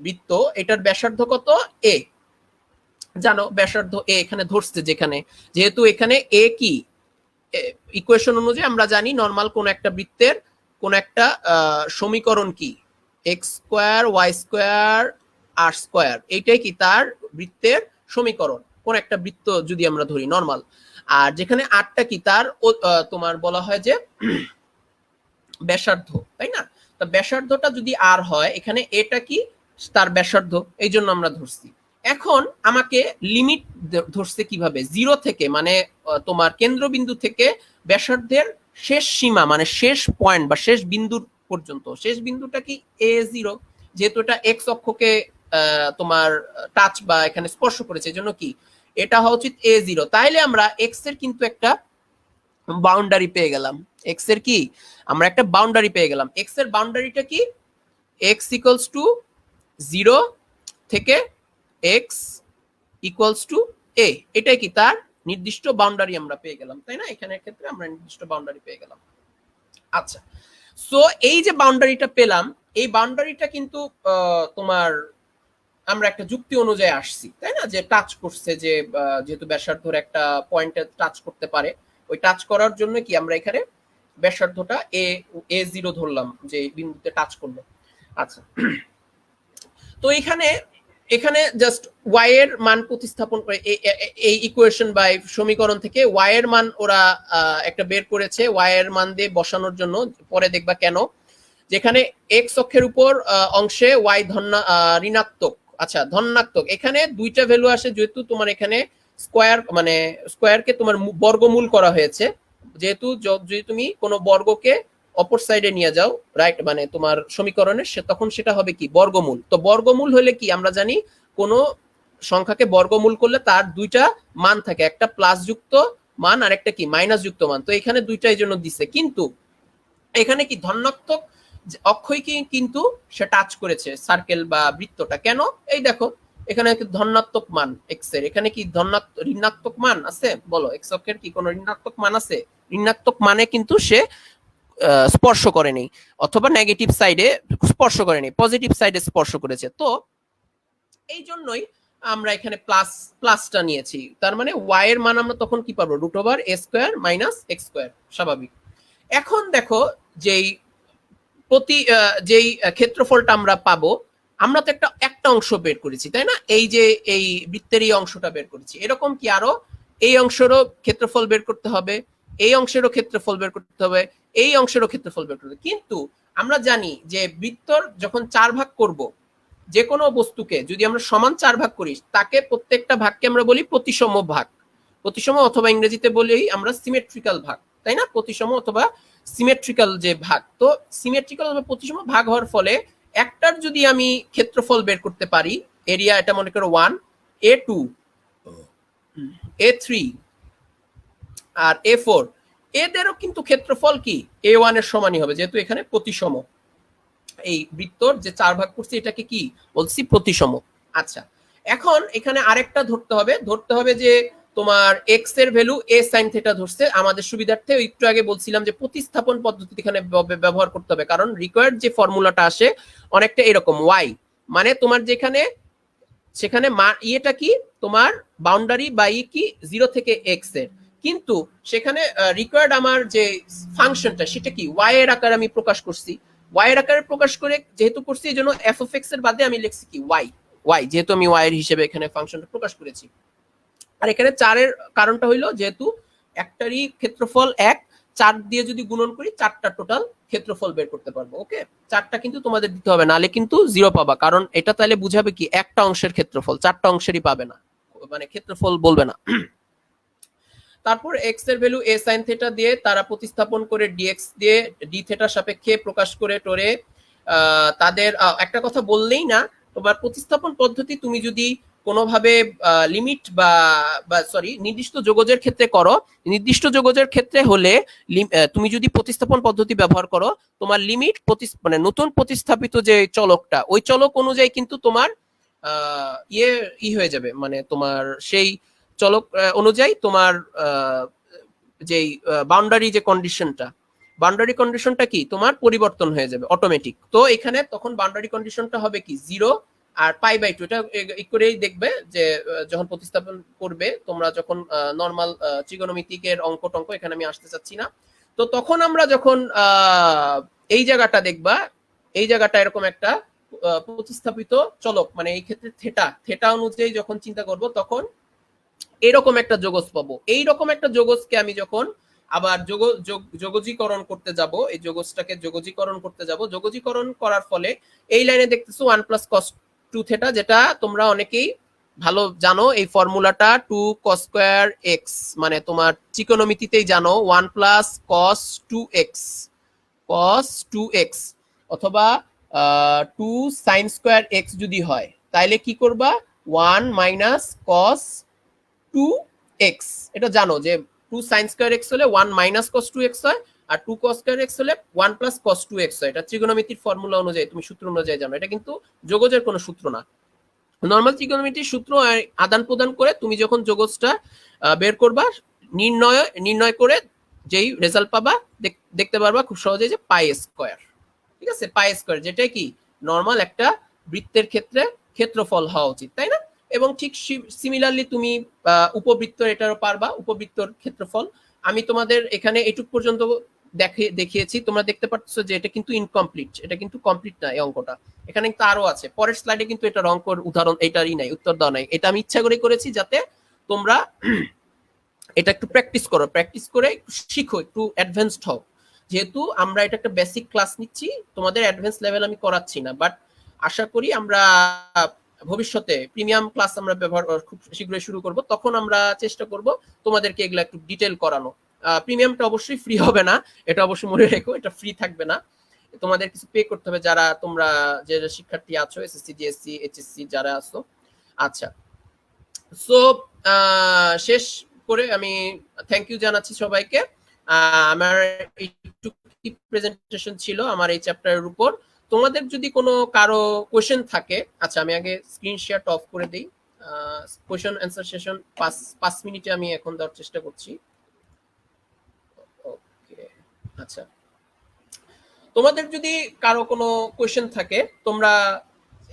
বৃত্ত, এটার ব্যাসার্ধ কত, এ, জানো ব্যাসার্ধ এ এখানে ধরছে, যেখানে যেহেতু এখানে এ কি, ইকুয়েশন অনুযায়ী আমরা জানি নরমাল কোন একটা বৃত্তের কোন একটা সমীকরণ কি, এক্স স্কোয়ার ওয়াই স্কোয়ার আর স্কোয়ার, এইটাই কি তার বৃত্তের সমীকরণ, কোন একটা বৃত্ত যদি আমরা ধরি নরমাল। আর যেখানে আটটা কি তার তোমার বলা হয় যে ব্যাসার্ধ, তাই না? তো ব্যাসার্ধটা যদি আর হয়, এখানে এটা কি তার ব্যাসার্ধ, এই জন্য আমরা ধরছি। এখন আমাকে লিমিট ধরছে কিভাবে, জিরো থেকে, মানে তোমার কেন্দ্রবিন্দু থেকে ব্যাসার্ধের শেষ সীমা, মানে শেষ পয়েন্ট বা শেষ বিন্দুর পর্যন্ত, শেষ বিন্দুটা কি এ জিরো, যেহেতু এটা এক্স অক্ষকে তোমার টাচ বা এখানে স্পর্শ করেছে, এজন্য কি এটা হওয়া উচিত এ জিরো। তাইলে আমরা এক্স এর কিন্তু একটা বাউন্ডারি পেয়ে গেলাম। এক্স এর কি আমরা একটা বাউন্ডারি পেয়ে গেলাম। এক্স এর বাউন্ডারিটা কি, এক্স ইকুয়ালস টু জিরো থেকে এক্স ইকুয়ালস টু এ, এটাই কি তার নির্দিষ্ট বাউন্ডারি আমরা পেয়ে গেলাম, তাই না? এখানের ক্ষেত্রে আমরা নির্দিষ্ট বাউন্ডারি পেয়ে গেলাম। আচ্ছা, সো এই যে বাউন্ডারিটা পেলাম, এই বাউন্ডারিটা কিন্তু তোমার আমরা একটা যুক্তি অনুযায়ী আসছি, তাই না? যে টাচ করছে, যে যেহেতু ব্যাসার্ধর একটা পয়েন্টে টাচ করতে পারে, ওই টাচ করার জন্য কি আমরা এখানে ব্যাসার্ধটা এ জিরো ধরলাম, যে বিন্দুতে টাচ করলো। আচ্ছা, তো এখানে এখানে জাস্ট ওয়াই এর মান প্রতিস্থাপন করে এই ইকুয়েশন বা সমীকরণ থেকে ওয়াই এর মান ওরা একটা বের করেছে, ওয়াই এর মান দিয়ে বসানোর জন্য, পরে দেখবা কেন। যেখানে এক্স অক্ষের উপর অংশে ওয়াই ঋণাত্মক, আচ্ছা ধনাত্মক, এখানে দুইটা ভ্যালু আসে, যেহেতু তোমার এখানে স্কোয়ার, মানে স্কোয়ারকে তোমার বর্গমূল করা হয়েছে, যেহেতু যদি তুমি কোনো বর্গকে অপর সাইডে নিয়ে যাও, রাইট, মানে তোমার সমীকরণে, তখন সেটা হবে কি বর্গমূল। তো বর্গমূল হলে কি আমরা জানি, কোনো সংখ্যাকে বর্গমূল করলে তার দুইটা মান থাকে, একটা প্লাস যুক্ত মান আর একটা কি মাইনাস যুক্ত মান। তো এখানে দুইটা এই জন্য দিছে, কিন্তু এখানে কি ধনাত্মক অক্ষয় কি কিন্তু সে টাচ করেছে সার্কেল বা বৃত্তটা, কেন, এই দেখো এখানে ধনাত্মক মান এক্স এর, এখানে কি ঋণাত্মক মান আছে, বলো এক্স অক্ষের কি কোনো ঋণাত্মক মান আছে? ঋণাত্মক মানে কিন্তু সে স্পর্শ করেনি, অথবা নেগেটিভ সাইডে স্পর্শ করেনি, পজিটিভ সাইডে স্পর্শ করেছে। তো এই জন্যই আমরা এখানে প্লাসটা নিয়েছি, তার মানে ওয়াই এর মান আমরা তখন কি পাবো, root over a square minus x square, স্বাভাবিক। এখন দেখো যেই যেই ক্ষেত্রফলটা আমরা পাবো, আমরা তো একটা অংশ বের করেছি, তাই না? এই যে এই বৃত্তের এই অংশটা বের করেছি, এরকম কি আরো এই অংশেরও ক্ষেত্রফল বের করতে হবে, এই অংশেরও ক্ষেত্রফল বের করতে হবে, এই অংশেরও ক্ষেত্রফল বের করতে হবে। কিন্তু আমরা জানি যে বৃত্তর যখন চার ভাগ করব, যে কোনো বস্তুকে যদি আমরা সমান চার ভাগ করি, তাকে প্রত্যেকটা ভাগকে আমরা বলি প্রতিসম ভাগ, প্রতিসম, অথবা ইংরেজিতে বলি আমরা সিমেট্রিক্যাল ভাগ, তাই না? প্রতিসম অথবা সিমেট্রিক্যাল যে ভাগ, তো সিমেট্রিক্যাল প্রতিসম ভাগ হওয়ার ফলে একটার যদি আমি ক্ষেত্রফল বের করতে পারি, এরিয়া এটা মনে করো 1, A2, A3 আর A4, এদেরও কিন্তু ক্ষেত্রফল কি A1 এর সমানই হবে, যেহেতু এখানে প্রতিসম। এই বৃত্তর যে 4 ভাগ করছি এটাকে কি বলছি, প্রতিসম। আচ্ছা, এখন এখানে আরেকটা ধরতে হবে যে তোমার এক্স এর ভ্যালু a sin থিটা ধরছে আমাদের সুবিধার্থে। একটু আগে বলছিলাম যে প্রতিস্থাপন পদ্ধতি এখানে ব্যবহার করতে হবে, কারণ রিকোয়ার্ড যে ফর্মুলাটা আসে অনেকটা এরকম, y মানে তোমার যেখানে সেখানে ইয়েটা কি তোমার বাউন্ডারি বা ই কি 0 থেকে x এর, কিন্তু সেখানে রিকোয়ার্ড আমার যে ফাংশনটা সেটা কি y এর আকারে আমি প্রকাশ করছি। y এর আকারে প্রকাশ করে যেহেতু করছি, এই জন্য f of x এর বাদে আমি লিখছি কি y, যেহেতু আমি y এর হিসেবে এখানে ফাংশনটা প্রকাশ করেছি। আর এখানে 4 এর কারণটা হইলো যেহেতু একটারই ক্ষেত্রফল 1, 4 দিয়ে যদি গুণন করি 4টা টোটাল ক্ষেত্রফল বের করতে পারবো। ওকে, 4টা কিন্তু তোমাদের দিতে হবে, নালে কিন্তু 0 পাবা, কারণ এটা তাহলে বুঝাবে কি একটা অংশের ক্ষেত্রফল, 4টা অংশেরই পাবে না, মানে ক্ষেত্রফল বলবে না। তারপর x এর ভ্যালু a sin থিটা দিয়ে তারা প্রতিস্থাপন করে dx দিয়ে d থিটার সাপেক্ষে প্রকাশ করে টোরে তাদের একটা কথা বললেই না, তোমার প্রতিস্থাপন পদ্ধতি তুমি যদি কোনোভাবে লিমিট বা সরি নির্দিষ্ট যোগজের ক্ষেত্রে করো, নির্দিষ্ট যোগজের ক্ষেত্রে হলে তুমি যদি প্রতিস্থাপন পদ্ধতি ব্যবহার করো, তোমার লিমিট মানে নতুন প্রতিস্থাপিত যে চলকটা ওই চলক অনুযায়ী কিন্তু তোমার হয়ে যাবে, মানে তোমার সেই চলক অনুযায়ী তোমার যেই বাউন্ডারি যে কন্ডিশনটা কি তোমার পরিবর্তন হয়ে যাবে অটোমেটিক। তো এখানে তখন বাউন্ডারি কন্ডিশনটা হবে কি 0 আর π/2। এটা করেই দেখবে যে যখন প্রতিস্থাপন করবে তোমরা, যখন নরমাল ত্রিগোণমিতিকের অঙ্ক টঙ্ক এখানে আমি আসতে চাচ্ছি না, তো তখন আমরা যখন এই জায়গাটা দেখবা, এই জায়গাটা এরকম একটা প্রতিস্থাপিত চলক, মানে এই ক্ষেত্রে থেটা অনুযায়ী যখন চিন্তা করব তখন এরকম একটা যোগজ পাবো। এইরকম একটা যোগজকে আমি যখন আবার যোগজীকরণ করতে যাব, এই যোগজটাকে যোগজীকরণ করতে যাব, যোগজীকরণ করার ফলে এই লাইনে দেখতেছো 1 + cos 2 থিটা, যেটা তোমরা অনেকেই ভালো জানো এই ফর্মুলাটা 2 cos স্কয়ার x, মানে তোমার ত্রিকোণমিতিতেই জানো 1 + cos 2x অথবা 2 sin স্কয়ার x যদি হয়, তাইলে কি করবা 1 - cos 2x। এটা জানো যে 2 sin স্কয়ার x হলে 1 - cos 2x হয়, আর 2 cos স্কয়ার x হলে 1 + cos 2x হয়। এটা ত্রিকোণমিতির ফর্মুলা অনুযায়ী, তুমি সূত্র অনুযায়ী জানো, এটা কিন্তু যোগজের কোনো সূত্র না। নরমাল ত্রিকোণমিতির সূত্র আদান প্রদান করে তুমি যখন যোগজটা বের করবা, নির্ণয় করে যেই রেজাল্ট পাবা দেখতে পারবা খুব সহজে যে পাই স্কয়ার। ঠিক আছে, পাই স্কয়ার, যেটা কি নরমাল একটা বৃত্তের ক্ষেত্রে ক্ষেত্রফল হওয়া উচিত, তাই না? এবং ঠিক সিমিলারলি তুমি উপবৃত্তর এটারও পারবা, উপবৃত্তর ক্ষেত্রফল। আমি তোমাদের এখানে এটুক পর্যন্ত দেখিয়েছি, তোমরা দেখতে পাচ্ছ যে এটা কিন্তু ইনকমপ্লিট, এটা কিন্তু কমপ্লিট না এই অঙ্কটা, এখানে কিন্তু আরো আছে। পরের স্লাইডে কিন্তু এটার অঙ্কর উদাহরণ এটারই নাই, উত্তর দেওয়া নাই। এটা আমি ইচ্ছা করে করেছি যাতে তোমরা এটা একটু প্র্যাকটিস করে শিখো, একটু অ্যাডভান্সড হও। যেহেতু আমরা এটা একটা বেসিক ক্লাস নিচ্ছি, তোমাদের অ্যাডভান্স লেভেল আমি করাচ্ছি না, বাট আশা করি আমরা ভবিষ্যতে প্রিমিয়াম ক্লাস আমরা ব্যবহার খুব শীঘ্রই শুরু করব, তখন আমরা চেষ্টা করব তোমাদেরকে এগুলো একটু ডিটেল করানো। প্রিমিয়ামটা অবশ্যই ফ্রি হবে না, এটা অবশ্যই মনে রেখো, এটা ফ্রি থাকবে না, তোমাদের কিছু পে করতে হবে, যারা তোমরা যে শিক্ষার্থী আছো এসএসসি জিএসসি এইচএসসি যারা আছো। আচ্ছা, সো শেষ করে আমি থ্যাংক ইউ জানাচ্ছি সবাইকে। আমার একটু প্রেজেন্টেশন ছিল আমার এই চ্যাপ্টারের উপর। তোমাদের যদি কোনো কারো কোয়েশ্চেন থাকে, আচ্ছা আমি আগে স্ক্রিন শেয়ারটা অফ করে দিই। কোয়েশ্চেন অ্যান্সার সেশন 5 মিনিটে আমি এখন দেওয়ার চেষ্টা করছি। ওকে, আচ্ছা, তোমাদের যদি কারো কোনো কোয়েশ্চেন থাকে তোমরা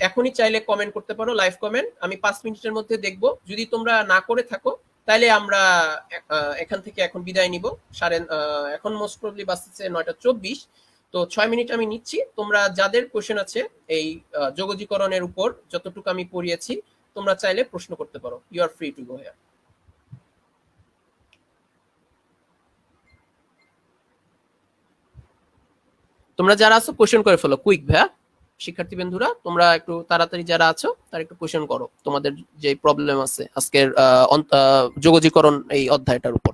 এখনই চাইলে কমেন্ট করতে পারো, লাইভ কমেন্ট, আমি 5 মিনিটের মধ্যে দেখব। যদি তোমরা না করে থাকো তাহলে আমরা এখান থেকে এখন বিদায় নিব। এখন মোস্ট প্রবলি বাসছে 9:24, তো 6 মিনিট আমি নিচ্ছি। তোমরা যাদের কোয়েশ্চেন আছে এই যোগজীকরণের উপর যতটুকু আমি পড়িয়েছি, তোমরা চাইলে প্রশ্ন করতে পারো। You are free to go here. তোমরা যারা আছো কোয়েশ্চেন করে ফেলো কুইক ভাইয়া। শিক্ষার্থী বন্ধুরা তোমরা একটু তাড়াতাড়ি যারা আছো তারা একটু কোয়েশ্চেন করো তোমাদের যে প্রবলেম আছে আজকের যোগজীকরণ এই অধ্যায়টার উপর।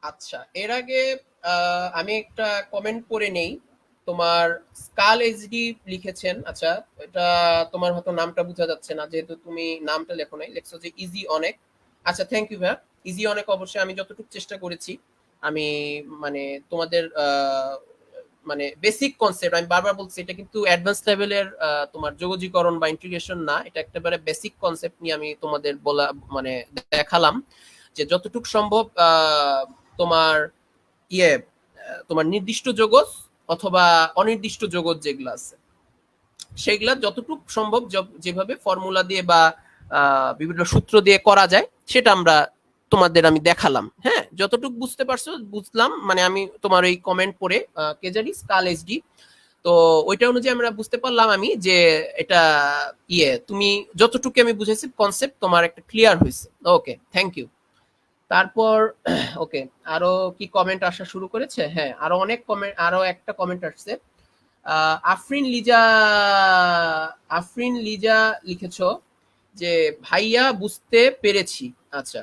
আচ্ছা, এর আগে আমি একটা কমেন্ট পড়ে নেই। তোমার স্কাল এইচডি লিখেছেন। আচ্ছা, এটা তোমার হয়তো নামটা বোঝা যাচ্ছে না, যেহেতু তুমি নামটা লেখো নাই, লেখছো যে ইজি অনেক। আচ্ছা, থ্যাংক ইউ ভাইয়া। ইজি অনেক অবশ্যই আমি যতটুকু চেষ্টা করেছি, আমি মানে তোমাদের মানে বেসিক কনসেপ্ট, আমি বারবার বলছি এটা কিন্তু অ্যাডভান্স লেভেলের তোমার যোগজীকরণ বা ইন্টিগ্রেশন না, এটা একেবারে বেসিক কনসেপ্ট নিয়ে আমি তোমাদের বলা মানে দেখালাম যে যতটুকু সম্ভব তোমার ইয়ে তোমার নির্দিষ্ট জগৎ অথবা অনির্দিষ্ট জগৎ যেগুলো আছে সেগুলা যতটুকু সম্ভব যেভাবে ফর্মুলা দিয়ে বা বিভিন্ন সূত্র দিয়ে করা যায় সেটা আমরা তোমাদের আমি দেখালাম। হ্যাঁ, যতটুকু বুঝতে পারছো বুঝলাম, মানে আমি তোমার এই কমেন্ট পড়ে কে জানি স্কাল এইচডি, তো ওইটা অনুযায়ী আমরা বুঝতে পারলাম আমি যে এটা তুমি যতটুকু আমি বুঝেছি কনসেপ্ট তোমার একটা ক্লিয়ার হয়েছে। ওকে, থ্যাংক ইউ। তারপর ওকে, আরো কি কমেন্ট আসা শুরু করেছে? হ্যাঁ, আরো অনেক কমেন্ট, আরো একটা কমেন্ট আসছে। আফরিন লিজা, আফরিন লিজা লিখেছো যে ভাইয়া বুঝতে পেরেছি। আচ্ছা,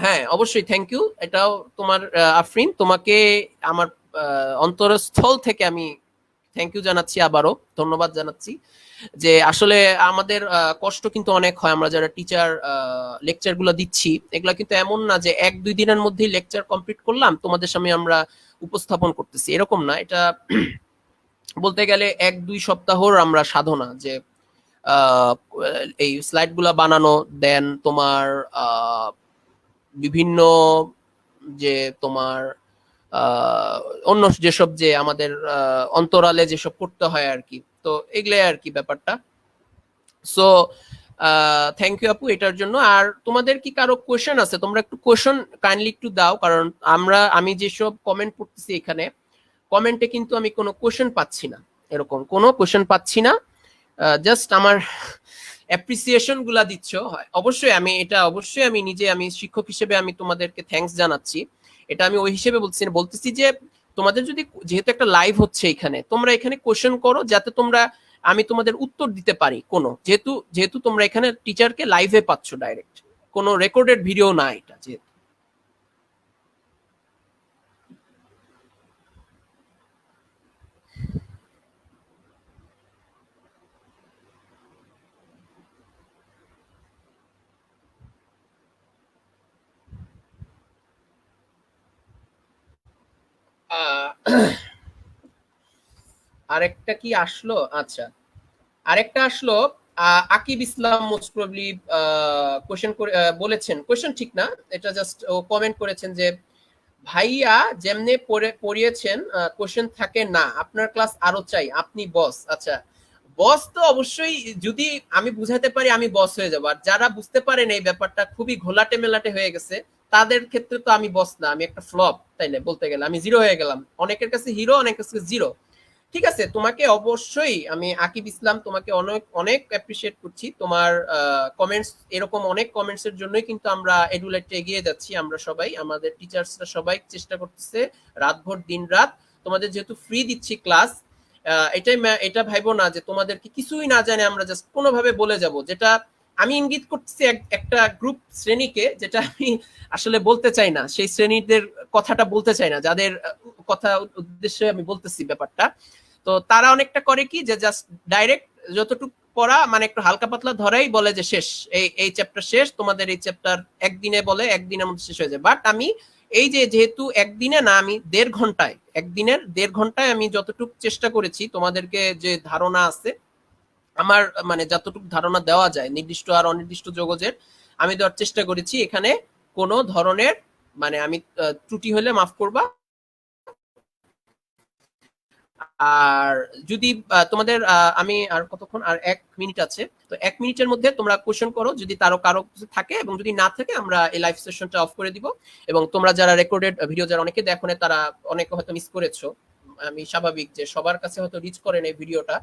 হ্যাঁ অবশ্যই, থ্যাংক ইউ। এটাও তোমার আফরিন, তোমাকে আমার অন্তরস্থল থেকে আমি থ্যাংক ইউ জানাচ্ছি, আবারও ধন্যবাদ জানাচ্ছি। যে আসলে আমাদের কষ্ট কিন্তু অনেক হয়, আমরা যারা টিচার লেকচার গুলো দিচ্ছি, এগুলা কিন্তু এমন না যে 1-2 দিনের মধ্যেই লেকচার কমপ্লিট করলাম তোমাদের সামনে আমরা উপস্থাপন করতেছি, এরকম না। এটা বলতে গেলে 1-2 সপ্তাহর আমরা সাধনা, যে আহ, এই স্লাইড গুলা বানানো, দেন তোমার বিভিন্ন যে তোমার আহ, অন্য যেসব যে আমাদের অন্তরালে যেসব করতে হয় আর কি, তো এগুলাই আর কি ব্যাপারটা। সো থ্যাংক ইউ আপু এটার জন্য। আর তোমাদের কি কারো কোয়েশ্চেন আছে? তোমরা একটু কোয়েশ্চেন কাইন্ডলি একটু দাও, কারণ আমি যেসব কমেন্ট পড়তেছি এখানে কমেন্টে কিন্তু আমি কোনো কোয়েশ্চেন পাচ্ছি না, এরকম কোনো কোয়েশ্চেন পাচ্ছি না। জাস্ট আমার অ্যাপ্রিসিয়েশন গুলা দিচ্ছ। অবশ্যই আমি এটা, অবশ্যই আমি নিজে, আমি শিক্ষক হিসেবে আমি তোমাদেরকে থ্যাঙ্কস জানাচ্ছি। এটা আমি ওই হিসেবে বলতেছি যে তোমাদের যদি, যেহেতু একটা লাইভ হচ্ছে এখানে, তোমরা এখানে কোয়েশ্চেন করো যাতে তোমরা, আমি তোমাদের উত্তর দিতে পারি। কোনো যেহেতু যেহেতু তোমরা এখানে টিচারকে লাইভে পাচ্ছ ডাইরেক্ট, কোনো রেকর্ডেড ভিডিও না এটা যেহেতু। আরেকটা কি আসলো? আচ্ছা, আরেকটা আসলো। আকিব ইসলাম মোস্ট প্রবলি কোশ্চেন করে বলেছেন, কোশ্চেন ঠিক না, এটা জাস্ট ও কমেন্ট করেছেন যে ভাইয়া যেমনে পড়িয়েছেন কোশ্চেন থাকে না, আপনার ক্লাস আরো চাই, আপনি বস। আচ্ছা, বস তো অবশ্যই, যদি আমি বুঝাতে পারি আমি বস হয়ে যাবো। আর যারা বুঝতে পারেন এই ব্যাপারটা খুবই ঘোলাটে মেলাটে হয়ে গেছে, তাদের ক্ষেত্রে তো আমি বস না, আমি একটা ফ্লপ, তাই না? বলতে গেলে আমি জিরো হয়ে গেলাম, অনেকের কাছে হিরো, অনেকের কাছে জিরো। ঠিক আছে, তোমাকে অবশ্যই আমি আকিব ইসলাম তোমাকে অনেক অনেক অ্যাপ্রিসিয়েট করছি। তোমার কমেন্টস, এরকম অনেক কমেন্টস এর জন্যই কিন্তু আমরা এডুলাইটে এগিয়ে যাচ্ছি। আমরা সবাই, আমাদের টিচার্সরা সবাই চেষ্টা করতেছে রাতভর দিন রাত। তোমাদের যেহেতু ফ্রি দিচ্ছি ক্লাস, এটাই এটা ভাইবো না যে তোমাদেরকে কিছুই না জানে আমরা জাস্ট কোনোভাবে বলে যাব, যেটা আমি ইঙ্গিত করতেছি একটা গ্রুপ শ্রেণীকে, যেটা আমি আসলে বলতে চাই না, সেই শ্রেণীদের কথাটা বলতে চাই না, যাদের কথা উদ্দেশ্যে আমি বলতেছি ব্যাপারটা। তো তারা অনেকটা করে কি, যে জাস্ট ডাইরেক্ট যতটুকু পড়া মানে একটু হালকা পাতলা ধরেই বলে যে শেষ, এই চ্যাপ্টার শেষ, তোমাদের এই চ্যাপ্টার একদিনে বলে একদিনের মধ্যে শেষ হয়ে যায়। বাট আমি এই যে যেহেতু একদিনে না, আমি 1.5 ঘন্টায়, একদিনের 1.5 ঘন্টায় আমি যতটুকু চেষ্টা করেছি তোমাদেরকে, যে ধারণা আছে আমার, মানে যতটুকু ধারণা দেওয়া যায় নির্দিষ্ট আর অনির্দিষ্ট জগতের, আমি দেওয়ার চেষ্টা করেছি। এখানে কোনো ধরনের মানে আমি ত্রুটি হলে মাফ করবা। আর যদি তোমাদের আমি আর কতক্ষণ, আর 1 মিনিট আছে, তো 1 মিনিটের মধ্যে তোমরা কোশ্চেন করো যদি তারও কারো কিছু থাকে, এবং যদি না থাকে আমরা এই লাইভ সেশনটা অফ করে দিব। এবং তোমরা যারা রেকর্ডেড ভিডিও, যারা অনেকে দেখো না, তারা অনেকে হয়তো মিস করেছো, আমি স্বাভাবিক যে সবার কাছে হয়তো রিচ করেন এই ভিডিওটা।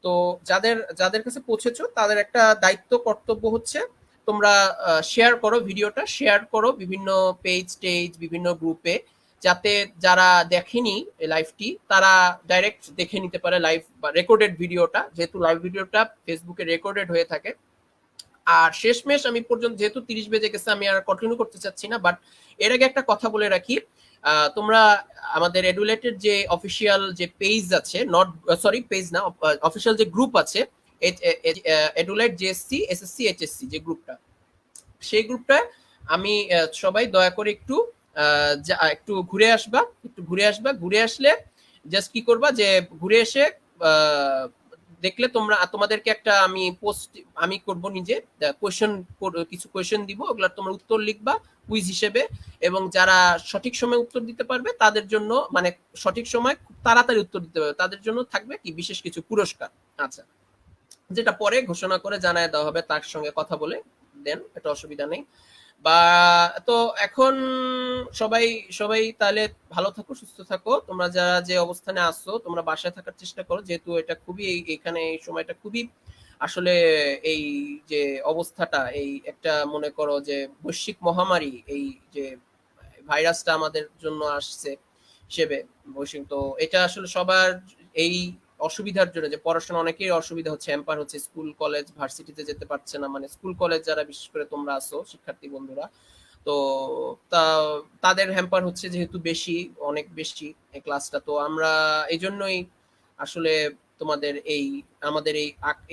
তো যাদের যাদের কাছে পৌঁছেছো তাদের একটা দায়িত্ব কর্তব্য হচ্ছে, তোমরা শেয়ার করো, ভিডিওটা শেয়ার করো বিভিন্ন পেজ টেজ, বিভিন্ন গ্রুপে, যাতে যারা দেখেনি লাইভটি তারা ডাইরেক্ট দেখে নিতে পারে লাইভ বা রেকর্ডেড ভিডিওটা, যেহেতু লাইভ ভিডিওটা ফেসবুকে রেকর্ডেড হয়ে থাকে। আর শেষমেশ আমি পর্যন্ত যেহেতু 30 বেজে গেছে আমি আর কন্টিনিউ করতে চাচ্ছি না, বাট এর আগে একটা কথা বলে রাখি, তোমরা আমাদের এডুলেটের যে অফিসিয়াল যে পেজ আছে, নট সরি পেজ না, অফিসিয়াল যে গ্রুপ আছে এডুলেট জেএসসি এসএসসি এইচএসসি যে গ্রুপটা, সেই গ্রুপটায় আমি সবাই দয়া করে একটু একটু ঘুরে আসবা, ঘুরে আসলে জাস্ট কি করবা যে ঘুরে এসে দেখলে তোমাদেরকে একটা আমি পোস্ট আমি করব নিজে, কিছু কোয়েশ্চেন দিব, ওগুলা তোমরা উত্তর লিখবা কুইজ হিসেবে, এবং যারা সঠিক সময় উত্তর দিতে পারবে তাদের জন্য, মানে সঠিক সময় খুব তাড়াতাড়ি উত্তর দিতে পারবে তাদের জন্য থাকবে কি বিশেষ কিছু পুরস্কার। আচ্ছা, যেটা পরে ঘোষণা করে জানায় দেওয়া হবে তার সঙ্গে কথা বলে, দেন এটা অসুবিধা নেই। বা তো এখন সবাই সবাই তাহলে ভালো থাকো, সুস্থ থাকো, তোমরা যারা যে অবস্থানে আসছো তোমরা বাসায় থাকার চেষ্টা করো, যেহেতু এটা খুবই এখানে এই সময়টা খুবই আসলে এই যে অবস্থাটা, এই একটা মনে করো যে বৈশ্বিক মহামারী, এই যে ভাইরাসটা আমাদের জন্য আসছে হিসেবে বৈশ্বিক, তো এটা আসলে সবার এই অসুবিধার জন্য যে পড়াশোনা অনেকেই অসুবিধা হচ্ছে, হ্যাম্পার হচ্ছে, স্কুল কলেজ ভার্সিটিতে যেতে পারছে না, মানে স্কুল কলেজ যারা বিশেষ করে তোমরা আছো শিক্ষার্থী বন্ধুরা, তো তা তাদের হ্যাম্পার হচ্ছে যেহেতু বেশি, অনেক বেশি এই ক্লাসটা, তো আমরা এই জন্যই আসলে তোমাদের এই আমাদের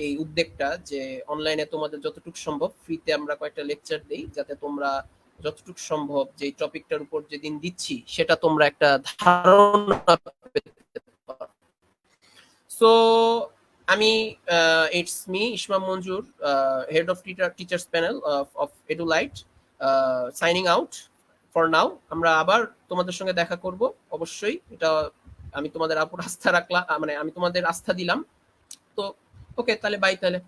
এই উদ্যোগটা যে অনলাইনে তোমাদের যতটুকু সম্ভব ফ্রিতে আমরা কয়েকটা লেকচার দেই, যাতে তোমরা যতটুকু সম্ভব যে টপিকটার উপর যেদিন দিচ্ছি সেটা তোমরা একটা ধারণা পেতে পারো। সো আমি it's me Ismam Manzur, head of teachers panel of Edulite, signing out for now. আমরা আবার তোমাদের সঙ্গে দেখা করব অবশ্যই, এটা আমি তোমাদের উপর আস্থা রাখলাম, মানে আমি তোমাদের আস্থা দিলাম। তো ওকে, তাহলে বাই তাহলে।